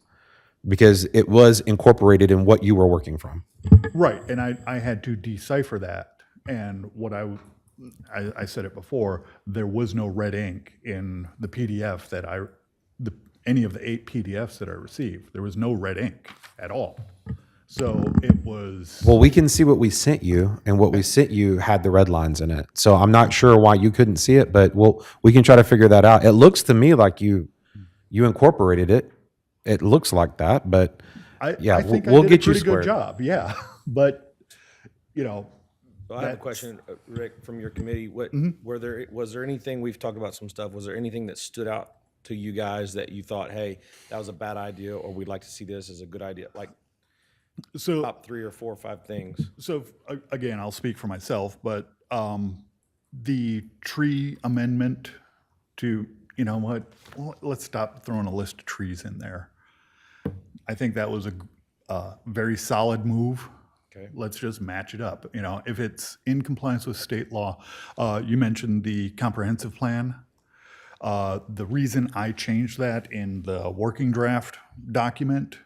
[SPEAKER 5] because it was incorporated in what you were working from.
[SPEAKER 18] right, and I had to decipher that. And what I said it before, there was no red ink in the PDF that any of the 8 PDFs that I received. There was no red ink at all. So it was.
[SPEAKER 5] Well, we can see what we sent you, and what we sent you had the red lines in it. So I'm not sure why you couldn't see it, but we can try to figure that out. It looks to me like you incorporated it. It looks like that, but yeah,
[SPEAKER 18] I think
[SPEAKER 5] we'll
[SPEAKER 18] I did
[SPEAKER 5] get
[SPEAKER 18] a pretty
[SPEAKER 5] you squared.
[SPEAKER 18] good job. Yeah, but you know.
[SPEAKER 1] So I have a question, Rick, from your committee. Was there anything, we've talked about some stuff, was there anything that stood out to you guys that you thought, hey, that was a bad idea, or we'd like to see this as a good idea? Like top 3 or 4 or 5 things.
[SPEAKER 18] So again, I'll speak for myself, but the tree amendment to, you know what, let's stop throwing a list of trees in there. I think that was a very solid move.
[SPEAKER 1] Okay.
[SPEAKER 18] Let's just match it up. You know, if it's in compliance with state law, you mentioned the comprehensive plan. The reason I changed that in the working draft document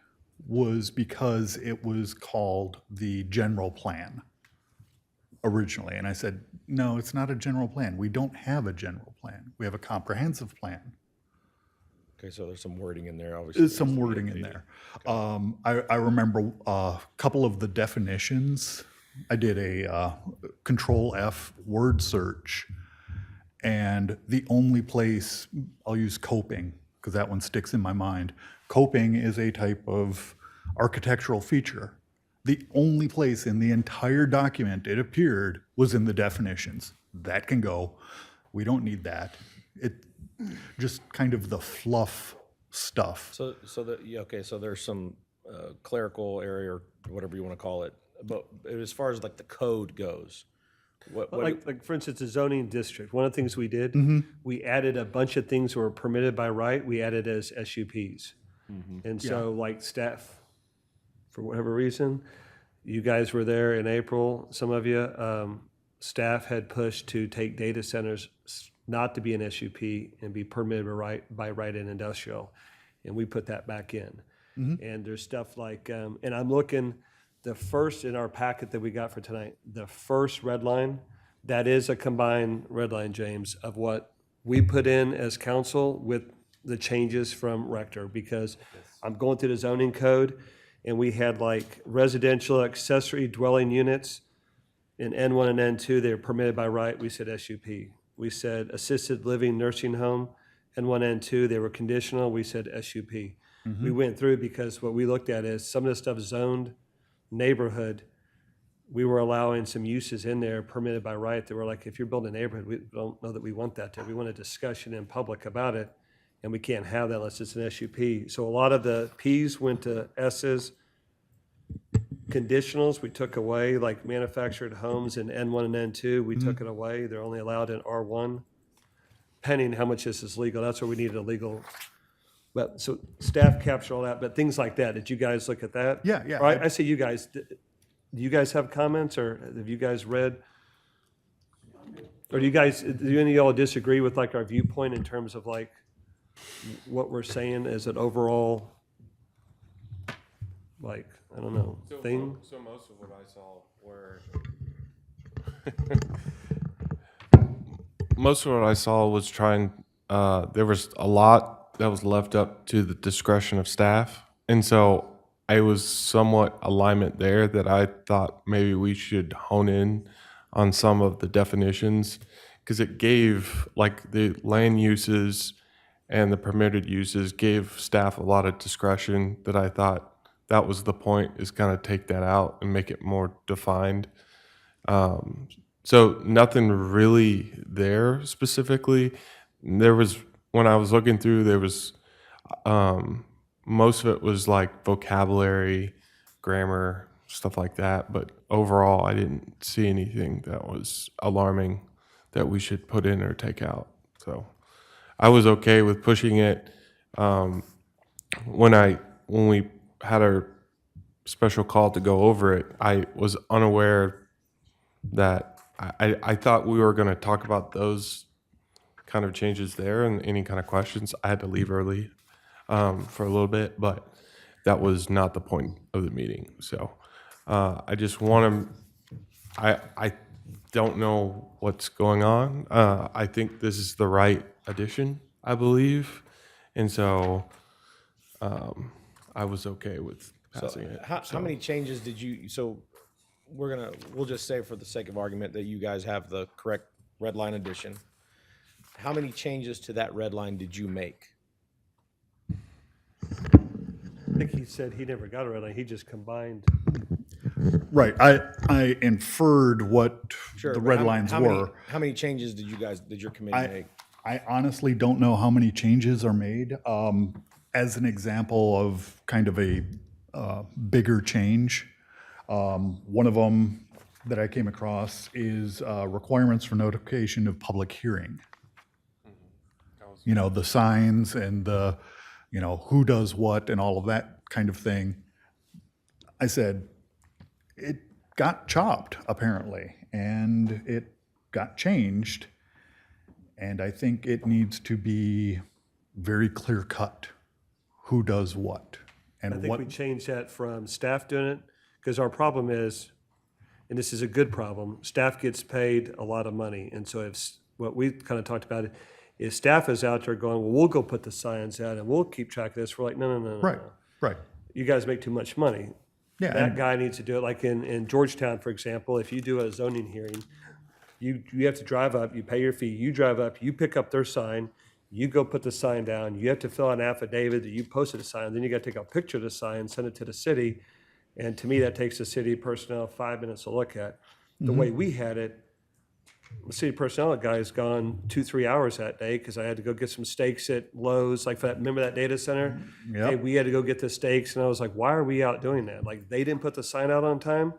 [SPEAKER 18] was because it was called the general plan originally. And I said, no, it's not a general plan. We don't have a general plan. We have a comprehensive plan.
[SPEAKER 1] Okay, so there's some wording in there, obviously.
[SPEAKER 18] There's some wording in there. I remember a couple of the definitions. I did a Control F word search, and the only place, I'll use coping, because that one sticks in my mind. Coping is a type of architectural feature. The only place in the entire document it appeared was in the definitions. That can go. We don't need that. It just kind of the fluff stuff.
[SPEAKER 1] So there's some clerical area or whatever you want to call it. But as far as like the code goes,
[SPEAKER 3] like for instance, the zoning district, one of the things we did, we added a bunch of things that were permitted by right, we added as SUPs. And so like staff, for whatever reason, you guys were there in April, some of you, staff had pushed to take data centers not to be an SUP and be permitted by right in industrial. And we put that back in. And there's stuff like, and I'm looking, the first in our packet that we got for tonight, the first red line, that is a combined red line, James, of what we put in as council with the changes from Rector, because I'm going through the zoning code, and we had like residential accessory dwelling units in N1 and N2, they're permitted by right, we said SUP. We said assisted living nursing home, N1, N2, they were conditional, we said SUP. We went through because what we looked at is some of the stuff zoned neighborhood, we were allowing some uses in there permitted by right that were like, if you're building a neighborhood, we don't know that we want that there. We want a discussion in public about it, and we can't have that unless it's an SUP. So a lot of the Ps went to S's. Conditionals, we took away, like manufactured homes in N1 and N2, we took it away. They're only allowed in R1, pending how much this is legal. That's where we needed a legal. But, so staff captured all that, but things like that, did you guys look at that?
[SPEAKER 18] Yeah, yeah.
[SPEAKER 3] Or I say you guys, do you guys have comments, or have you guys read? Or do any of y'all disagree with like our viewpoint in terms of like what we're saying as an overall, like, I don't know, thing?
[SPEAKER 17] So most of what I saw were most of what I saw was trying. There was a lot that was left up to the discretion of staff, and so I was somewhat alignment there that I thought maybe we should hone in on some of the definitions, because it gave, like, the land uses and the permitted uses gave staff a lot of discretion that I thought that was the point, is kind of take that out and make it more defined. So nothing really there specifically. There was, when I was looking through, there was, most of it was like vocabulary, grammar, stuff like that. But overall, I didn't see anything that was alarming that we should put in or take out. So I was okay with pushing it. When we had our special call to go over it, I was unaware that I thought we were going to talk about those kind of changes there and any kind of questions. I had to leave early for a little bit, but that was not the point of the meeting. So I just want to, I don't know what's going on. I think this is the right addition, I believe. And so I was okay with passing it.
[SPEAKER 1] How many changes did you, so we'll just say for the sake of argument that you guys have the correct red line addition. How many changes to that red line did you make?
[SPEAKER 3] I think he said he never got a red line, he just combined.
[SPEAKER 18] Right, I inferred what
[SPEAKER 1] Sure,
[SPEAKER 18] the
[SPEAKER 1] but
[SPEAKER 18] red lines were.
[SPEAKER 1] How many changes did your committee make?
[SPEAKER 18] I honestly don't know how many changes are made. As an example of kind of a bigger change, one of them that I came across is requirements for notification of public hearing. You know, the signs and the, you know, who does what and all of that kind of thing. I said, it got chopped apparently, and it got changed. And I think it needs to be very clear cut, who does what. And
[SPEAKER 3] I think
[SPEAKER 18] what,
[SPEAKER 3] we changed that from staff doing it, because our problem is, and this is a good problem, staff gets paid a lot of money. And so if, what we kind of talked about is staff is out there going, well, we'll go put the signs out and we'll keep track of this. We're like, no.
[SPEAKER 18] right, right.
[SPEAKER 3] You guys make too much money.
[SPEAKER 18] Yeah,
[SPEAKER 3] That
[SPEAKER 18] and-
[SPEAKER 3] guy needs to do it. Like in Georgetown, for example, if you do a zoning hearing, you have to drive up, you pay your fee, you drive up, you pick up their sign, you go put the sign down, you have to fill out an affidavit that you posted a sign, then you got to take a picture of the sign, send it to the city. And to me, that takes the city personnel 5 minutes to look at. The way we had it, the city personnel guy's gone 2-3 hours that day because I had to go get some steaks at Lowe's, like for that, remember that data center?
[SPEAKER 18] Yep.
[SPEAKER 3] Hey, we had to go get the steaks, and I was like, why are we out doing that? Like, they didn't put the sign out on time.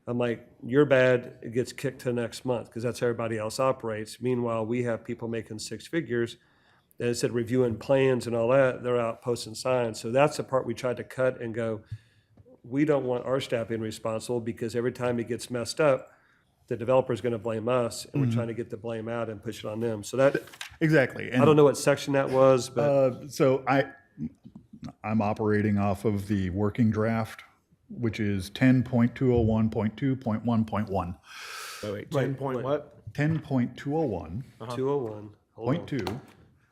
[SPEAKER 3] I'm like, you're bad, it gets kicked to next month, because that's how everybody else operates. Meanwhile, we have people making 6 figures, and instead of reviewing plans and all that, they're out posting signs. So that's the part we tried to cut and go, we don't want our staff being responsible, because every time it gets messed up, the developer's going to blame us, and we're trying to get the blame out and push it on them. So that,
[SPEAKER 18] Exactly.
[SPEAKER 3] I don't know what section that was, but
[SPEAKER 18] So I'm operating off of the working draft, which is 10.201.2.1.1.
[SPEAKER 1] Wait, 10 point what?
[SPEAKER 18] 10.201.2.
[SPEAKER 3] 201, hold on.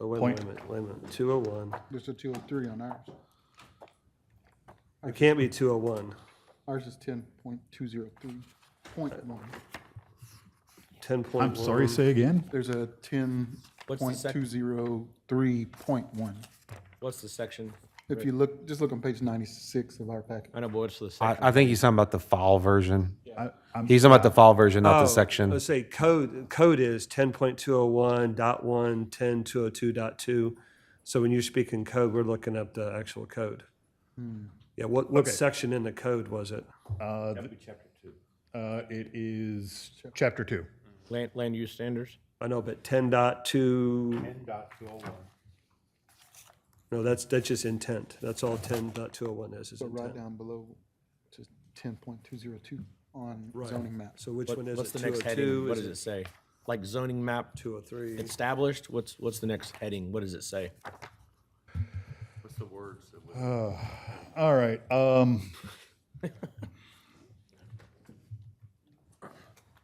[SPEAKER 3] Oh, wait a
[SPEAKER 18] Point-
[SPEAKER 3] minute, wait a minute, 201.
[SPEAKER 10] There's a 203 on ours.
[SPEAKER 3] It can't be 201.
[SPEAKER 10] Ours is 10.203.1.
[SPEAKER 3] 10.1.
[SPEAKER 18] I'm sorry, say again?
[SPEAKER 10] There's a
[SPEAKER 1] What's the sec-
[SPEAKER 10] 10.203.1.
[SPEAKER 1] What's the section?
[SPEAKER 10] If you look, just look on page 96 of our packet.
[SPEAKER 1] I know, but what's the section?
[SPEAKER 5] I think he's talking about the file version.
[SPEAKER 18] I'm
[SPEAKER 5] He's talking about the file version, not the
[SPEAKER 3] Oh,
[SPEAKER 5] section.
[SPEAKER 3] Let's say code is 10.201.1, 10.202.2. So when you're speaking code, we're looking up the actual code. Yeah, what
[SPEAKER 18] Okay.
[SPEAKER 3] section in the code was it?
[SPEAKER 18] It is chapter 2.
[SPEAKER 1] Land use standards?
[SPEAKER 3] I know, but 10.2,
[SPEAKER 2] 10.201.
[SPEAKER 3] no, that's just intent. That's all 10.201 is
[SPEAKER 10] But right
[SPEAKER 3] intent.
[SPEAKER 10] down below, just 10.202 on
[SPEAKER 3] Right.
[SPEAKER 10] zoning map.
[SPEAKER 3] So which one is
[SPEAKER 1] What's
[SPEAKER 3] it?
[SPEAKER 1] the next heading?
[SPEAKER 3] 202?
[SPEAKER 1] What
[SPEAKER 3] Is
[SPEAKER 1] does it say? Like zoning map
[SPEAKER 3] 203?
[SPEAKER 1] established? What's the next heading? What does it say?
[SPEAKER 2] What's the words that would?
[SPEAKER 18] All right.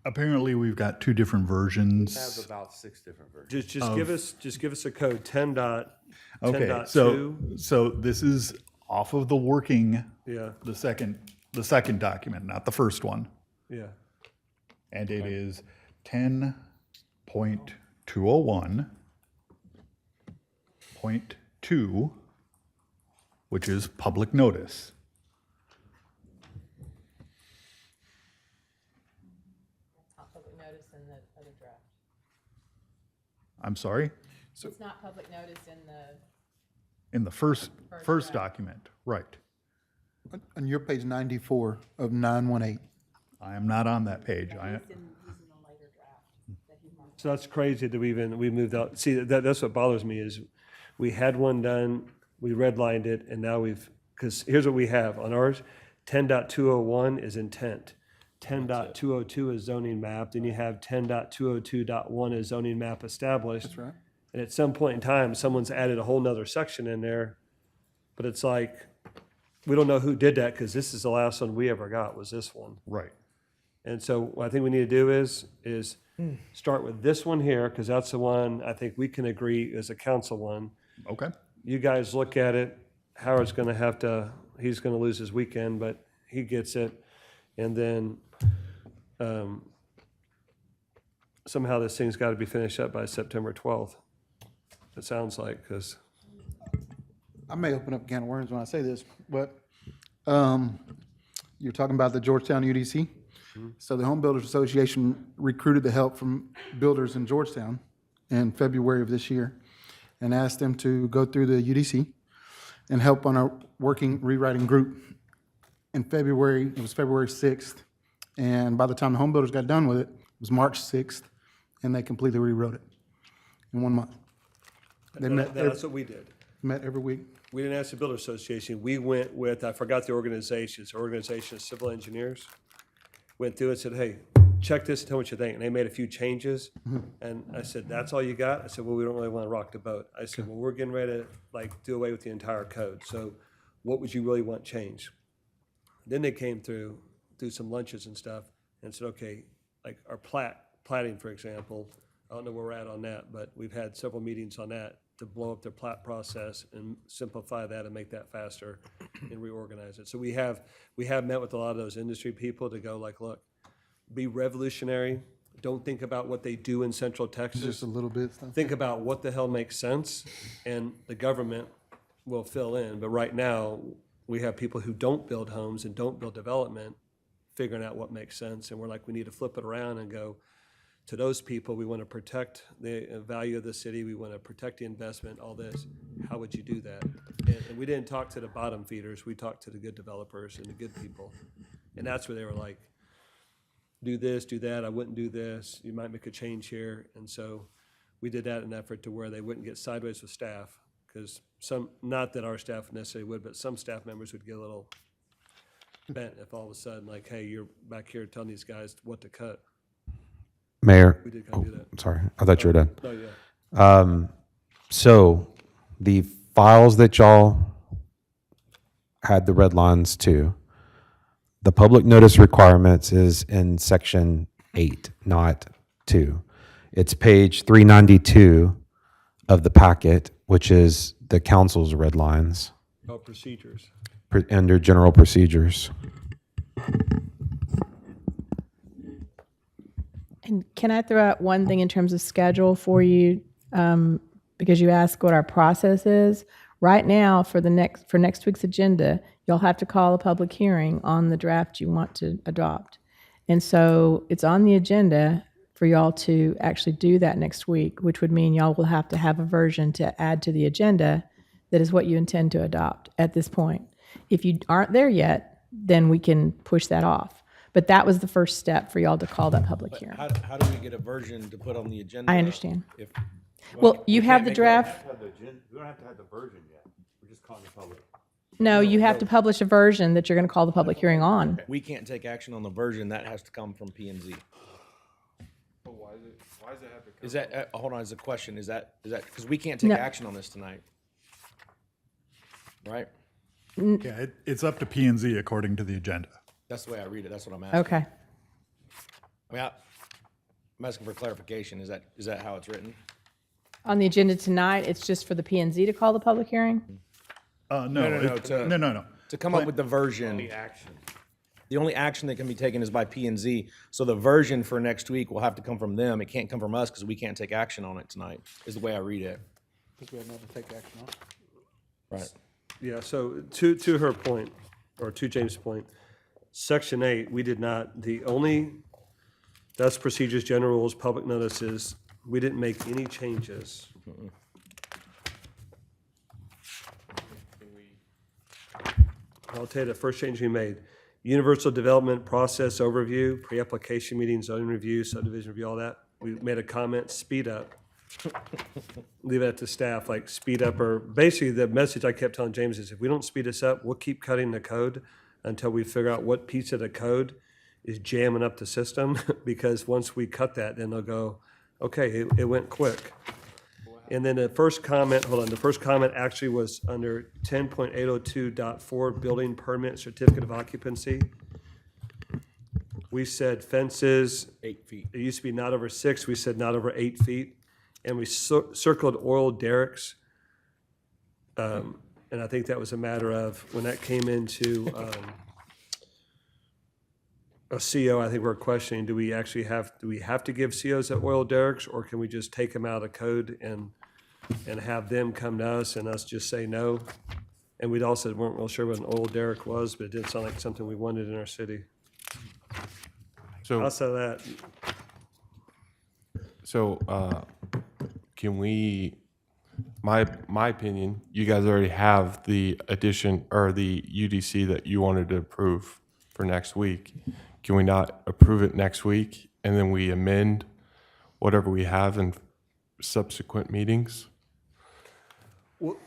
[SPEAKER 18] Apparently, we've got two different
[SPEAKER 2] Have
[SPEAKER 18] versions.
[SPEAKER 2] about 6 different versions.
[SPEAKER 3] Just give us a code, 10.2.
[SPEAKER 18] Okay, so this is off of the working,
[SPEAKER 3] Yeah,
[SPEAKER 18] the second document, not the first one.
[SPEAKER 3] yeah.
[SPEAKER 18] And it is 10.201.2, which is public notice.
[SPEAKER 7] Public notice in the other draft.
[SPEAKER 18] I'm sorry?
[SPEAKER 7] It's not public notice in the.
[SPEAKER 18] In the first document, right.
[SPEAKER 10] On your page 94 of 918.
[SPEAKER 18] I am not on that page.
[SPEAKER 3] So that's crazy that we moved out. See, that's what bothers me is we had one done, we redlined it, and now because here's what we have on ours, 10.201 is intent. 10.202 is zoning map, then you have 10.202.1 is zoning map established.
[SPEAKER 10] That's right.
[SPEAKER 3] And at some point in time, someone's added a whole nother section in there, but it's like, we don't know who did that, because this is the last one we ever got, was this one.
[SPEAKER 18] Right.
[SPEAKER 3] And so what I think we need to do is start with this one here, because that's the one I think we can agree is a council one.
[SPEAKER 18] Okay.
[SPEAKER 3] You guys look at it. Howard's going to he's going to lose his weekend, but he gets it. And then somehow this thing's got to be finished up by September 12th. It sounds like, because
[SPEAKER 10] I may open up a can of worms when I say this, but you're talking about the Georgetown UDC. So the Home Builders Association recruited the help from builders in Georgetown in February of this year and asked them to go through the UDC and help on our working rewriting group. In February, it was February 6th, and by the time the home builders got done with it, it was March 6th, and they completely rewrote it in 1 month. They
[SPEAKER 3] that's what we did.
[SPEAKER 10] met every week.
[SPEAKER 3] We didn't ask the Builder Association. We went with, I forgot the organizations, Organization of Civil Engineers. Went through and said, hey, check this and tell me what you think. And they made a few changes. And I said, that's all you got? I said, well, we don't really want to rock the boat. I said, well, we're getting ready to do away with the entire code. So what would you really want changed? Then they came through some lunches and stuff and said, okay, like our platting, for example, I don't know where we're at on that, but we've had several meetings on that to blow up their plat process and simplify that and make that faster and reorganize it. So we have met with a lot of those industry people to go like, look, be revolutionary. Don't think about what they do in Central Texas.
[SPEAKER 10] Just a little bit stuff.
[SPEAKER 3] Think about what the hell makes sense, and the government will fill in. But right now, we have people who don't build homes and don't build development figuring out what makes sense. And we're like, we need to flip it around and go, to those people, we want to protect the value of the city. We want to protect the investment, all this. How would you do that? And we didn't talk to the bottom feeders. We talked to the good developers and the good people. And that's where they were like, do this, do that. I wouldn't do this. You might make a change here. And so we did that in an effort to where they wouldn't get sideways with staff. Because not that our staff necessarily would, but some staff members would get a little bent if all of a sudden, like, hey, you're back here telling these guys what to cut.
[SPEAKER 5] Mayor,
[SPEAKER 3] We did kind of do that.
[SPEAKER 5] sorry, I thought you were done.
[SPEAKER 3] Oh, yeah.
[SPEAKER 5] So the files that y'all had the red lines to, the public notice requirements is in section 8, not 2. It's page 392 of the packet, which is the council's red lines
[SPEAKER 3] Oh, procedures.
[SPEAKER 5] under general procedures.
[SPEAKER 7] And can I throw out one thing in terms of schedule for you? Because you asked what our process is. Right now, for next week's agenda, you'll have to call a public hearing on the draft you want to adopt. And so it's on the agenda for y'all to actually do that next week, which would mean y'all will have to have a version to add to the agenda that is what you intend to adopt at this point. If you aren't there yet, then we can push that off. But that was the first step for y'all to call that public hearing.
[SPEAKER 1] How do we get a version to put on the agenda?
[SPEAKER 7] I understand.
[SPEAKER 1] If,
[SPEAKER 7] Well, you
[SPEAKER 1] we
[SPEAKER 7] have
[SPEAKER 1] can't
[SPEAKER 7] the
[SPEAKER 1] make
[SPEAKER 7] draft.
[SPEAKER 2] We don't have to have the version yet. We're just calling the public.
[SPEAKER 7] No, you have to publish a version that you're going to call the public hearing on.
[SPEAKER 1] We can't take action on the version, that has to come from P and Z.
[SPEAKER 17] Why does it have to come?
[SPEAKER 1] Is that, hold on, is the question, is that, because we can't take
[SPEAKER 7] No.
[SPEAKER 1] action on this tonight? Right?
[SPEAKER 18] Yeah, it's up to P and Z according to the agenda.
[SPEAKER 1] That's the way I read it, that's what I'm asking.
[SPEAKER 7] Okay.
[SPEAKER 1] I mean, I'm asking for clarification, is that how it's written?
[SPEAKER 7] On the agenda tonight, it's just for the P and Z to call the public hearing?
[SPEAKER 18] No,
[SPEAKER 10] No.
[SPEAKER 1] To come up with the version. The only action that can be taken is by P and Z, so the version for next week will have to come from them, it can't come from us, because we can't take action on it tonight, is the way I read it.
[SPEAKER 8] Because we have nothing to take action on.
[SPEAKER 1] Right.
[SPEAKER 3] Yeah, so to her point, or to James' point, section 8, we did not, that's procedures, general rules, public notices, we didn't make any changes. I'll tell you the first change we made. Universal development process overview, pre-application meeting, zoning review, subdivision review, all that. We made a comment, speed up. Leave it to staff, like speed up, or basically the message I kept telling James is if we don't speed this up, we'll keep cutting the code until we figure out what piece of the code is jamming up the system, because once we cut that, then they'll go, okay, it went quick. And then the first comment actually was under 10.802.4, building permit certificate of occupancy. We said fences.
[SPEAKER 1] 8 feet.
[SPEAKER 3] It used to be not over 6, we said not over 8 feet. And we circled oil derricks. And I think that was a matter of, when that came into a CO, I think we're questioning, do we have to give COs at oil derricks, or can we just take them out of code and have them come to us and us just say no? And we'd also weren't real sure what an oil derrick was, but it did sound like something we wanted in our city.
[SPEAKER 17] So,
[SPEAKER 3] Outside of that,
[SPEAKER 17] can we, my opinion, you guys already have the addition or the UDC that you wanted to approve for next week. Can we not approve it next week and then we amend whatever we have in subsequent meetings?
[SPEAKER 3] well,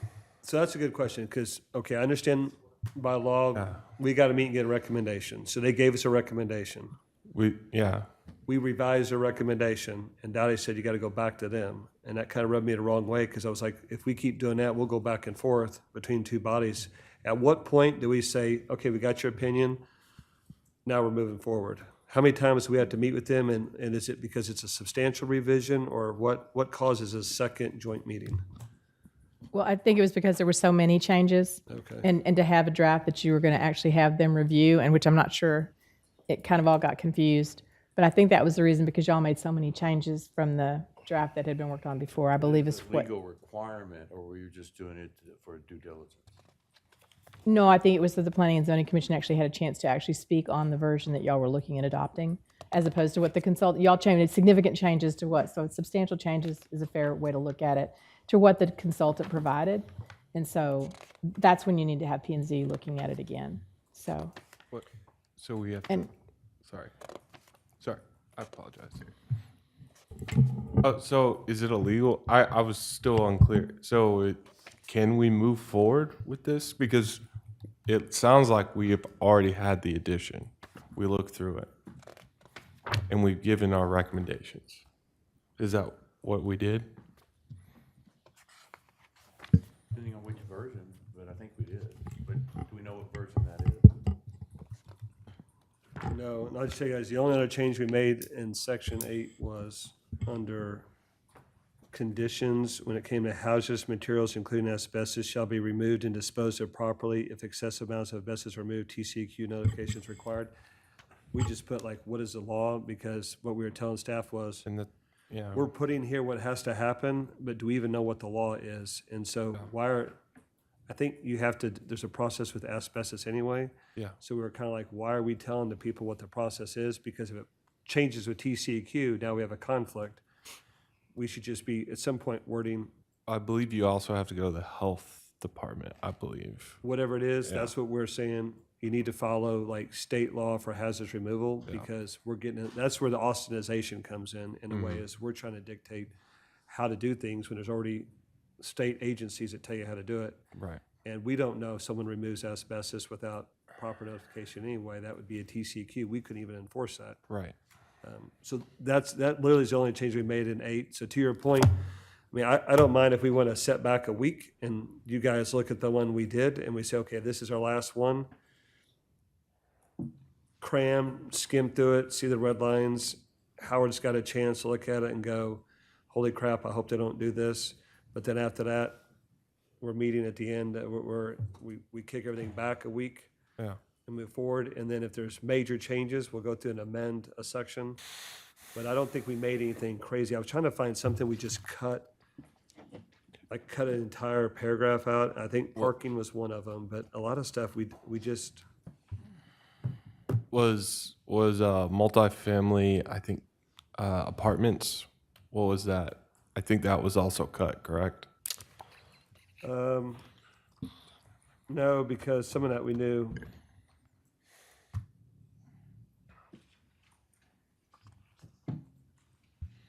[SPEAKER 3] so that's a good question, because, okay, I understand by law, we got to meet and get a recommendation. So they gave us a recommendation. We revised a recommendation, and Dottie said you got to go back to them. And that kind of rubbed me the wrong way, because I was like, if we keep doing that, we'll go back and forth between two bodies. At what point do we say, okay, we got your opinion, now we're moving forward? How many times do we have to meet with them, and is it because it's a substantial revision, or what causes a second joint meeting?
[SPEAKER 7] Well, I think it was because there were so many changes.
[SPEAKER 3] Okay.
[SPEAKER 7] And to have a draft that you were going to actually have them review, and which I'm not sure, it kind of all got confused. But I think that was the reason, because y'all made so many changes from the draft that had been worked on before, I believe is what.
[SPEAKER 2] Legal requirement, or were you just doing it for due diligence?
[SPEAKER 7] No, I think it was that the Planning and Zoning Commission actually had a chance to actually speak on the version that y'all were looking at adopting, as opposed to what the y'all changed significant changes to what, so substantial changes is a fair way to look at it, to what the consultant provided. And so that's when you need to have P&Z looking at it again, so.
[SPEAKER 17] So we have
[SPEAKER 7] And-
[SPEAKER 17] sorry, I apologize. So is it illegal? I was still unclear. So can we move forward with this? Because it sounds like we have already had the addition. We looked through it. and we've given our recommendations. Is that what we did?
[SPEAKER 2] Depending on which version, but I think we did. But do we know what version that is?
[SPEAKER 3] No, and I'll just tell you guys, the only other change we made in section 8 was under conditions, when it came to hazardous materials, including asbestos, shall be removed and disposed of properly. If excessive amounts of asbestos are removed, TCEQ notification is required. We just put like, what is the law? Because what we were telling staff was,
[SPEAKER 17] And yeah,
[SPEAKER 3] we're putting here what has to happen, but do we even know what the law is? And so I think you have to, there's a process with asbestos anyway.
[SPEAKER 17] yeah,
[SPEAKER 3] So we were kind of like, why are we telling the people what the process is? Because if it changes with TCEQ, now we have a conflict. We should just be, at some point, wording,
[SPEAKER 17] I believe you also have to go to the health department, I believe.
[SPEAKER 3] whatever it is,
[SPEAKER 17] Yeah.
[SPEAKER 3] that's what we're saying. You need to follow like state law for hazardous removal,
[SPEAKER 17] Yeah.
[SPEAKER 3] because we're getting, that's where the Austinization comes in a way, is we're trying to dictate how to do things when there's already state agencies that tell you how to do it.
[SPEAKER 17] Right.
[SPEAKER 3] And we don't know if someone removes asbestos without proper notification anyway. That would be a TCQ. We couldn't even enforce that.
[SPEAKER 17] Right.
[SPEAKER 3] So that literally is the only change we made in 8. So to your point, I mean, I don't mind if we want to set back a week and you guys look at the one we did and we say, okay, this is our last one. Cram, skim through it, see the red lines. Howard's got a chance to look at it and go, holy crap, I hope they don't do this. But then after that, we're meeting at the end, we kick everything back a week.
[SPEAKER 17] Yeah.
[SPEAKER 3] And move forward, and then if there's major changes, we'll go through and amend a section. But I don't think we made anything crazy. I was trying to find something we just cut, like cut an entire paragraph out. I think parking was one of them, but a lot of stuff we just,
[SPEAKER 17] Was multifamily, I think, apartments, what was that? I think that was also cut, correct?
[SPEAKER 3] no, because some of that we knew.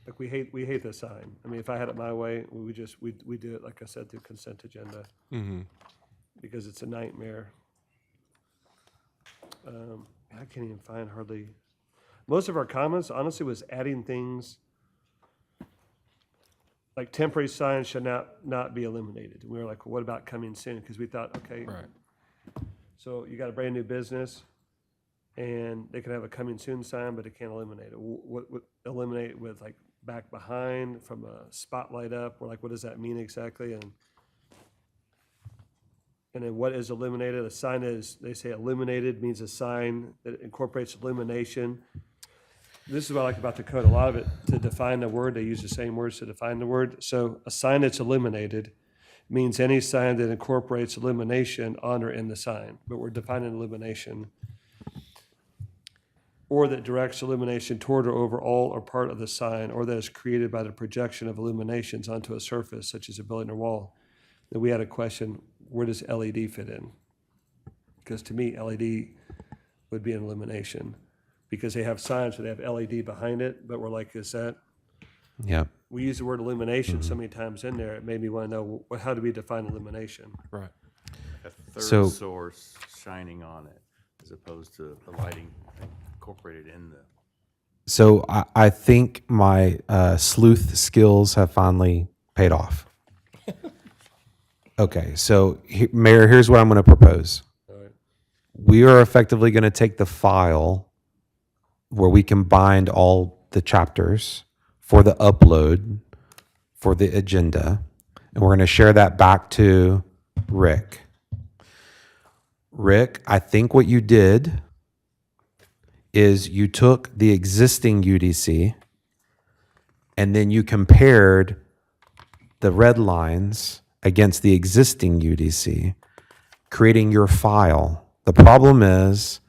[SPEAKER 3] Like we hate the sign. I mean, if I had it my way, we do it, like I said, through consent agenda.
[SPEAKER 17] Mm-hmm.
[SPEAKER 3] Because it's a nightmare. I can't even find hardly, most of our comments honestly was adding things like temporary signs should not be eliminated. And we were like, well, what about coming soon? Because we thought, okay,
[SPEAKER 17] Right.
[SPEAKER 3] so you got a brand new business and they can have a coming soon sign, but they can't eliminate it. What eliminate it with like back behind from a spotlight up? We're like, what does that mean exactly? And then what is eliminated? A sign is, they say eliminated means a sign that incorporates illumination. This is what I like about the code. A lot of it, to define the word, they use the same words to define the word. So a sign that's illuminated means any sign that incorporates illumination on or in the sign, but we're defining illumination. Or that directs illumination toward or over all or part of the sign, or that is created by the projection of illuminations onto a surface, such as a building or wall. Then we had a question, where does LED fit in? Because to me, LED would be an illumination, because they have signs that have LED behind it, but we're like, is that?
[SPEAKER 5] Yep.
[SPEAKER 3] We use the word illumination so many times in there, it made me want to know, how do we define illumination?
[SPEAKER 17] Right.
[SPEAKER 2] A third
[SPEAKER 5] So-
[SPEAKER 2] source shining on it, as opposed to the lighting incorporated in the.
[SPEAKER 5] So I think my sleuth skills have finally paid off. Okay, so Mayor, here's what I'm going to propose.
[SPEAKER 3] All right.
[SPEAKER 5] We are effectively going to take the file where we combined all the chapters for the upload for the agenda, and we're going to share that back to Rick. Rick, I think what you did is you took the existing UDC and then you compared the red lines against the existing UDC, creating your file. The problem is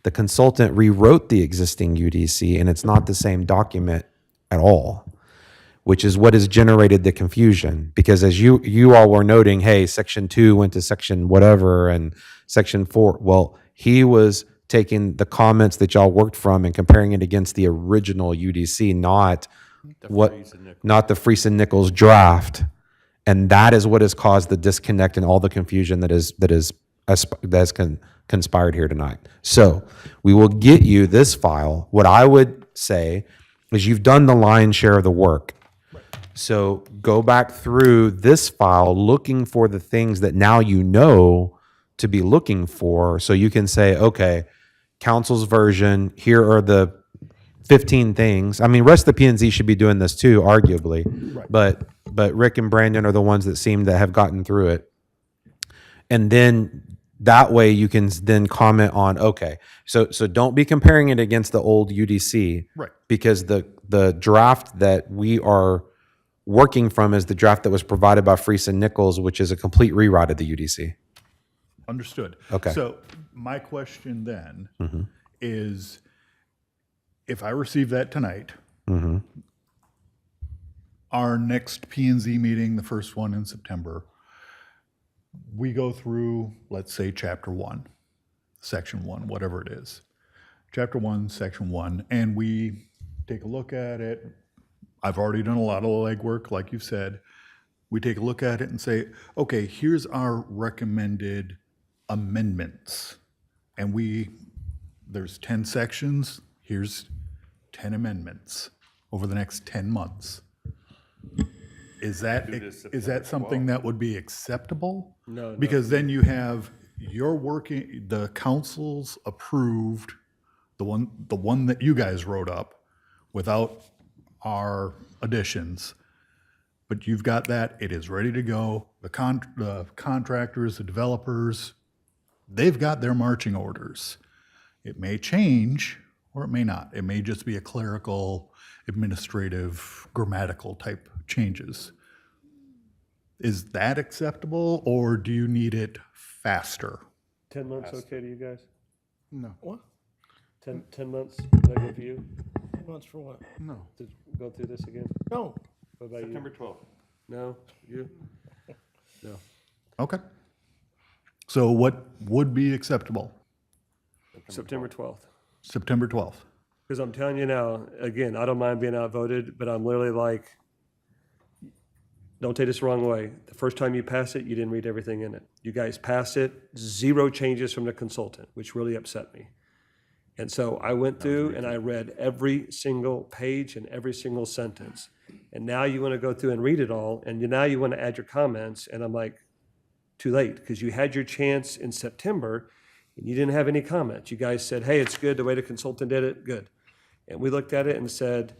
[SPEAKER 5] the consultant rewrote the existing UDC and it's not the same document at all, which is what has generated the confusion. Because as you all were noting, hey, section 2 went to section whatever and section 4. Well, he was taking the comments that y'all worked from and comparing it against the original UDC, not the Freese and Nichols draft. And that is what has caused the disconnect and all the confusion that has conspired here tonight. So we will get you this file. What I would say is you've done the lion's share of the work. So go back through this file looking for the things that now you know to be looking for. So you can say, okay, council's version, here are the 15 things. I mean, rest of the P&Z should be doing this too, arguably. But Rick and Brandon are the ones that seem to have gotten through it. And then that way you can then comment on, okay, so don't be comparing it against the old UDC.
[SPEAKER 18] Right.
[SPEAKER 5] Because the draft that we are working from is the draft that was provided by Freese and Nichols, which is a complete rewrite of the UDC.
[SPEAKER 18] Understood.
[SPEAKER 5] Okay.
[SPEAKER 18] So my question then is, if I receive that tonight, our next P&Z meeting, the first one in September, we go through, let's say, Chapter 1, Section 1, whatever it is. Chapter 1, Section 1, and we take a look at it. I've already done a lot of the legwork, like you said. We take a look at it and say, okay, here's our recommended amendments. And there's 10 sections, here's 10 amendments over the next 10 months. Is that something that would be acceptable?
[SPEAKER 3] No.
[SPEAKER 18] Because then you have the council's approved, the one that you guys wrote up without our additions, but you've got that, it is ready to go. The contractors, the developers, they've got their marching orders. It may change or it may not. It may just be a clerical, administrative, grammatical type changes. Is that acceptable, or do you need it faster?
[SPEAKER 3] 10 months okay to you guys?
[SPEAKER 10] No.
[SPEAKER 8] What?
[SPEAKER 3] 10 months, is that good for you?
[SPEAKER 8] Months for what?
[SPEAKER 10] No.
[SPEAKER 3] To go through this again?
[SPEAKER 8] No.
[SPEAKER 3] What about you?
[SPEAKER 2] September 12th.
[SPEAKER 3] No? You? No.
[SPEAKER 18] Okay. So what would be acceptable?
[SPEAKER 3] September 12th.
[SPEAKER 18] September 12th.
[SPEAKER 3] Because I'm telling you now, again, I don't mind being outvoted, but I'm literally like, don't take this the wrong way. The first time you pass it, you didn't read everything in it. You guys passed it, 0 changes from the consultant, which really upset me. And so I went through and I read every single page and every single sentence. And now you want to go through and read it all, and now you want to add your comments, and I'm like, too late, because you had your chance in September and you didn't have any comments. You guys said, hey, it's good, the way the consultant did it, good. And we looked at it and said,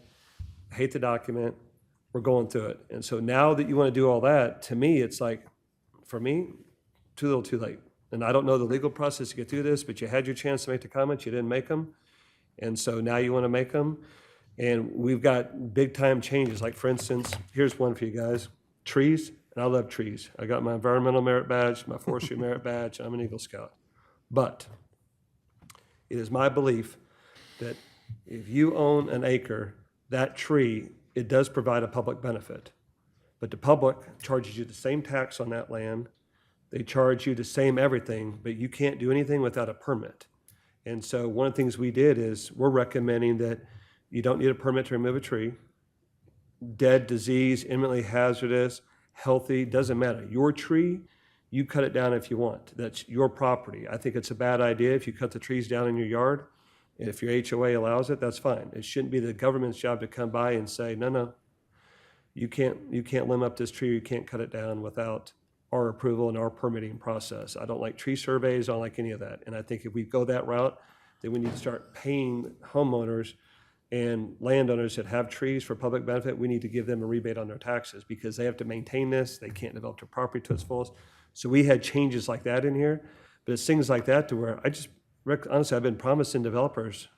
[SPEAKER 3] hate the document, we're going through it. And so now that you want to do all that, to me, it's like, for me, too little, too late. And I don't know the legal process to get through this, but you had your chance to make the comments, you didn't make them. And so now you want to make them. And we've got big time changes. Like, for instance, here's one for you guys, trees. And I love trees. I got my environmental merit badge, my forestry merit badge, I'm an Eagle Scout. But it is my belief that if you own an acre, that tree, it does provide a public benefit. But the public charges you the same tax on that land. They charge you the same everything, but you can't do anything without a permit. And so one of the things we did is we're recommending that you don't need a permit to remove a tree. Dead, diseased, imminently hazardous, healthy, doesn't matter. Your tree, you cut it down if you want. That's your property. I think it's a bad idea if you cut the trees down in your yard. And if your HOA allows it, that's fine. It shouldn't be the government's job to come by and say, no, you can't limb up this tree, you can't cut it down without our approval and our permitting process. I don't like tree surveys, I don't like any of that. And I think if we go that route, then we need to start paying homeowners and landowners that have trees for public benefit. We need to give them a rebate on their taxes because they have to maintain this. They can't develop their property to its fullest. So we had changes like that in here, but it's things like that to where honestly, I've been promising developers,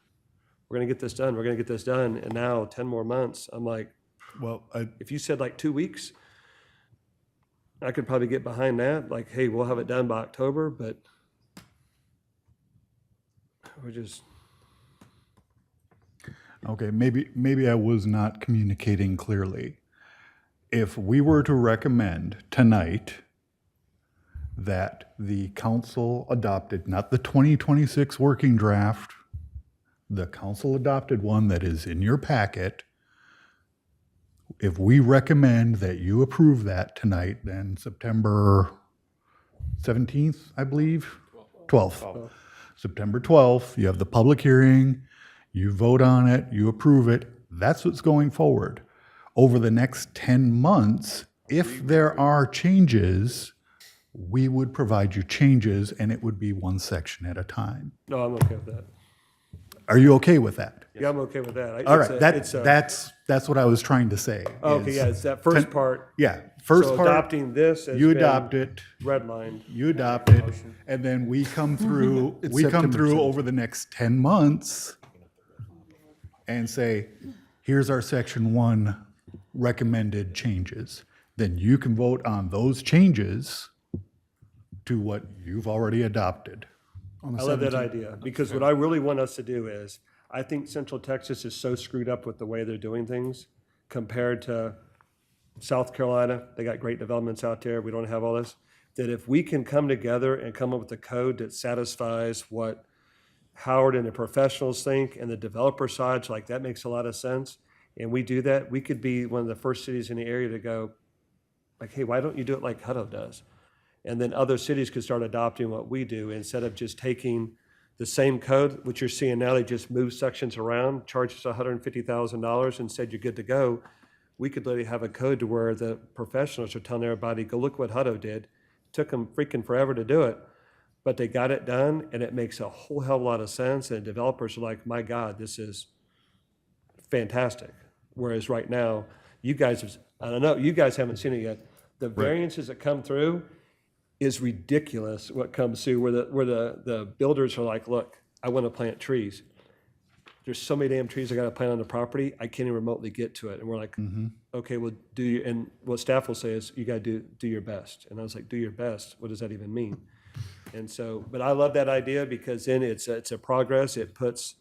[SPEAKER 3] we're gonna get this done, we're gonna get this done. And now 10 more months, I'm like,
[SPEAKER 18] well,
[SPEAKER 3] if you said like 2 weeks, I could probably get behind that. Like, hey, we'll have it done by October, but we're just.
[SPEAKER 18] Okay, maybe I was not communicating clearly. If we were to recommend tonight that the council adopted, not the 2026 working draft, the council adopted one that is in your packet, if we recommend that you approve that tonight, then September 17th, I believe? 12th. September 12th, you have the public hearing, You vote on it, you approve it, that's what's going forward. Over the next 10 months, if there are changes, we would provide you changes and it would be one section at a time.
[SPEAKER 3] No, I'm okay with that.
[SPEAKER 18] Are you okay with that?
[SPEAKER 3] Yeah, I'm okay with that.
[SPEAKER 18] All right, that's what I was trying to say.
[SPEAKER 3] Okay,
[SPEAKER 18] is
[SPEAKER 3] yeah, it's that first part.
[SPEAKER 18] Yeah, first
[SPEAKER 3] So
[SPEAKER 18] part.
[SPEAKER 3] adopting this has
[SPEAKER 18] You
[SPEAKER 3] been
[SPEAKER 18] adopt it.
[SPEAKER 3] redlined.
[SPEAKER 18] You adopt it, and then we come through, over the next 10 months and say, here's our section 1 recommended changes. Then you can vote on those changes to what you've already adopted.
[SPEAKER 3] I love that idea, because what I really want us to do is, I think Central Texas is so screwed up with the way they're doing things compared to South Carolina. They got great developments out there. We don't have all this. That if we can come together and come up with a code that satisfies what Howard and the professionals think and the developer side's like, that makes a lot of sense. And we do that, we could be one of the first cities in the area to go, like, hey, why don't you do it like Hutto does? And then other cities could start adopting what we do instead of just taking the same code, which you're seeing now, they just move sections around, charge us $150,000 and said you're good to go. We could literally have a code to where the professionals are telling everybody, go look what Hutto did. Took them freaking forever to do it, but they got it done and it makes a whole hell of a lot of sense. And developers are like, my God, this is fantastic. Whereas right now, you guys, I don't know, you guys haven't seen it yet. The variances that come through is ridiculous what comes through where the builders are like, look, I want to plant trees. There's so many damn trees I got to plant on the property, I can't even remotely get to it. And we're like, okay, well, and what staff will say is, you got to do your best. And I was like, do your best? What does that even mean? And so, but I love that idea because then it's a progress. It puts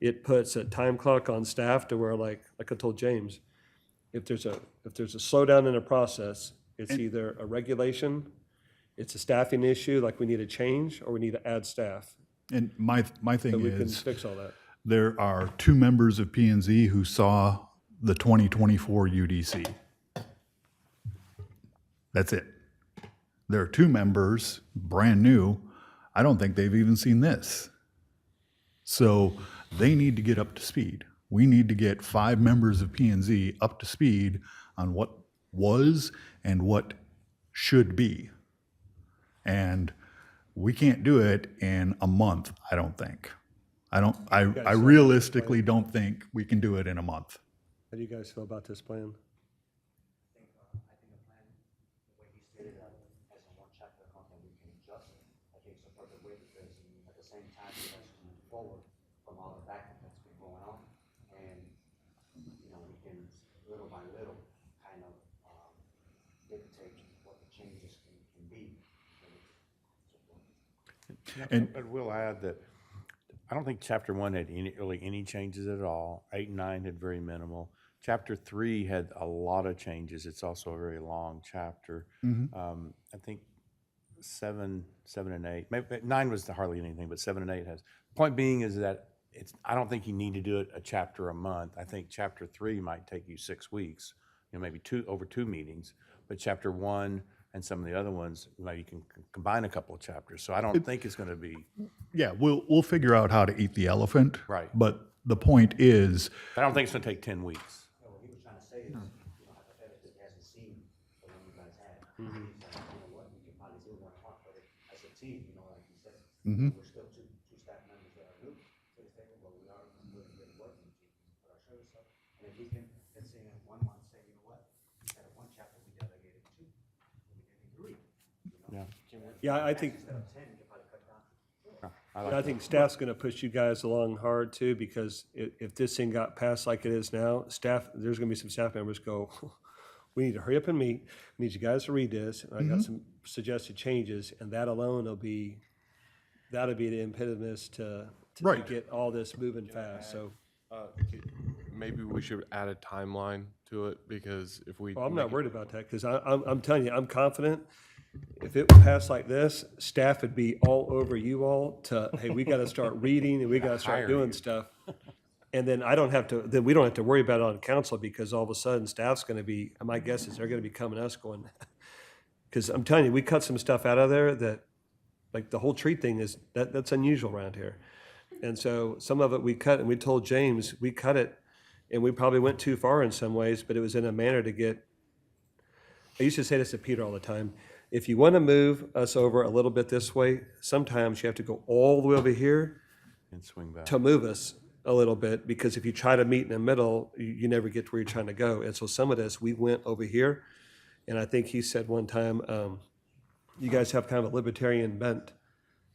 [SPEAKER 3] a time clock on staff to where, like I told James, if there's a slowdown in a process, it's either a regulation, it's a staffing issue, like we need a change, or we need to add staff.
[SPEAKER 18] And my thing
[SPEAKER 3] So we can
[SPEAKER 18] is,
[SPEAKER 3] fix all that.
[SPEAKER 18] there are 2 members of P&Z who saw the 2024 UDC. That's it. There are 2 members, brand new. I don't think they've even seen this. So they need to get up to speed. We need to get 5 members of P&Z up to speed on what was and what should be. And we can't do it in a month, I don't think. I realistically don't think we can do it in a month.
[SPEAKER 3] How do you guys feel about this plan?
[SPEAKER 2] And I will add that I don't think chapter 1 had really any changes at all. 8 and 9 had very minimal. Chapter 3 had a lot of changes. It's also a very long chapter. I think 7 and 8, maybe 9 was hardly anything, but 7 and 8 has. Point being is that I don't think you need to do it a chapter a month. I think chapter 3 might take you 6 weeks, maybe over 2 meetings. But chapter 1 and some of the other ones, maybe you can combine a couple of chapters. So I don't think it's going to be.
[SPEAKER 18] Yeah, we'll figure out how to eat the elephant.
[SPEAKER 2] Right.
[SPEAKER 18] But the point is,
[SPEAKER 2] I don't think it's going to take 10 weeks.
[SPEAKER 19] What he was trying to say is, hypothetically, he hasn't seen the one you guys had. He's like, you know what, we can probably do one talk, but as a team, like he said, we're still two staff members that are new to the table, but we are really working to put our service up. And if we can, let's say in 1 month, say, you know what, instead of 1 chapter, we delegated 2, we did 3.
[SPEAKER 3] Yeah, I think.
[SPEAKER 19] Instead of 10, you can probably cut down.
[SPEAKER 3] I think staff's going to push you guys along hard too, because if this thing got passed like it is now, there's going to be some staff members go, we need to hurry up and meet. We need you guys to read this. And I got some suggested changes, and that alone that'll be the impetus to get all this moving fast. So
[SPEAKER 17] maybe we should add a timeline to it, because if we.
[SPEAKER 3] I'm not worried about that, because I'm telling you, I'm confident. If it would pass like this, staff would be all over you all to, hey, we got to start reading and we got to start doing stuff. And then we don't have to worry about it on council, because all of a sudden staff's going to be, my guess is they're going to be coming to us going, because I'm telling you, we cut some stuff out of there that, like the whole tree thing that's unusual around here. And so some of it we cut, and we told James, we cut it, and we probably went too far in some ways, but it was in a manner to get, I used to say this to Peter all the time, if you want to move us over a little bit this way, sometimes you have to go all the way over here
[SPEAKER 2] And swing back.
[SPEAKER 3] to move us a little bit, because if you try to meet in the middle, you never get to where you're trying to go. And so some of this, we went over here, and I think he said one time, you guys have kind of a libertarian bent.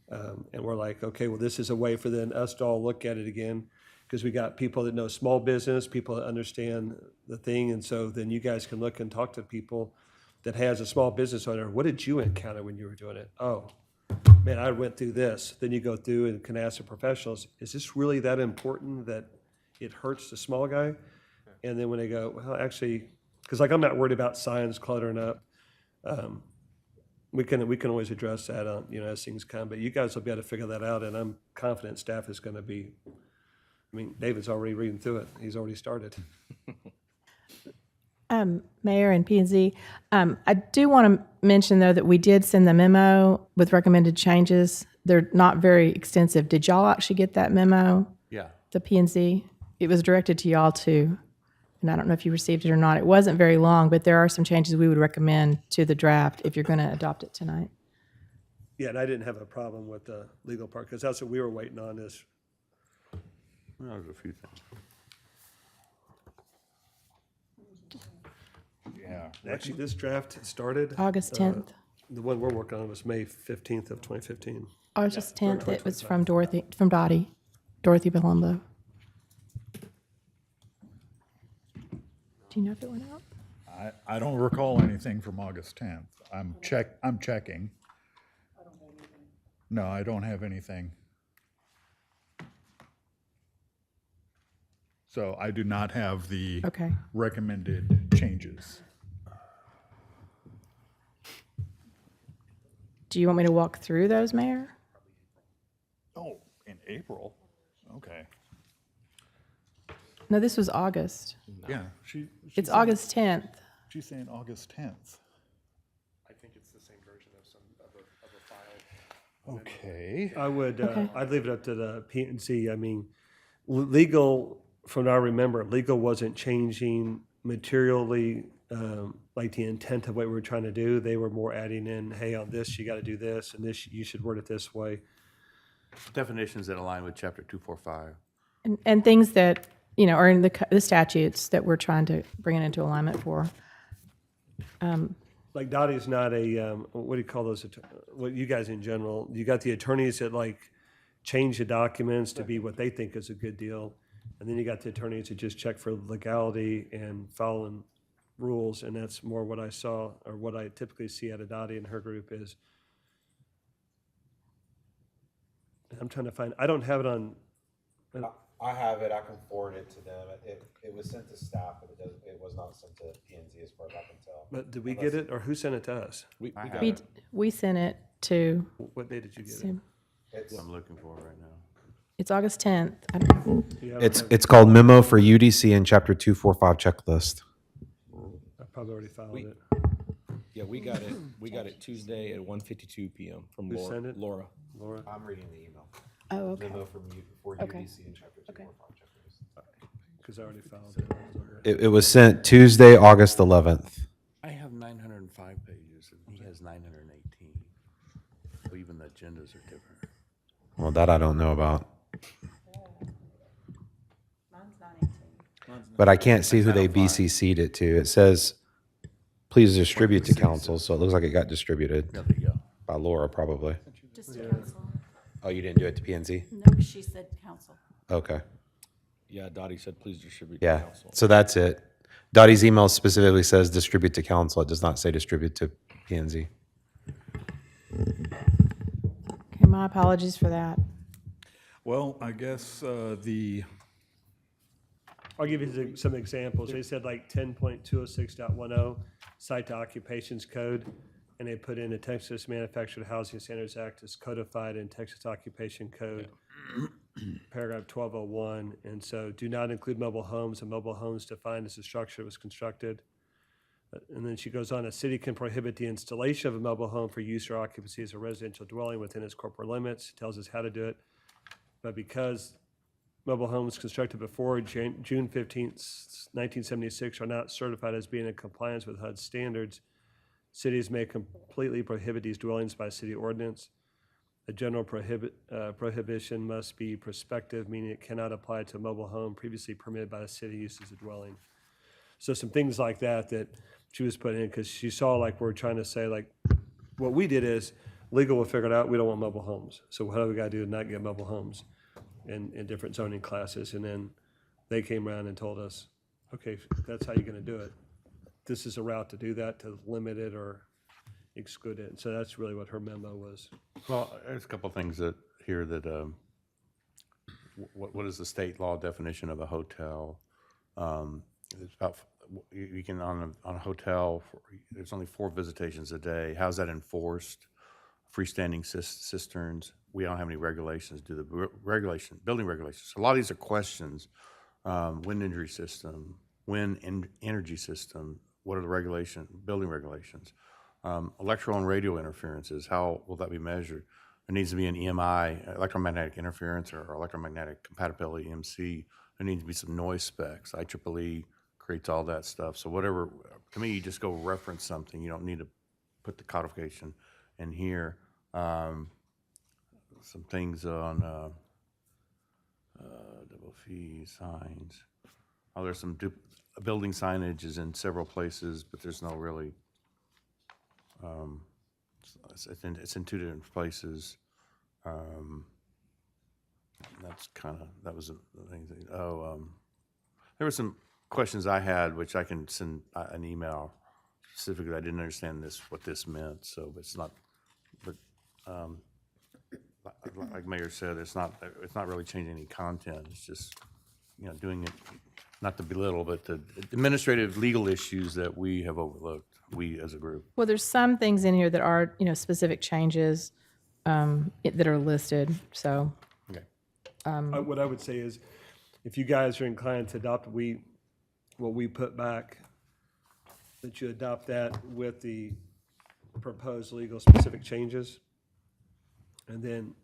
[SPEAKER 3] And we're like, okay, well, this is a way for then us to all look at it again, because we got people that know small business, people that understand the thing, and so then you guys can look and talk to people that has a small business owner. What did you encounter when you were doing it? Oh, man, I went through this. Then you go through and can ask the professionals, is this really that important that it hurts the small guy? And then when they go, well, actually, because like I'm not worried about signs cluttering up. We can always address that on, as things come, but you guys will be able to figure that out, and I'm confident staff is going to be, I mean, David's already reading through it. He's already started.
[SPEAKER 7] Mayor and P&Z, I do want to mention, though, that we did send the memo with recommended changes. They're not very extensive. Did y'all actually get that memo?
[SPEAKER 2] Yeah.
[SPEAKER 7] The P&Z? It was directed to y'all, too. And I don't know if you received it or not. It wasn't very long, but there are some changes we would recommend to the draft if you're going to adopt it tonight.
[SPEAKER 3] Yeah, and I didn't have a problem with the legal part, because that's what we were waiting on is,
[SPEAKER 2] Well, there's a few things.
[SPEAKER 18] Yeah.
[SPEAKER 3] actually, this draft started.
[SPEAKER 7] August 10th.
[SPEAKER 3] The one we're working on was May 15th of 2015.
[SPEAKER 7] August 10th, it was from Dorothy Palumbo. Do you know if it went out?
[SPEAKER 18] I don't recall anything from August 10th. I'm checking. No, I don't have anything. So I do not have the
[SPEAKER 7] Okay.
[SPEAKER 18] recommended changes.
[SPEAKER 7] Do you want me to walk through those, Mayor?
[SPEAKER 18] Oh, in April? Okay.
[SPEAKER 7] No, this was August.
[SPEAKER 18] Yeah,
[SPEAKER 7] It's August 10th.
[SPEAKER 18] She's saying August 10th.
[SPEAKER 3] I think it's the same version of a file.
[SPEAKER 18] Okay.
[SPEAKER 3] I would,
[SPEAKER 7] Okay.
[SPEAKER 3] I'd leave it up to the P&Z. I mean, legal, from what I remember, legal wasn't changing materially, like the intent of what we were trying to do. They were more adding in, hey, on this, you got to do this, and this, you should word it this way.
[SPEAKER 2] Definitions that align with chapter 245.
[SPEAKER 7] And things that, are in the statutes that we're trying to bring it into alignment for.
[SPEAKER 3] Like Dottie's not a, what do you call those, what you guys in general, you got the attorneys that like change the documents to be what they think is a good deal. And then you got the attorneys that just check for legality and following rules. And that's more what I saw, or what I typically see out of Dottie and her group is. I'm trying to find, I don't have it on,
[SPEAKER 5] I have it. I can forward it to them. It was sent to staff, but it was not sent to P&Z as far as I can tell.
[SPEAKER 3] but did we get it, or who sent it to us?
[SPEAKER 1] We got
[SPEAKER 7] We,
[SPEAKER 1] it.
[SPEAKER 7] we sent it to,
[SPEAKER 3] What day did you get it?
[SPEAKER 5] It's,
[SPEAKER 2] I'm looking for it right now.
[SPEAKER 7] it's August 10th. I don't-
[SPEAKER 3] Yeah, I don't have-
[SPEAKER 5] it's called Memo for UDC in Chapter 245 Checklist.
[SPEAKER 3] I probably already filed it.
[SPEAKER 1] Yeah, we got it. We got it Tuesday at 1:52 p.m. from
[SPEAKER 3] Who
[SPEAKER 1] Laura.
[SPEAKER 3] sent it?
[SPEAKER 1] Laura.
[SPEAKER 3] Laura?
[SPEAKER 5] I'm reading the email.
[SPEAKER 7] Oh, okay.
[SPEAKER 5] Memo for
[SPEAKER 7] Okay.
[SPEAKER 5] UDC in Chapter 245 Checklist.
[SPEAKER 3] Because I already filed it.
[SPEAKER 5] It was sent Tuesday, August 11th.
[SPEAKER 2] I have 905 pages, and he has 918. So even the agendas are different.
[SPEAKER 5] Well, that I don't know about. But I can't see who they BCC'd it to. It says, please distribute to council, so it looks like it got distributed.
[SPEAKER 2] There you go.
[SPEAKER 5] By Laura, probably.
[SPEAKER 4] Just to council.
[SPEAKER 5] Oh, you didn't do it to P&Z?
[SPEAKER 4] No, she said council.
[SPEAKER 5] Okay.
[SPEAKER 1] Yeah, Dottie said, please distribute to
[SPEAKER 5] Yeah,
[SPEAKER 1] council.
[SPEAKER 5] so that's it. Dottie's email specifically says distribute to council. It does not say distribute to P&Z.
[SPEAKER 7] Okay, my apologies for that.
[SPEAKER 18] Well, I guess
[SPEAKER 3] I'll give you some examples. They said like 10.206.10, site to occupations code, and they put in the Texas Manufactured Housing Standards Act is codified in Texas Occupation Code, paragraph 1201. And so do not include mobile homes, and mobile homes defined as a structure that was constructed. And then she goes on, a city can prohibit the installation of a mobile home for use or occupancy as a residential dwelling within its corporate limits, tells us how to do it. but because mobile homes constructed before June 15th, 1976 are not certified as being in compliance with HUD standards, cities may completely prohibit these dwellings by city ordinance. A general prohibition must be prospective, meaning it cannot apply to a mobile home previously permitted by the city use as a dwelling. So some things like that she was putting in, because she saw like we're trying to say like, what we did is legal will figure it out, we don't want mobile homes. So what do we gotta do to not get mobile homes in different zoning classes? And then they came around and told us, okay, if that's how you're gonna do it. This is a route to do that, to limit it or exclude it. So that's really what her memo was.
[SPEAKER 2] Well, there's a couple things that what is the state law definition of a hotel? It's about, you can, on a hotel, there's only 4 visitations a day. How's that enforced? Freestanding cisterns, we don't have any regulations, building regulations. A lot of these are questions. Wind injury system, energy system, what are the building regulations? Electrical and radio interferences, how will that be measured? There needs to be an EMI, electromagnetic interference or electromagnetic compatibility, EMC. There needs to be some noise specs. IEEE creates all that stuff. So whatever, to me, you just go reference something. You don't need to put the codification in here. Some things on double fee signs. Oh, there's some building signage is in several places, but there's no really. It's in 2 different places. That was the thing. There were some questions I had, which I can send an email specifically. I didn't understand what this meant, so it's not. But like Mayor said, it's not really changing any content. It's just doing it, not to belittle, but the administrative legal issues that we have overlooked. We as a group.
[SPEAKER 7] Well, there's some things in here that are, specific changes that are listed, so.
[SPEAKER 2] Okay.
[SPEAKER 3] What I would say is, if you guys are inclined to adopt what we put back, that you adopt that with the proposed legal specific changes. And then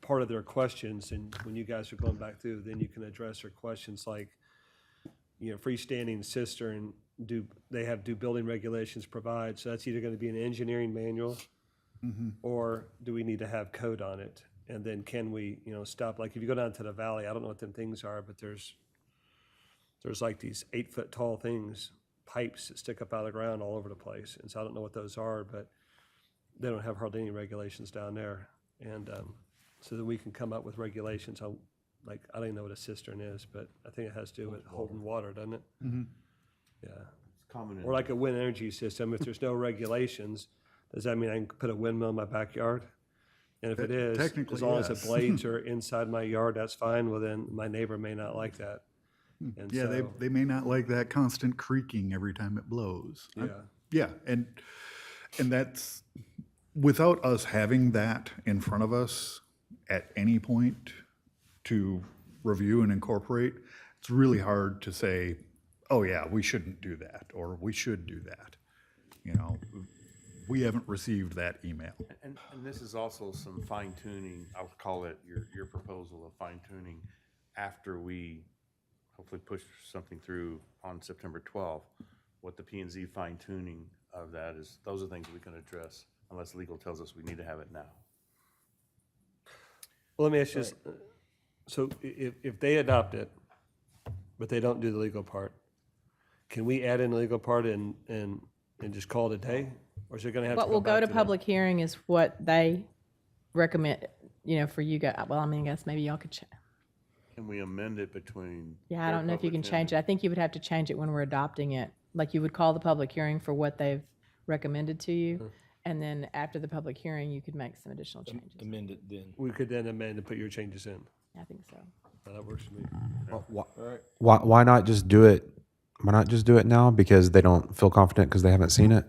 [SPEAKER 3] part of their questions, and when you guys are going back through, then you can address their questions like, freestanding cistern, do building regulations provide? So that's either going to be an engineering manual, or do we need to have code on it? And then can we, stop? Like if you go down to the valley, I don't know what them things are, but there's like these 8-foot tall things, pipes that stick up out of the ground all over the place. And so I don't know what those are, but they don't have hardly any regulations down there. And so that we can come up with regulations on, like, I don't even know what a cistern is, but I think it has to do with holding water, doesn't it?
[SPEAKER 10] Mm-hmm.
[SPEAKER 3] Yeah.
[SPEAKER 2] It's common.
[SPEAKER 3] Or like a wind energy system, if there's no regulations, does that mean I can put a windmill in my backyard? And if it is,
[SPEAKER 10] Technically,
[SPEAKER 3] as long as
[SPEAKER 10] yes.
[SPEAKER 3] the blades are inside my yard, that's fine. Well, then my neighbor may not like that. And
[SPEAKER 18] Yeah,
[SPEAKER 3] so,
[SPEAKER 18] they may not like that constant creaking every time it blows.
[SPEAKER 3] Yeah.
[SPEAKER 18] Yeah, and that's, without us having that in front of us at any point to review and incorporate, it's really hard to say, oh yeah, we shouldn't do that, or we should do that. We haven't received that email.
[SPEAKER 2] And this is also some fine tuning. I'll call it your proposal of fine tuning after we hopefully push something through on September 12th. What the P&Z fine tuning of that is, those are things we can address unless legal tells us we need to have it now.
[SPEAKER 3] well, let me ask you this. So if they adopt it, but they don't do the legal part, can we add in the legal part and just call it a day? Or is it going to have to
[SPEAKER 7] What will go
[SPEAKER 3] back
[SPEAKER 7] to
[SPEAKER 3] them?
[SPEAKER 7] public hearing is what they recommend, for you guys. Well, I guess maybe y'all could,
[SPEAKER 2] Can we amend it between?
[SPEAKER 7] yeah, I don't know if you can change it. I think you would have to change it when we're adopting it. Like you would call the public hearing for what they've recommended to you. And then after the public hearing, you could make some additional changes.
[SPEAKER 1] Amend it then.
[SPEAKER 3] We could then amend and put your changes in.
[SPEAKER 7] I think so.
[SPEAKER 3] That works for me.
[SPEAKER 5] Why not just do it? Why not just do it now? Because they don't feel confident because they haven't seen it?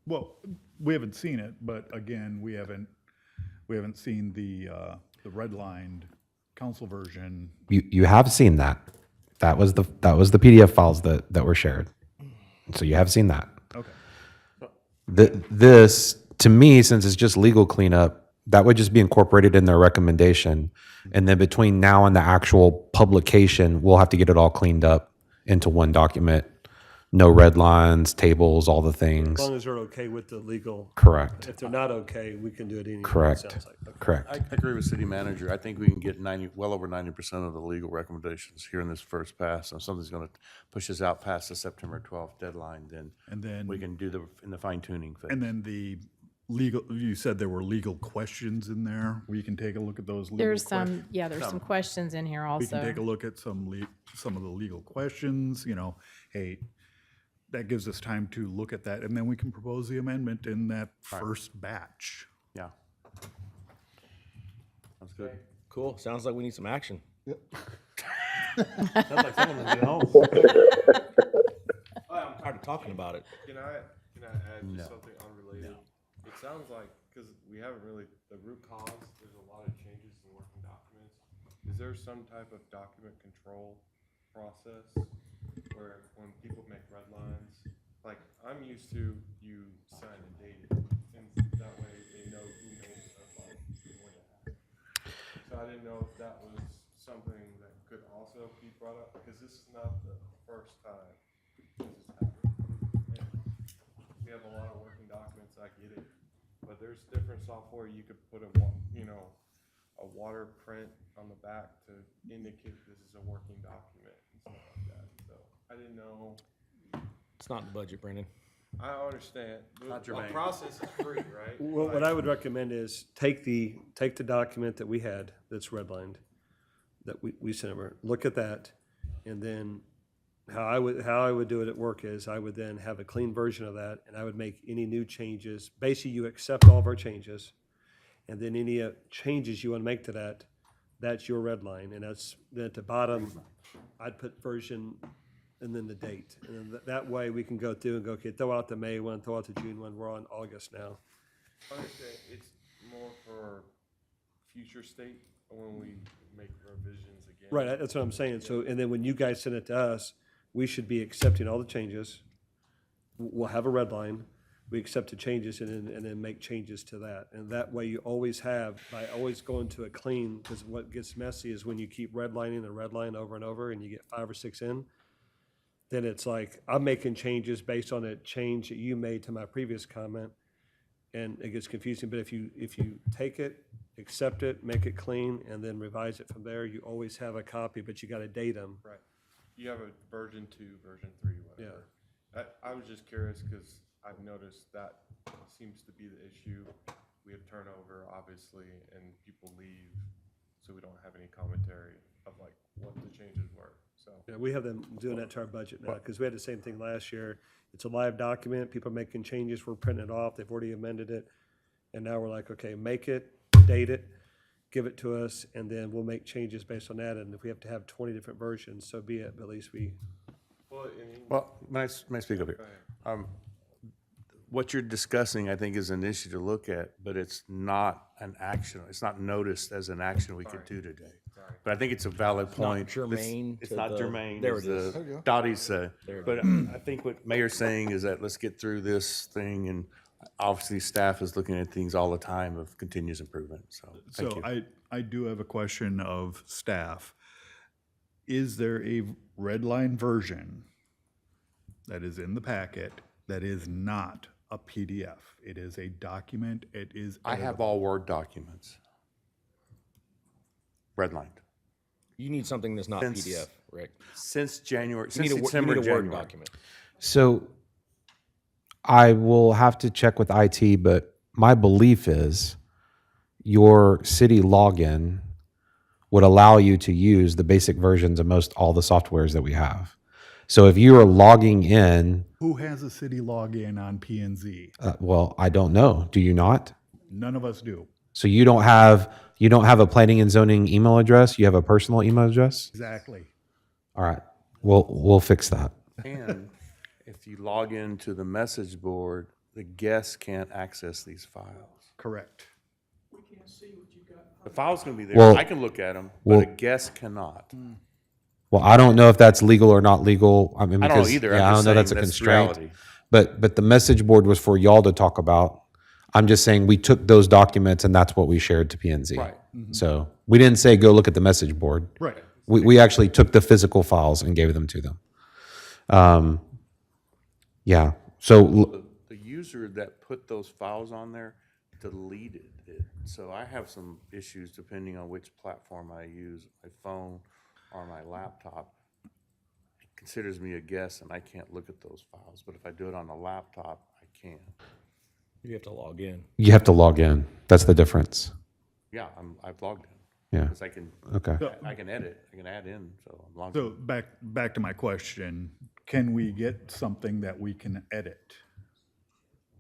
[SPEAKER 18] Well, we haven't seen it, but again, we haven't seen the redlined council version.
[SPEAKER 5] You have seen that. That was the PDF files that were shared. So you have seen that.
[SPEAKER 18] Okay.
[SPEAKER 5] This, to me, since it's just legal cleanup, That would just be incorporated in their recommendation. And then between now and the actual publication, we'll have to get it all cleaned up into one document. No red lines, tables, all the
[SPEAKER 3] As
[SPEAKER 5] things.
[SPEAKER 3] long as they're okay with the legal.
[SPEAKER 5] Correct.
[SPEAKER 3] If they're not okay, we can do it anyway. it
[SPEAKER 5] Correct.
[SPEAKER 3] sounds like. Okay.
[SPEAKER 5] Correct.
[SPEAKER 2] I agree with city manager. I think we can get well over 90% of the legal recommendations here in this first pass. And if something's going to push us out past the September 12th deadline,
[SPEAKER 18] And then-
[SPEAKER 2] we can do the fine tuning phase.
[SPEAKER 18] And then the legal, you said there were legal questions in there. We can take a look at those legal
[SPEAKER 7] There's
[SPEAKER 18] questions.
[SPEAKER 7] there's some questions in here
[SPEAKER 18] We can
[SPEAKER 7] also.
[SPEAKER 18] take a look at some of the legal questions, hey, that gives us time to look at that, and then we can propose the amendment in that first batch.
[SPEAKER 2] Yeah. Sounds good.
[SPEAKER 1] Cool. Sounds like we need some action.
[SPEAKER 3] Sounds like someone was at home.
[SPEAKER 1] I'm tired of talking about it.
[SPEAKER 17] Can I add
[SPEAKER 2] No.
[SPEAKER 17] just something unrelated? It sounds like, because we haven't really, the root cause, there's a lot of changes in working documents. Is there some type of document control process where when people make red lines, like I'm used to you sign and date it, and that way they know who made the red line when it happened. So I didn't know if that was something that could also be brought up, because this is not the first time this has happened. And we have a lot of working documents, I get it, but there's different software you could put a water print on the back to indicate this is a working document and stuff like that. So I didn't know.
[SPEAKER 1] It's not in the budget, Brendan.
[SPEAKER 17] I understand.
[SPEAKER 2] Not
[SPEAKER 17] The
[SPEAKER 2] germane.
[SPEAKER 17] process is free, right?
[SPEAKER 3] Well, what I would recommend is take the document that we had that's redlined, that we sent over, look at that, and then how I would do it at work is I would then have a clean version of that, and I would make any new changes. Basically, you accept all of our changes, and then any changes you want to make to that, that's your red line, and then at the bottom, I'd put version and then the date. And then that way we can go through and go, okay, throw out the May one, throw out the June one, we're on August now.
[SPEAKER 17] I understand. It's more for future state when we make revisions again.
[SPEAKER 3] Right, that's what I'm saying. So, and then when you guys send it to us, we should be accepting all the changes. We'll have a red line. We accept the changes and then make changes to that. And that way you always have, by always going to a clean, because what gets messy is when you keep redlining the red line over and over and you get 5 or 6 in, then it's like, I'm making changes based on a change that you made to my previous comment, and it gets confusing. But if you take it, accept it, make it clean, and then revise it from there, you always have a copy, but you got to date them.
[SPEAKER 17] Right. You have a version 2, version 3, whatever. I was just curious because I've noticed that seems to be the issue. We have turnover, obviously, and people leave, so we don't have any commentary of like what the changes were. So
[SPEAKER 3] Yeah, we have them doing that to our budget now, because we had the same thing last year. It's a live document, people are making changes, we're printing it off, they've already amended it. And now we're like, okay, make it, date it, give it to us, and then we'll make changes based on that. And if we have to have 20 different versions, so be it, but at least we.
[SPEAKER 2] Well, may I speak up here? What you're discussing, I think, is an issue to look at, but it's not an action. It's not noticed as an action we could do today. But I think it's a valid
[SPEAKER 1] not
[SPEAKER 2] point.
[SPEAKER 1] germane
[SPEAKER 2] It's
[SPEAKER 1] to
[SPEAKER 2] not
[SPEAKER 1] the-
[SPEAKER 2] germane.
[SPEAKER 1] there
[SPEAKER 2] as
[SPEAKER 1] it is.
[SPEAKER 2] the Dottie's say.
[SPEAKER 1] There it
[SPEAKER 2] But I think what Mayor's saying is that let's get through this thing, and obviously staff is looking at things all the time of continuous improvement, so thank you.
[SPEAKER 18] So I do have a question of staff. Is there a red line version that is in the packet that is not a PDF? It is a document, it is.
[SPEAKER 2] I have all Word documents. Redlined.
[SPEAKER 1] You need something that's not
[SPEAKER 2] Since-
[SPEAKER 1] PDF, Rick.
[SPEAKER 2] Since January,
[SPEAKER 1] You
[SPEAKER 2] since
[SPEAKER 1] need
[SPEAKER 2] December,
[SPEAKER 1] a Word
[SPEAKER 2] January.
[SPEAKER 1] document.
[SPEAKER 5] So I will have to check with IT, but my belief is your city login would allow you to use the basic versions of most all the softwares that we have. So if you are logging in,
[SPEAKER 18] Who has a city login on P&Z?
[SPEAKER 5] well, I don't know. Do you not?
[SPEAKER 18] None of us do.
[SPEAKER 5] So you don't have a planning and zoning email address. You have a personal email address.
[SPEAKER 18] Exactly.
[SPEAKER 5] All right, we'll fix that.
[SPEAKER 2] And if you log into the message board, the guests can't access these files.
[SPEAKER 18] Correct.
[SPEAKER 2] The file's gonna be there.
[SPEAKER 5] Well-
[SPEAKER 2] I can look at them,
[SPEAKER 5] well-
[SPEAKER 2] but a guest cannot.
[SPEAKER 5] Well, I don't know if that's legal or not legal. I mean,
[SPEAKER 2] I don't know
[SPEAKER 5] because
[SPEAKER 2] either.
[SPEAKER 5] yeah,
[SPEAKER 2] I'm
[SPEAKER 5] I
[SPEAKER 2] just
[SPEAKER 5] don't know that's a
[SPEAKER 2] saying that's
[SPEAKER 5] constraint.
[SPEAKER 2] reality.
[SPEAKER 5] But the message board was for y'all to talk about. I'm just saying we took those documents and that's what we shared to PNZ.
[SPEAKER 2] Right.
[SPEAKER 5] So we didn't say, go look at the message board.
[SPEAKER 18] Right.
[SPEAKER 5] We actually took the physical files and gave them to them. Yeah, so,
[SPEAKER 2] The user that put those files on there deleted it. So I have some issues depending on which platform I use, my phone or my laptop. It considers me a guest and I can't look at those files, but if I do it on a laptop, I can.
[SPEAKER 1] You have to log in.
[SPEAKER 5] you have to log in. That's the difference.
[SPEAKER 2] Yeah, I've logged in.
[SPEAKER 5] Yeah.
[SPEAKER 2] Because I can,
[SPEAKER 5] Okay.
[SPEAKER 2] I can edit, I can add in, so I'm logged
[SPEAKER 18] So
[SPEAKER 2] in.
[SPEAKER 18] back to my question, can we get something that we can edit?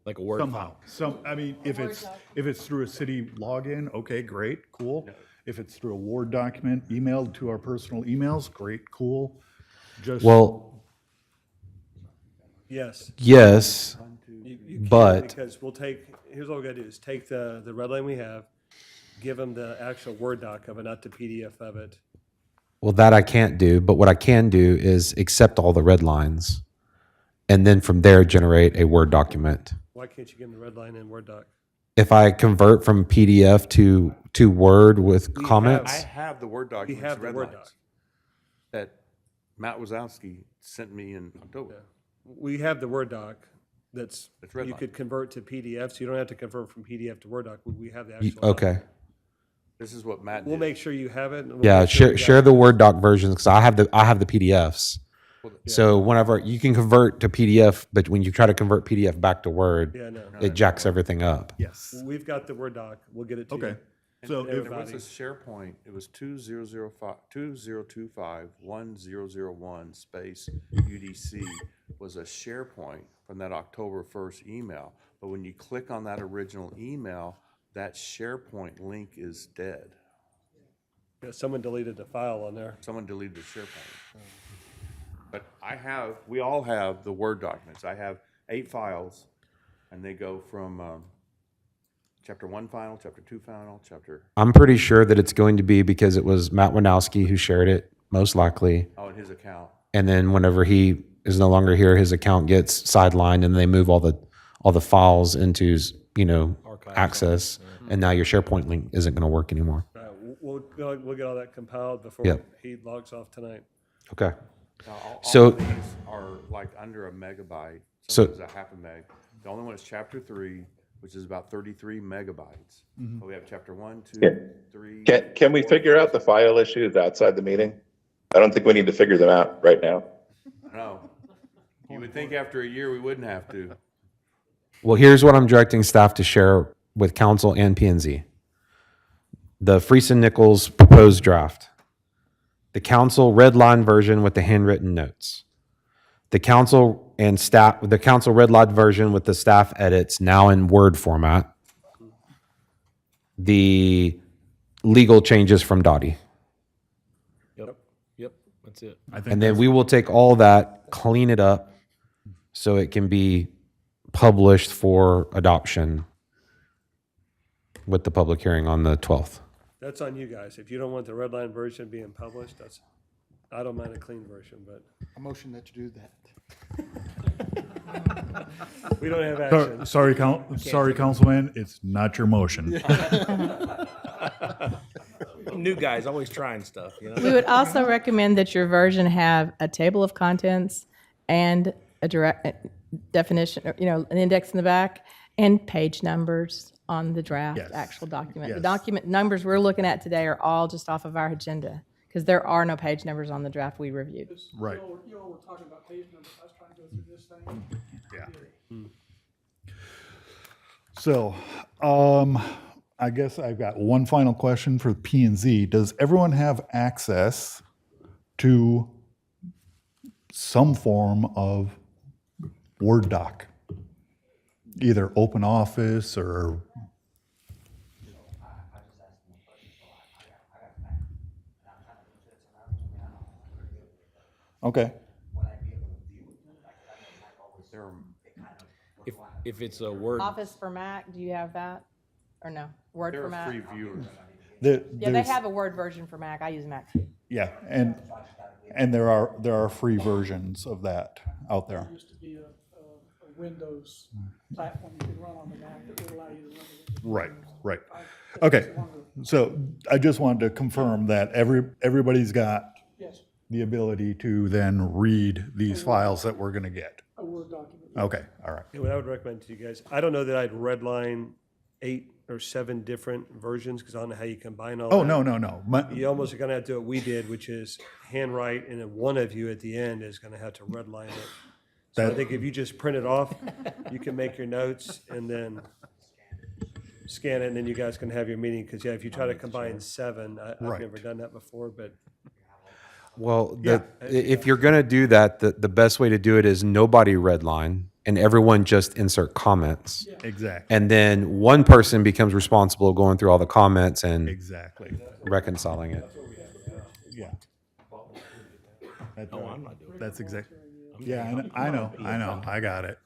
[SPEAKER 1] Like a Word
[SPEAKER 18] Somehow,
[SPEAKER 1] file.
[SPEAKER 18] I mean, if it's through a city login, okay, great, cool. If it's through a Word document emailed to our personal emails, great, cool. Just.
[SPEAKER 5] Well,
[SPEAKER 3] Yes.
[SPEAKER 5] yes,
[SPEAKER 3] You can,
[SPEAKER 5] but
[SPEAKER 3] because we'll take, here's what we gotta do, is take the red line we have, give them the actual Word doc of it, not the PDF of it.
[SPEAKER 5] well, that I can't do, but what I can do is accept all the red lines and then from there generate a Word document.
[SPEAKER 3] Why can't you give them the red line in Word doc?
[SPEAKER 5] If I convert from PDF to Word with
[SPEAKER 3] We
[SPEAKER 5] comments,
[SPEAKER 2] I have the Word documents,
[SPEAKER 3] have the
[SPEAKER 2] red
[SPEAKER 3] Word
[SPEAKER 2] lines,
[SPEAKER 3] doc.
[SPEAKER 2] that Matt Wazowski sent me in October.
[SPEAKER 3] We have the Word doc that's,
[SPEAKER 2] It's red
[SPEAKER 3] you
[SPEAKER 2] line.
[SPEAKER 3] could convert to PDF, so you don't have to convert from PDF to Word doc. We have the
[SPEAKER 5] you-
[SPEAKER 3] actual.
[SPEAKER 5] okay.
[SPEAKER 3] document.
[SPEAKER 2] This is what Matt did.
[SPEAKER 3] We'll make sure you have it. and we'll
[SPEAKER 5] Yeah,
[SPEAKER 3] make sure we
[SPEAKER 5] share
[SPEAKER 3] got
[SPEAKER 5] the
[SPEAKER 3] it.
[SPEAKER 5] Word doc versions because I have the PDFs. So whenever you can convert to PDF, but when you try to convert PDF back to Word,
[SPEAKER 3] Yeah, no.
[SPEAKER 5] it jacks everything up.
[SPEAKER 18] Yes.
[SPEAKER 3] We've got the Word doc. We'll get it to you.
[SPEAKER 18] Okay. So
[SPEAKER 2] There
[SPEAKER 18] if,
[SPEAKER 2] was a SharePoint, it was 2025-2025-1001 space UDC was a SharePoint from that October 1st email. But when you click on that original email, that SharePoint link is dead.
[SPEAKER 3] Yeah, someone deleted the file on there.
[SPEAKER 2] Someone deleted the SharePoint. But we all have the Word documents. I have 8 files, and they go from chapter 1 final, chapter 2 final, chapter,
[SPEAKER 5] I'm pretty sure that it's going to be because it was Matt Winowski who shared it, most likely.
[SPEAKER 2] in his account.
[SPEAKER 5] And then whenever he is no longer here, his account gets sidelined and they move all the files into, access. And now your SharePoint link isn't going to work anymore.
[SPEAKER 3] We'll get all that compiled before
[SPEAKER 5] Yep.
[SPEAKER 3] he logs off tonight.
[SPEAKER 5] Okay.
[SPEAKER 2] Now, all
[SPEAKER 5] So-
[SPEAKER 2] of these are like under a megabyte,
[SPEAKER 5] So-
[SPEAKER 2] sometimes a half a meg. The only one is chapter 3, which is about 33 megabytes.
[SPEAKER 18] Mm-hmm.
[SPEAKER 2] But we have chapter 1, 2,
[SPEAKER 14] Yeah.
[SPEAKER 2] 3.
[SPEAKER 14] Can we figure out the file issues outside the meeting? I don't think we need to figure them out right now.
[SPEAKER 2] No. You would think after a year we wouldn't have to.
[SPEAKER 5] Well, here's what I'm directing staff to share with council and PNZ. The Friesen-Nichols proposed draft. The council red line version with the handwritten notes. The council red line version with the staff edits now in Word format. The legal changes from Dottie.
[SPEAKER 1] Yep, that's it.
[SPEAKER 18] I think
[SPEAKER 5] And then we will take all that, clean it up so it can be published for adoption with the public hearing on the 12th.
[SPEAKER 3] That's on you guys. If you don't want the red line version being published, I don't mind a clean version, but
[SPEAKER 10] A motion that you do that.
[SPEAKER 3] we don't have action.
[SPEAKER 18] sorry, Councilman, it's not your motion.
[SPEAKER 1] New guys always trying stuff,
[SPEAKER 7] We would also recommend that your version have a table of contents and a direct definition, or, an index in the back, and page numbers on the draft
[SPEAKER 18] Yes.
[SPEAKER 7] actual document. The
[SPEAKER 18] Yes.
[SPEAKER 7] document numbers we're looking at today are all just off of our agenda, because there are no page numbers on the draft we reviewed.
[SPEAKER 18] Right.
[SPEAKER 16] You all were talking about page numbers. I was trying to go through this thing.
[SPEAKER 18] Yeah. So, I guess I've got one final question for P and Z. Does everyone have access to some form of Word doc? Either open office or. Okay.
[SPEAKER 1] If it's a Word,
[SPEAKER 7] Office for Mac, do you have that? Or no? Word
[SPEAKER 2] There
[SPEAKER 7] for
[SPEAKER 2] are
[SPEAKER 7] Mac?
[SPEAKER 2] free viewers.
[SPEAKER 7] Yeah, they
[SPEAKER 18] There's-
[SPEAKER 7] have a Word version for Mac. I use Mac too.
[SPEAKER 18] Yeah, and there are free versions of that out there.
[SPEAKER 16] Used to be a Windows platform you can run on the Mac that would allow you to run it.
[SPEAKER 18] Right, right. Okay, so I just wanted to confirm that everybody's got
[SPEAKER 16] Yes,
[SPEAKER 18] the ability to then read these files that we're gonna get.
[SPEAKER 16] a Word document.
[SPEAKER 18] Okay, all right.
[SPEAKER 3] And what I would recommend to you guys, I don't know that I'd redline 8 or 7 different versions, because I don't know how you combine all that.
[SPEAKER 18] Oh, no.
[SPEAKER 3] You almost are gonna have to do what we did, which is handwrite, and then one of you at the end is gonna have to redline it. So I
[SPEAKER 18] That-
[SPEAKER 3] think if you just print it off, you can make your notes and then scan it, and then you guys can have your meeting, because yeah, if you try to combine 7, I've
[SPEAKER 18] Right.
[SPEAKER 3] never done that before, but
[SPEAKER 5] Well,
[SPEAKER 18] Yeah.
[SPEAKER 5] if you're going to do that, the best way to do it is nobody redline and everyone just insert comments.
[SPEAKER 18] Exactly,
[SPEAKER 5] And then one person becomes responsible going through all the comments and
[SPEAKER 18] exactly,
[SPEAKER 5] reconciling it.
[SPEAKER 18] yeah. That's exactly, yeah, I know, I got it.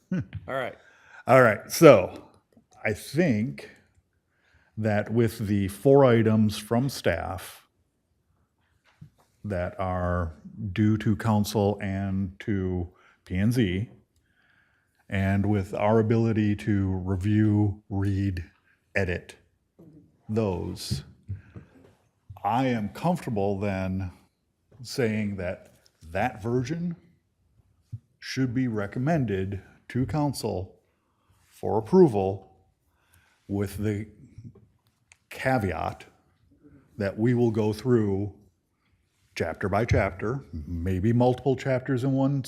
[SPEAKER 1] All right.
[SPEAKER 18] All right, so I think that with the 4 items from staff that are due to council and to P and Z, and with our ability to review, read, edit those, I am comfortable then saying that that version should be recommended to council for approval with the caveat that we will go through chapter by chapter, maybe multiple chapters in one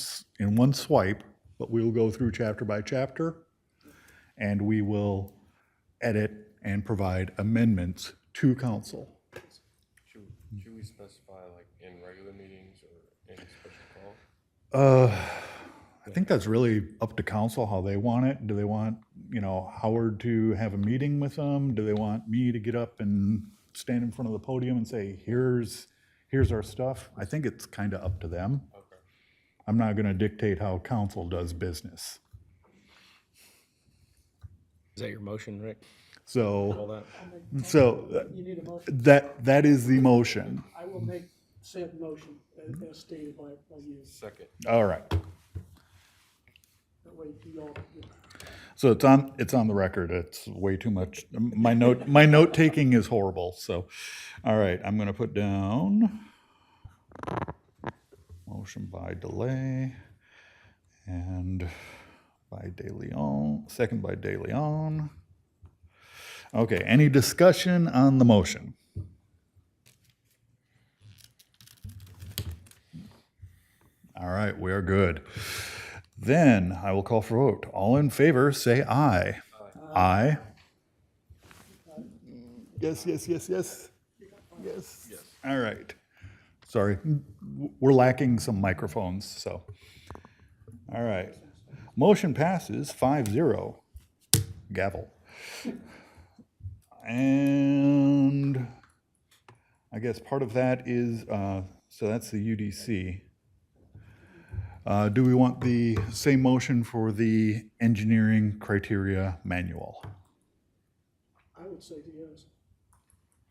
[SPEAKER 18] swipe, but we will go through chapter by chapter, and we will edit and provide amendments to council.
[SPEAKER 17] Should we specify like in regular meetings or in special call?
[SPEAKER 18] I think that's really up to council how they want it. Do they want, Howard to have a meeting with them? Do they want me to get up and stand in front of the podium and say, here's our stuff? I think it's kind of up to them.
[SPEAKER 17] Okay.
[SPEAKER 18] I'm not going to dictate how council does business.
[SPEAKER 1] Is that your motion, Rick?
[SPEAKER 18] So,
[SPEAKER 1] All that?
[SPEAKER 16] You need a motion.
[SPEAKER 18] that is the motion.
[SPEAKER 16] I will make said motion as stated by you.
[SPEAKER 17] Second.
[SPEAKER 18] All right.
[SPEAKER 16] That way you all.
[SPEAKER 18] So it's on the record. It's way too much. My note taking is horrible. So, all right, I'm going to put down motion by Delay and by De Leon, second by De Leon. Okay, any discussion on the motion? All right, we are good. Then I will call for vote. All in favor, say aye. Aye. Yes. Yes. All right. Sorry, we're lacking some microphones, so. All right. Motion passes 5-0. Gavel. And I guess part of that is, so that's the UDC. Do we want the same motion for the engineering criteria manual?
[SPEAKER 16] I would say yes.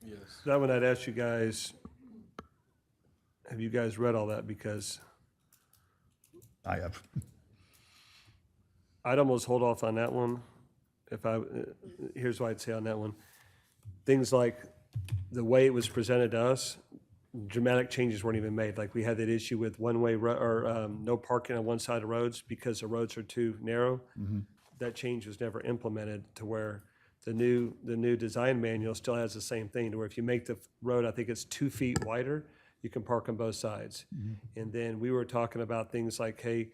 [SPEAKER 17] Yes.
[SPEAKER 3] that one I'd ask you guys, have you guys read all that? Because
[SPEAKER 18] I have.
[SPEAKER 3] I'd almost hold off on that one. Here's what I'd say on that one. Things like the way it was presented to us, dramatic changes weren't even made. Like we had that issue with one-way or no parking on one side of roads because the roads are too narrow. That change was never implemented to where the new design manual still has the same thing, to where if you make the road, I think it's 2 feet wider, you can park on both sides. And then we were talking about things like, hey,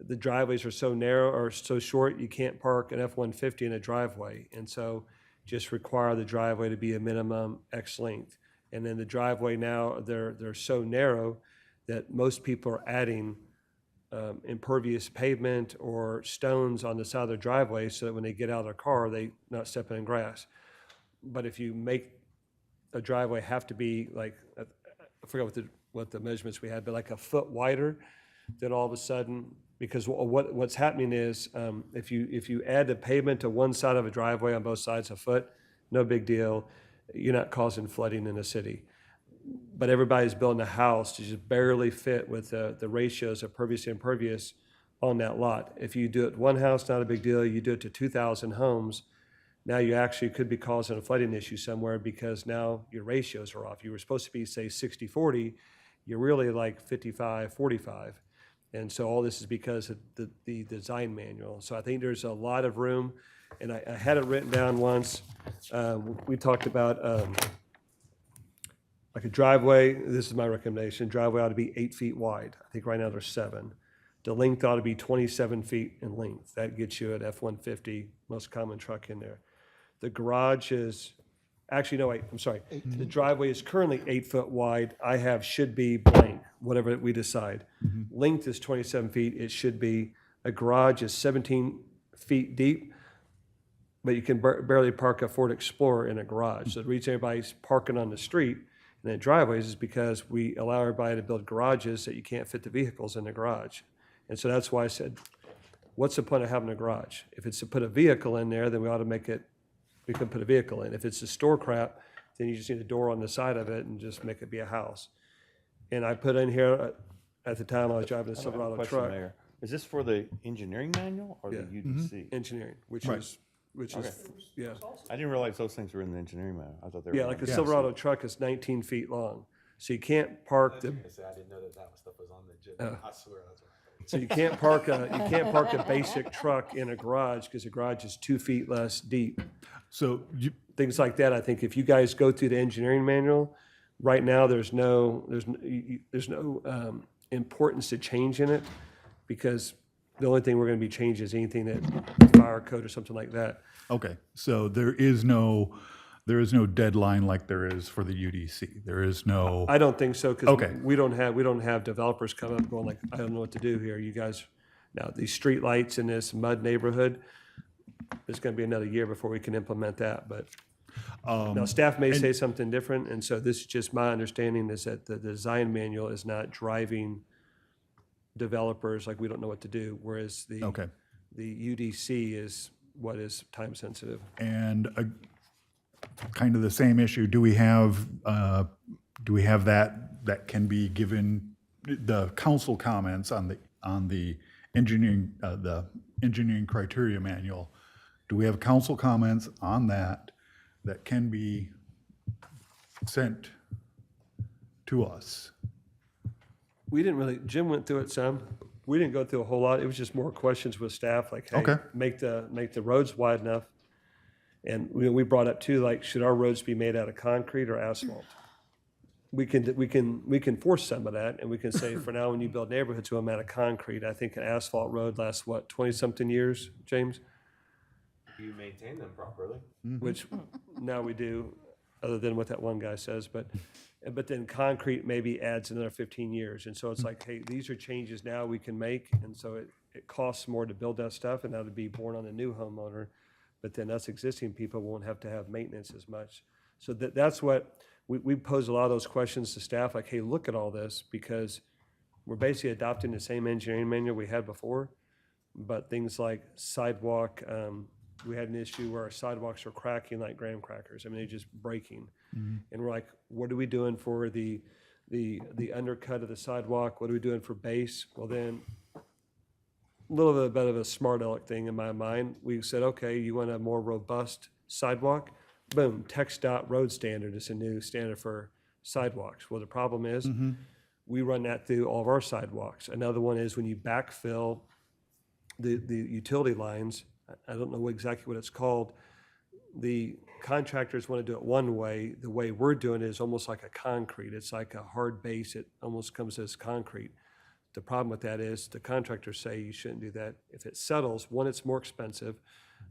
[SPEAKER 3] the driveways are so narrow or so short, you can't park an F-150 in a driveway. And so just require the driveway to be a minimum X length. And then the driveway now, they're so narrow that most people are adding impervious pavement or stones on the side of their driveway so that when they get out of their car, they not stepping in grass. But if you make a driveway have to be like, I forgot what the measurements we had, but like a foot wider, then all of a sudden, because what's happening is if you add the pavement to one side of a driveway on both sides a foot, no big deal. You're not causing flooding in the city. But everybody's building a house to just barely fit with the ratios of pervious to impervious. on that lot. If you do it one house, not a big deal. You do it to 2,000 homes, now you actually could be causing a flooding issue somewhere because now your ratios are off. You were supposed to be, say, 60-40, you're really like 55-45. And so all this is because of the design manual. So I think there's a lot of room, and I had it written down once. We talked about like a driveway, this is my recommendation, driveway ought to be 8 feet wide. I think right now there's 7. The length ought to be 27 feet in length. That gets you an F-150, most common truck in there. The garage is, actually, no, wait, I'm sorry. The driveway is currently 8 foot wide. I have should be blank, whatever we decide. Length is 27 feet. It should be, a garage is 17 feet deep, but you can barely park a Ford Explorer in a garage. So the reason everybody's parking on the street and then driveways is because we allow everybody to build garages that you can't fit the vehicles in the garage. And so that's why I said, what's the point of having a garage? If it's to put a vehicle in there, then we ought to make it, we can put a vehicle in. If it's a store crap, then you just need a door on the side of it and just make it be a house. And I put in here, at the time I was driving a
[SPEAKER 2] I have
[SPEAKER 3] Silverado
[SPEAKER 2] question,
[SPEAKER 3] truck.
[SPEAKER 2] Mayor. Is this for the engineering manual or the UDC?
[SPEAKER 3] Engineering, which
[SPEAKER 2] Right.
[SPEAKER 3] is,
[SPEAKER 2] Okay.
[SPEAKER 3] yeah.
[SPEAKER 2] I didn't realize those things were in the engineering manual. I thought they were.
[SPEAKER 3] Yeah, like a Silverado truck is 19 feet long. So you can't park the,
[SPEAKER 5] I didn't know that stuff was on the agenda. I swear that's what I
[SPEAKER 3] so you can't park a basic truck in a garage because the garage is 2 feet less deep.
[SPEAKER 18] So
[SPEAKER 3] Things like that, I think if you guys go through the engineering manual, right now, there's no importance to change in it because the only thing we're gonna be changing is anything that the fire code or something like that.
[SPEAKER 18] Okay, so there is no deadline like there is for the UDC. There is no.
[SPEAKER 3] I don't think so, because
[SPEAKER 18] Okay.
[SPEAKER 3] we don't have developers come up going like, I don't know what to do here, you guys. Now, these streetlights in this mud neighborhood, it's gonna be another year before we can implement that, but now, staff may say something different, and so this is just my understanding is that the design manual is not driving developers like we don't know what to do, whereas the UDC is what is time sensitive.
[SPEAKER 18] And kind of the same issue, do we have that can be given, the council comments on the engineering criteria manual? Do we have council comments on that can be sent to us?
[SPEAKER 3] We didn't really, Jim went through it some. We didn't go through a whole lot. It was just more questions with staff, like, hey,
[SPEAKER 18] Okay.
[SPEAKER 3] make the roads wide enough. And we brought up too, like, should our roads be made out of concrete or asphalt? We can force some of that, and we can say, for now, when you build neighborhoods, we'll out of concrete. I think an asphalt road lasts, what, 20-something years, James?
[SPEAKER 5] You maintain them properly.
[SPEAKER 3] Which now we do, other than what that one guy says, but then concrete maybe adds another 15 years. And so it's like, hey, these are changes now we can make, and so it costs more to build that stuff, and that would be borne on the new homeowner. But then us existing people won't have to have maintenance as much. So that's what, we pose a lot of those questions to staff, like, hey, look at all this, because we're basically adopting the same engineering manual we had before, but things like sidewalk, we had an issue where our sidewalks were cracking like graham crackers. I mean, they're just breaking. And we're like, what are we doing for the undercut of the sidewalk? What are we doing for base? Well, then, a little bit of a smart aleck thing in my mind. We said, okay, you want a more robust sidewalk? Boom, TxDOT road standard is a new standard for sidewalks. Well, the problem is, we run that through all of our sidewalks. Another one is when you backfill the utility lines, I don't know exactly what it's called. The contractors want to do it one way. The way we're doing it is almost like a concrete. It's like a hard base. It almost comes as concrete. The problem with that is the contractors say you shouldn't do that. If it settles, one, it's more expensive,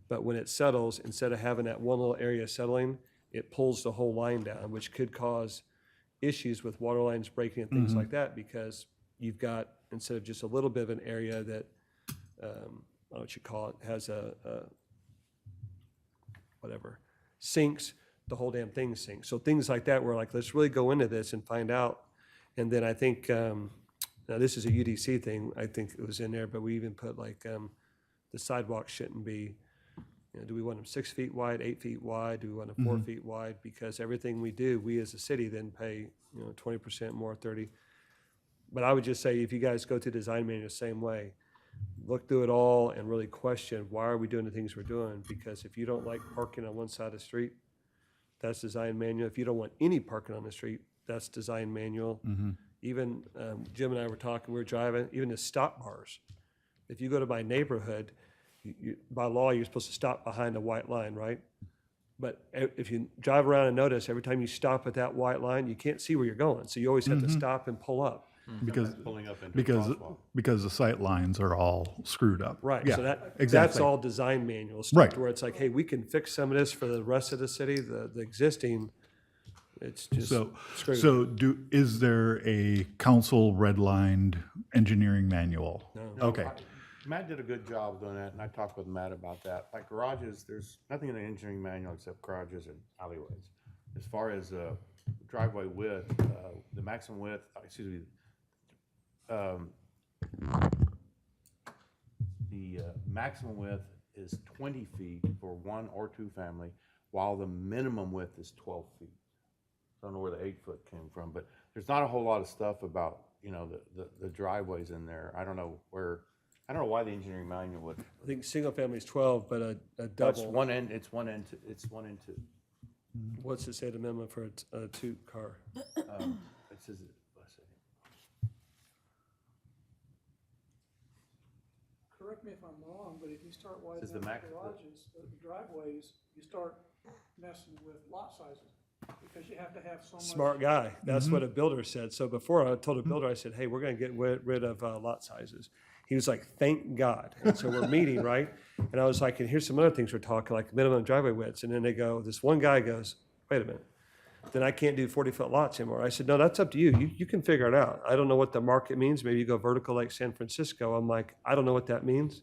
[SPEAKER 3] but when it settles, instead of having that one little area settling, it pulls the whole line down, which could cause issues with water lines breaking and things like that, because you've got, instead of just a little bit of an area that, I don't know what you call it, has a whatever, sinks, the whole damn thing sinks. So things like that, we're like, let's really go into this and find out. And then I think, now this is a UDC thing, I think it was in there, but we even put like, the sidewalks shouldn't be, do we want them 6 feet wide, 8 feet wide? Do we want them 4 feet wide? Because everything we do, we as a city then pay, 20% more, 30. But I would just say, if you guys go to design manual the same way, look through it all and really question, why are we doing the things we're doing? Because if you don't like parking on one side of the street, that's design manual. If you don't want any parking on the street, that's design manual. Even Jim and I were talking, we were driving, even the stop bars. If you go to my neighborhood, by law, you're supposed to stop behind a white line, right? But if you drive around and notice, every time you stop at that white line, you can't see where you're going. So you always have to stop and pull up.
[SPEAKER 18] Because,
[SPEAKER 2] Pulling up into a
[SPEAKER 18] because,
[SPEAKER 2] crosswalk.
[SPEAKER 18] because the sight lines are all screwed up.
[SPEAKER 3] Right,
[SPEAKER 18] Yeah,
[SPEAKER 3] so that's
[SPEAKER 18] exactly.
[SPEAKER 3] all design manual stuff,
[SPEAKER 18] Right.
[SPEAKER 3] where it's like, hey, we can fix some of this for the rest of the city, the existing, it's just
[SPEAKER 18] So,
[SPEAKER 3] screwed.
[SPEAKER 18] so is there a council redlined engineering manual?
[SPEAKER 3] No.
[SPEAKER 18] Okay.
[SPEAKER 2] Matt did a good job of doing that, and I talked with Matt about that. Like garages, there's nothing in the engineering manual except garages and alleyways. As far as driveway width, the maximum width, the maximum width is 20 feet for 1 or 2 family, while the minimum width is 12 feet. I don't know where the 8-foot came from, but there's not a whole lot of stuff about, you know, the driveways in there. I don't know why the engineering manual would.
[SPEAKER 3] I think single family is 12, but a
[SPEAKER 2] That's
[SPEAKER 3] double,
[SPEAKER 2] one end, it's one end, it's 1 and 2.
[SPEAKER 3] what's it say the minimum for a two-car?
[SPEAKER 2] It says, let's see.
[SPEAKER 16] Correct me if I'm wrong, but if you start
[SPEAKER 2] Says
[SPEAKER 16] widening
[SPEAKER 2] the
[SPEAKER 16] out
[SPEAKER 2] max-
[SPEAKER 16] the garages, the driveways, you start messing with lot sizes, because you have to have so much.
[SPEAKER 3] Smart guy. That's what a builder said. So before I told a builder, I said, hey, we're going to get rid of lot sizes. He was like, thank God. And so we're meeting, right? And I was like, and here's some other things we're talking, like minimum driveway widths. And then they go, this one guy goes, wait a minute, then I can't do 40-foot lots anymore. I said, no, that's up to you. You can figure it out. I don't know what the market means. Maybe you go vertical like San Francisco. I'm like, I don't know what that means.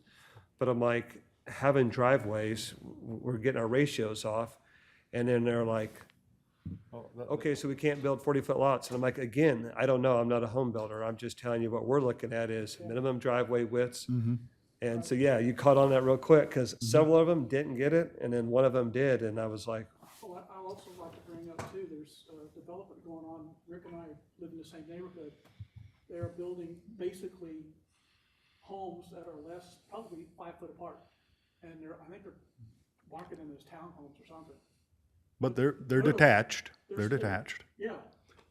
[SPEAKER 3] But I'm like, having driveways, we're getting our ratios off. And then they're like, okay, so we can't build 40-foot lots. And I'm like, again, I don't know. I'm not a home builder. I'm just telling you what we're looking at is minimum driveway widths. And so, yeah, you caught on that real quick because several of them didn't get it. And then one of them did. And I was like,
[SPEAKER 16] Well, I'll also like to bring up too, there's development going on. Rick and I live in the same neighborhood. They're building basically homes that are less, probably 5 foot apart. And I think they're marketing them as townhomes or something.
[SPEAKER 18] But they're detached. They're
[SPEAKER 16] still-
[SPEAKER 18] detached.
[SPEAKER 16] Yeah.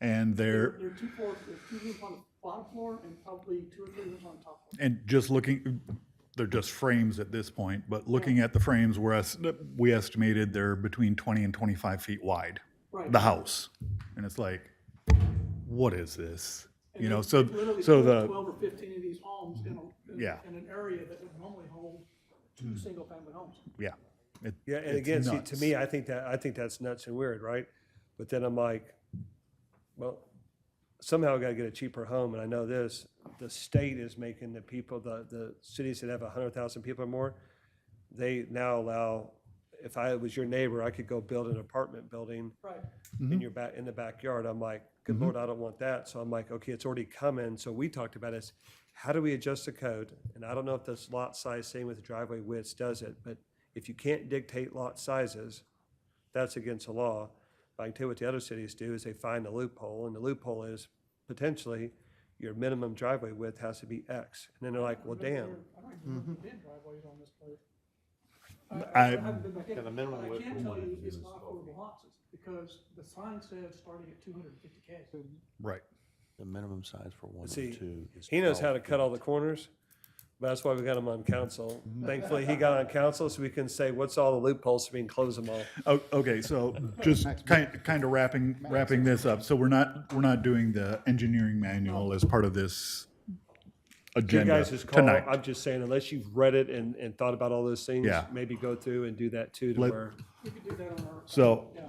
[SPEAKER 18] And
[SPEAKER 16] They're 2 floors, there's 2 rooms on the bottom floor and probably 2 or 3 rooms on the top floor.
[SPEAKER 18] and just looking, they're just frames at this point, but looking at the frames, we estimated they're between 20 and 25 feet wide.
[SPEAKER 16] Right.
[SPEAKER 18] The house. And it's like, what is this?
[SPEAKER 16] And
[SPEAKER 18] You know,
[SPEAKER 16] there's
[SPEAKER 18] so
[SPEAKER 16] literally
[SPEAKER 18] so
[SPEAKER 16] 12
[SPEAKER 18] the,
[SPEAKER 16] or 15 of these homes
[SPEAKER 18] Yeah.
[SPEAKER 16] in an area that would normally hold 2 single-family homes.
[SPEAKER 18] yeah. It-
[SPEAKER 3] yeah. And
[SPEAKER 18] it's
[SPEAKER 3] again, see,
[SPEAKER 18] nuts.
[SPEAKER 3] to me, I think that's nuts and weird, right? But then I'm like, well, somehow I got to get a cheaper home. And I know this, the state is making the people, the cities that have 100,000 people or more, they now allow, if I was your neighbor, I could go build an apartment building
[SPEAKER 16] Right.
[SPEAKER 3] in the backyard. I'm like, good Lord, I don't want that. So I'm like, okay, it's already coming. So we talked about is how do we adjust the code? And I don't know if this lot size, same with the driveway widths does it, but if you can't dictate lot sizes, that's against the law. But I can tell you what the other cities do is they find a loophole, and the loophole is potentially your minimum driveway width has to be X. And then they're like, well, damn.
[SPEAKER 16] I don't even remember there being driveways on this place.
[SPEAKER 18] I-
[SPEAKER 16] haven't been back in,
[SPEAKER 2] Yeah, the minimum
[SPEAKER 16] but I
[SPEAKER 2] width
[SPEAKER 16] can
[SPEAKER 2] for
[SPEAKER 16] tell
[SPEAKER 2] one
[SPEAKER 16] you
[SPEAKER 2] is
[SPEAKER 16] it's not
[SPEAKER 2] 12
[SPEAKER 16] affordable lots, because the sign says starting at 250K.
[SPEAKER 18] Right.
[SPEAKER 2] The minimum size for 1
[SPEAKER 3] See,
[SPEAKER 2] and 2 is.
[SPEAKER 3] he knows how
[SPEAKER 2] 12
[SPEAKER 3] to cut all the corners, but that's why we got him on council. Thankfully, he got on council so we can say, what's all the loopholes so we can close them all.
[SPEAKER 18] Okay, so just kind of wrapping this up. So we're not doing the engineering manual as part of this
[SPEAKER 3] You
[SPEAKER 18] agenda
[SPEAKER 3] guys just call,
[SPEAKER 18] tonight.
[SPEAKER 3] I'm just saying, unless you've read it and thought about all those things,
[SPEAKER 18] Yeah.
[SPEAKER 3] maybe go through and do that too, to
[SPEAKER 18] Let-
[SPEAKER 3] where,
[SPEAKER 16] We could do that on our.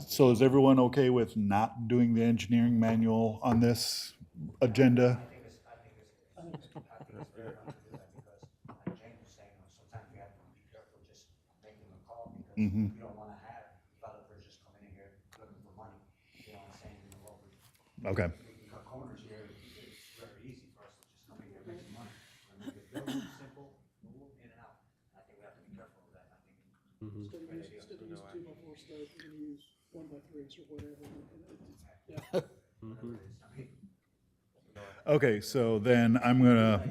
[SPEAKER 18] So is everyone okay with not doing the engineering manual on this agenda?
[SPEAKER 9] Mm-hmm.
[SPEAKER 19] You don't want to have developers just coming in here looking for money, you know what I'm saying? You know,
[SPEAKER 18] Okay.
[SPEAKER 19] we cut corners here, it's very easy for us to just come in here and make some money. And make it build simple, move in and out. I think we have to be careful of that, I think.
[SPEAKER 16] Instead of use 2x4 stuff, we're gonna use 1x3s or whatever. Yeah.
[SPEAKER 18] Okay, so then I'm gonna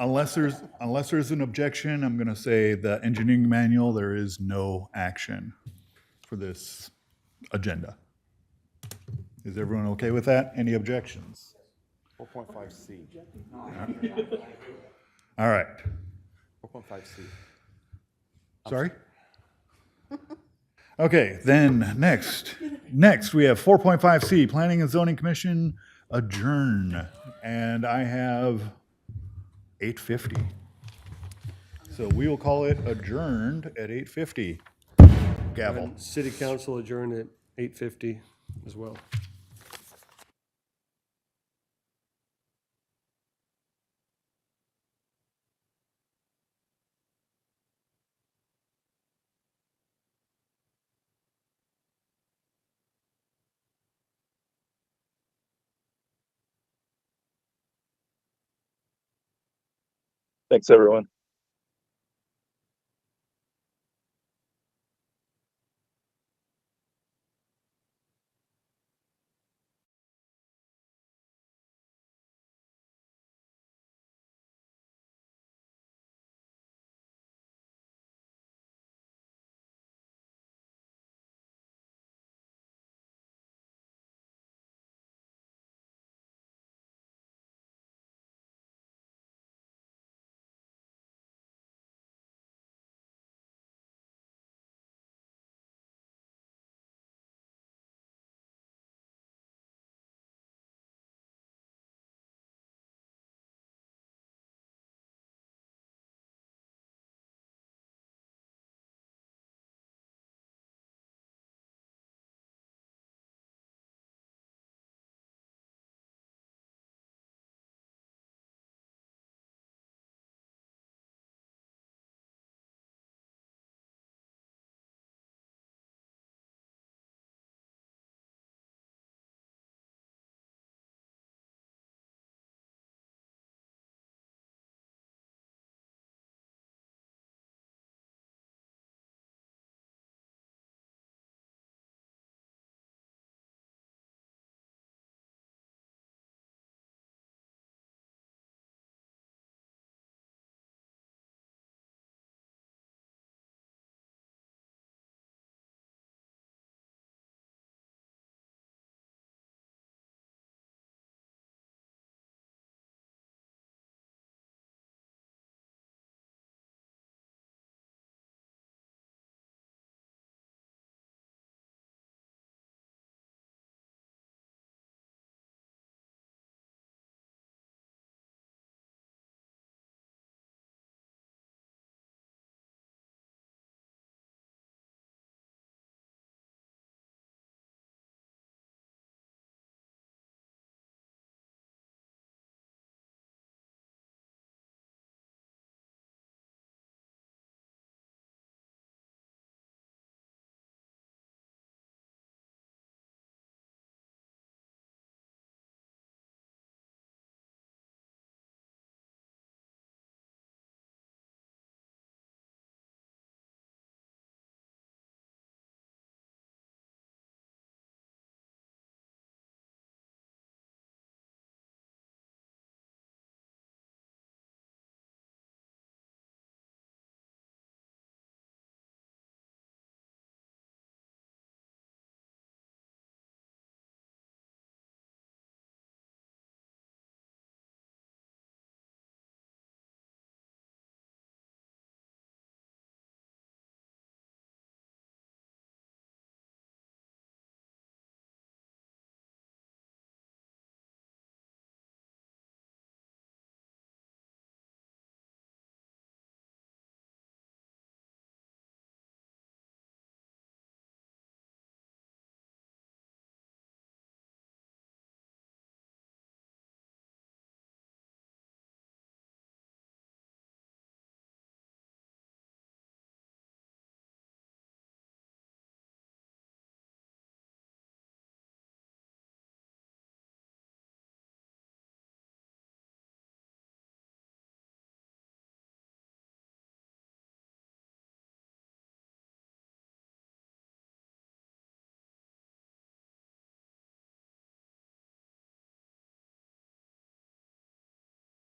[SPEAKER 18] Unless there's an objection, I'm going to say the engineering manual, there is no action for this agenda. Is everyone okay with that? Any objections?
[SPEAKER 2] 4.5C.
[SPEAKER 18] All right.
[SPEAKER 2] 4.5C.
[SPEAKER 18] Sorry? Okay, then next we have 4.5C, Planning and Zoning Commission adjourn. And I have 8:50. So we will call it adjourned at 8:50. Gavel.
[SPEAKER 3] And City Council adjourned at 8:50 as well.
[SPEAKER 14] Thanks, everyone.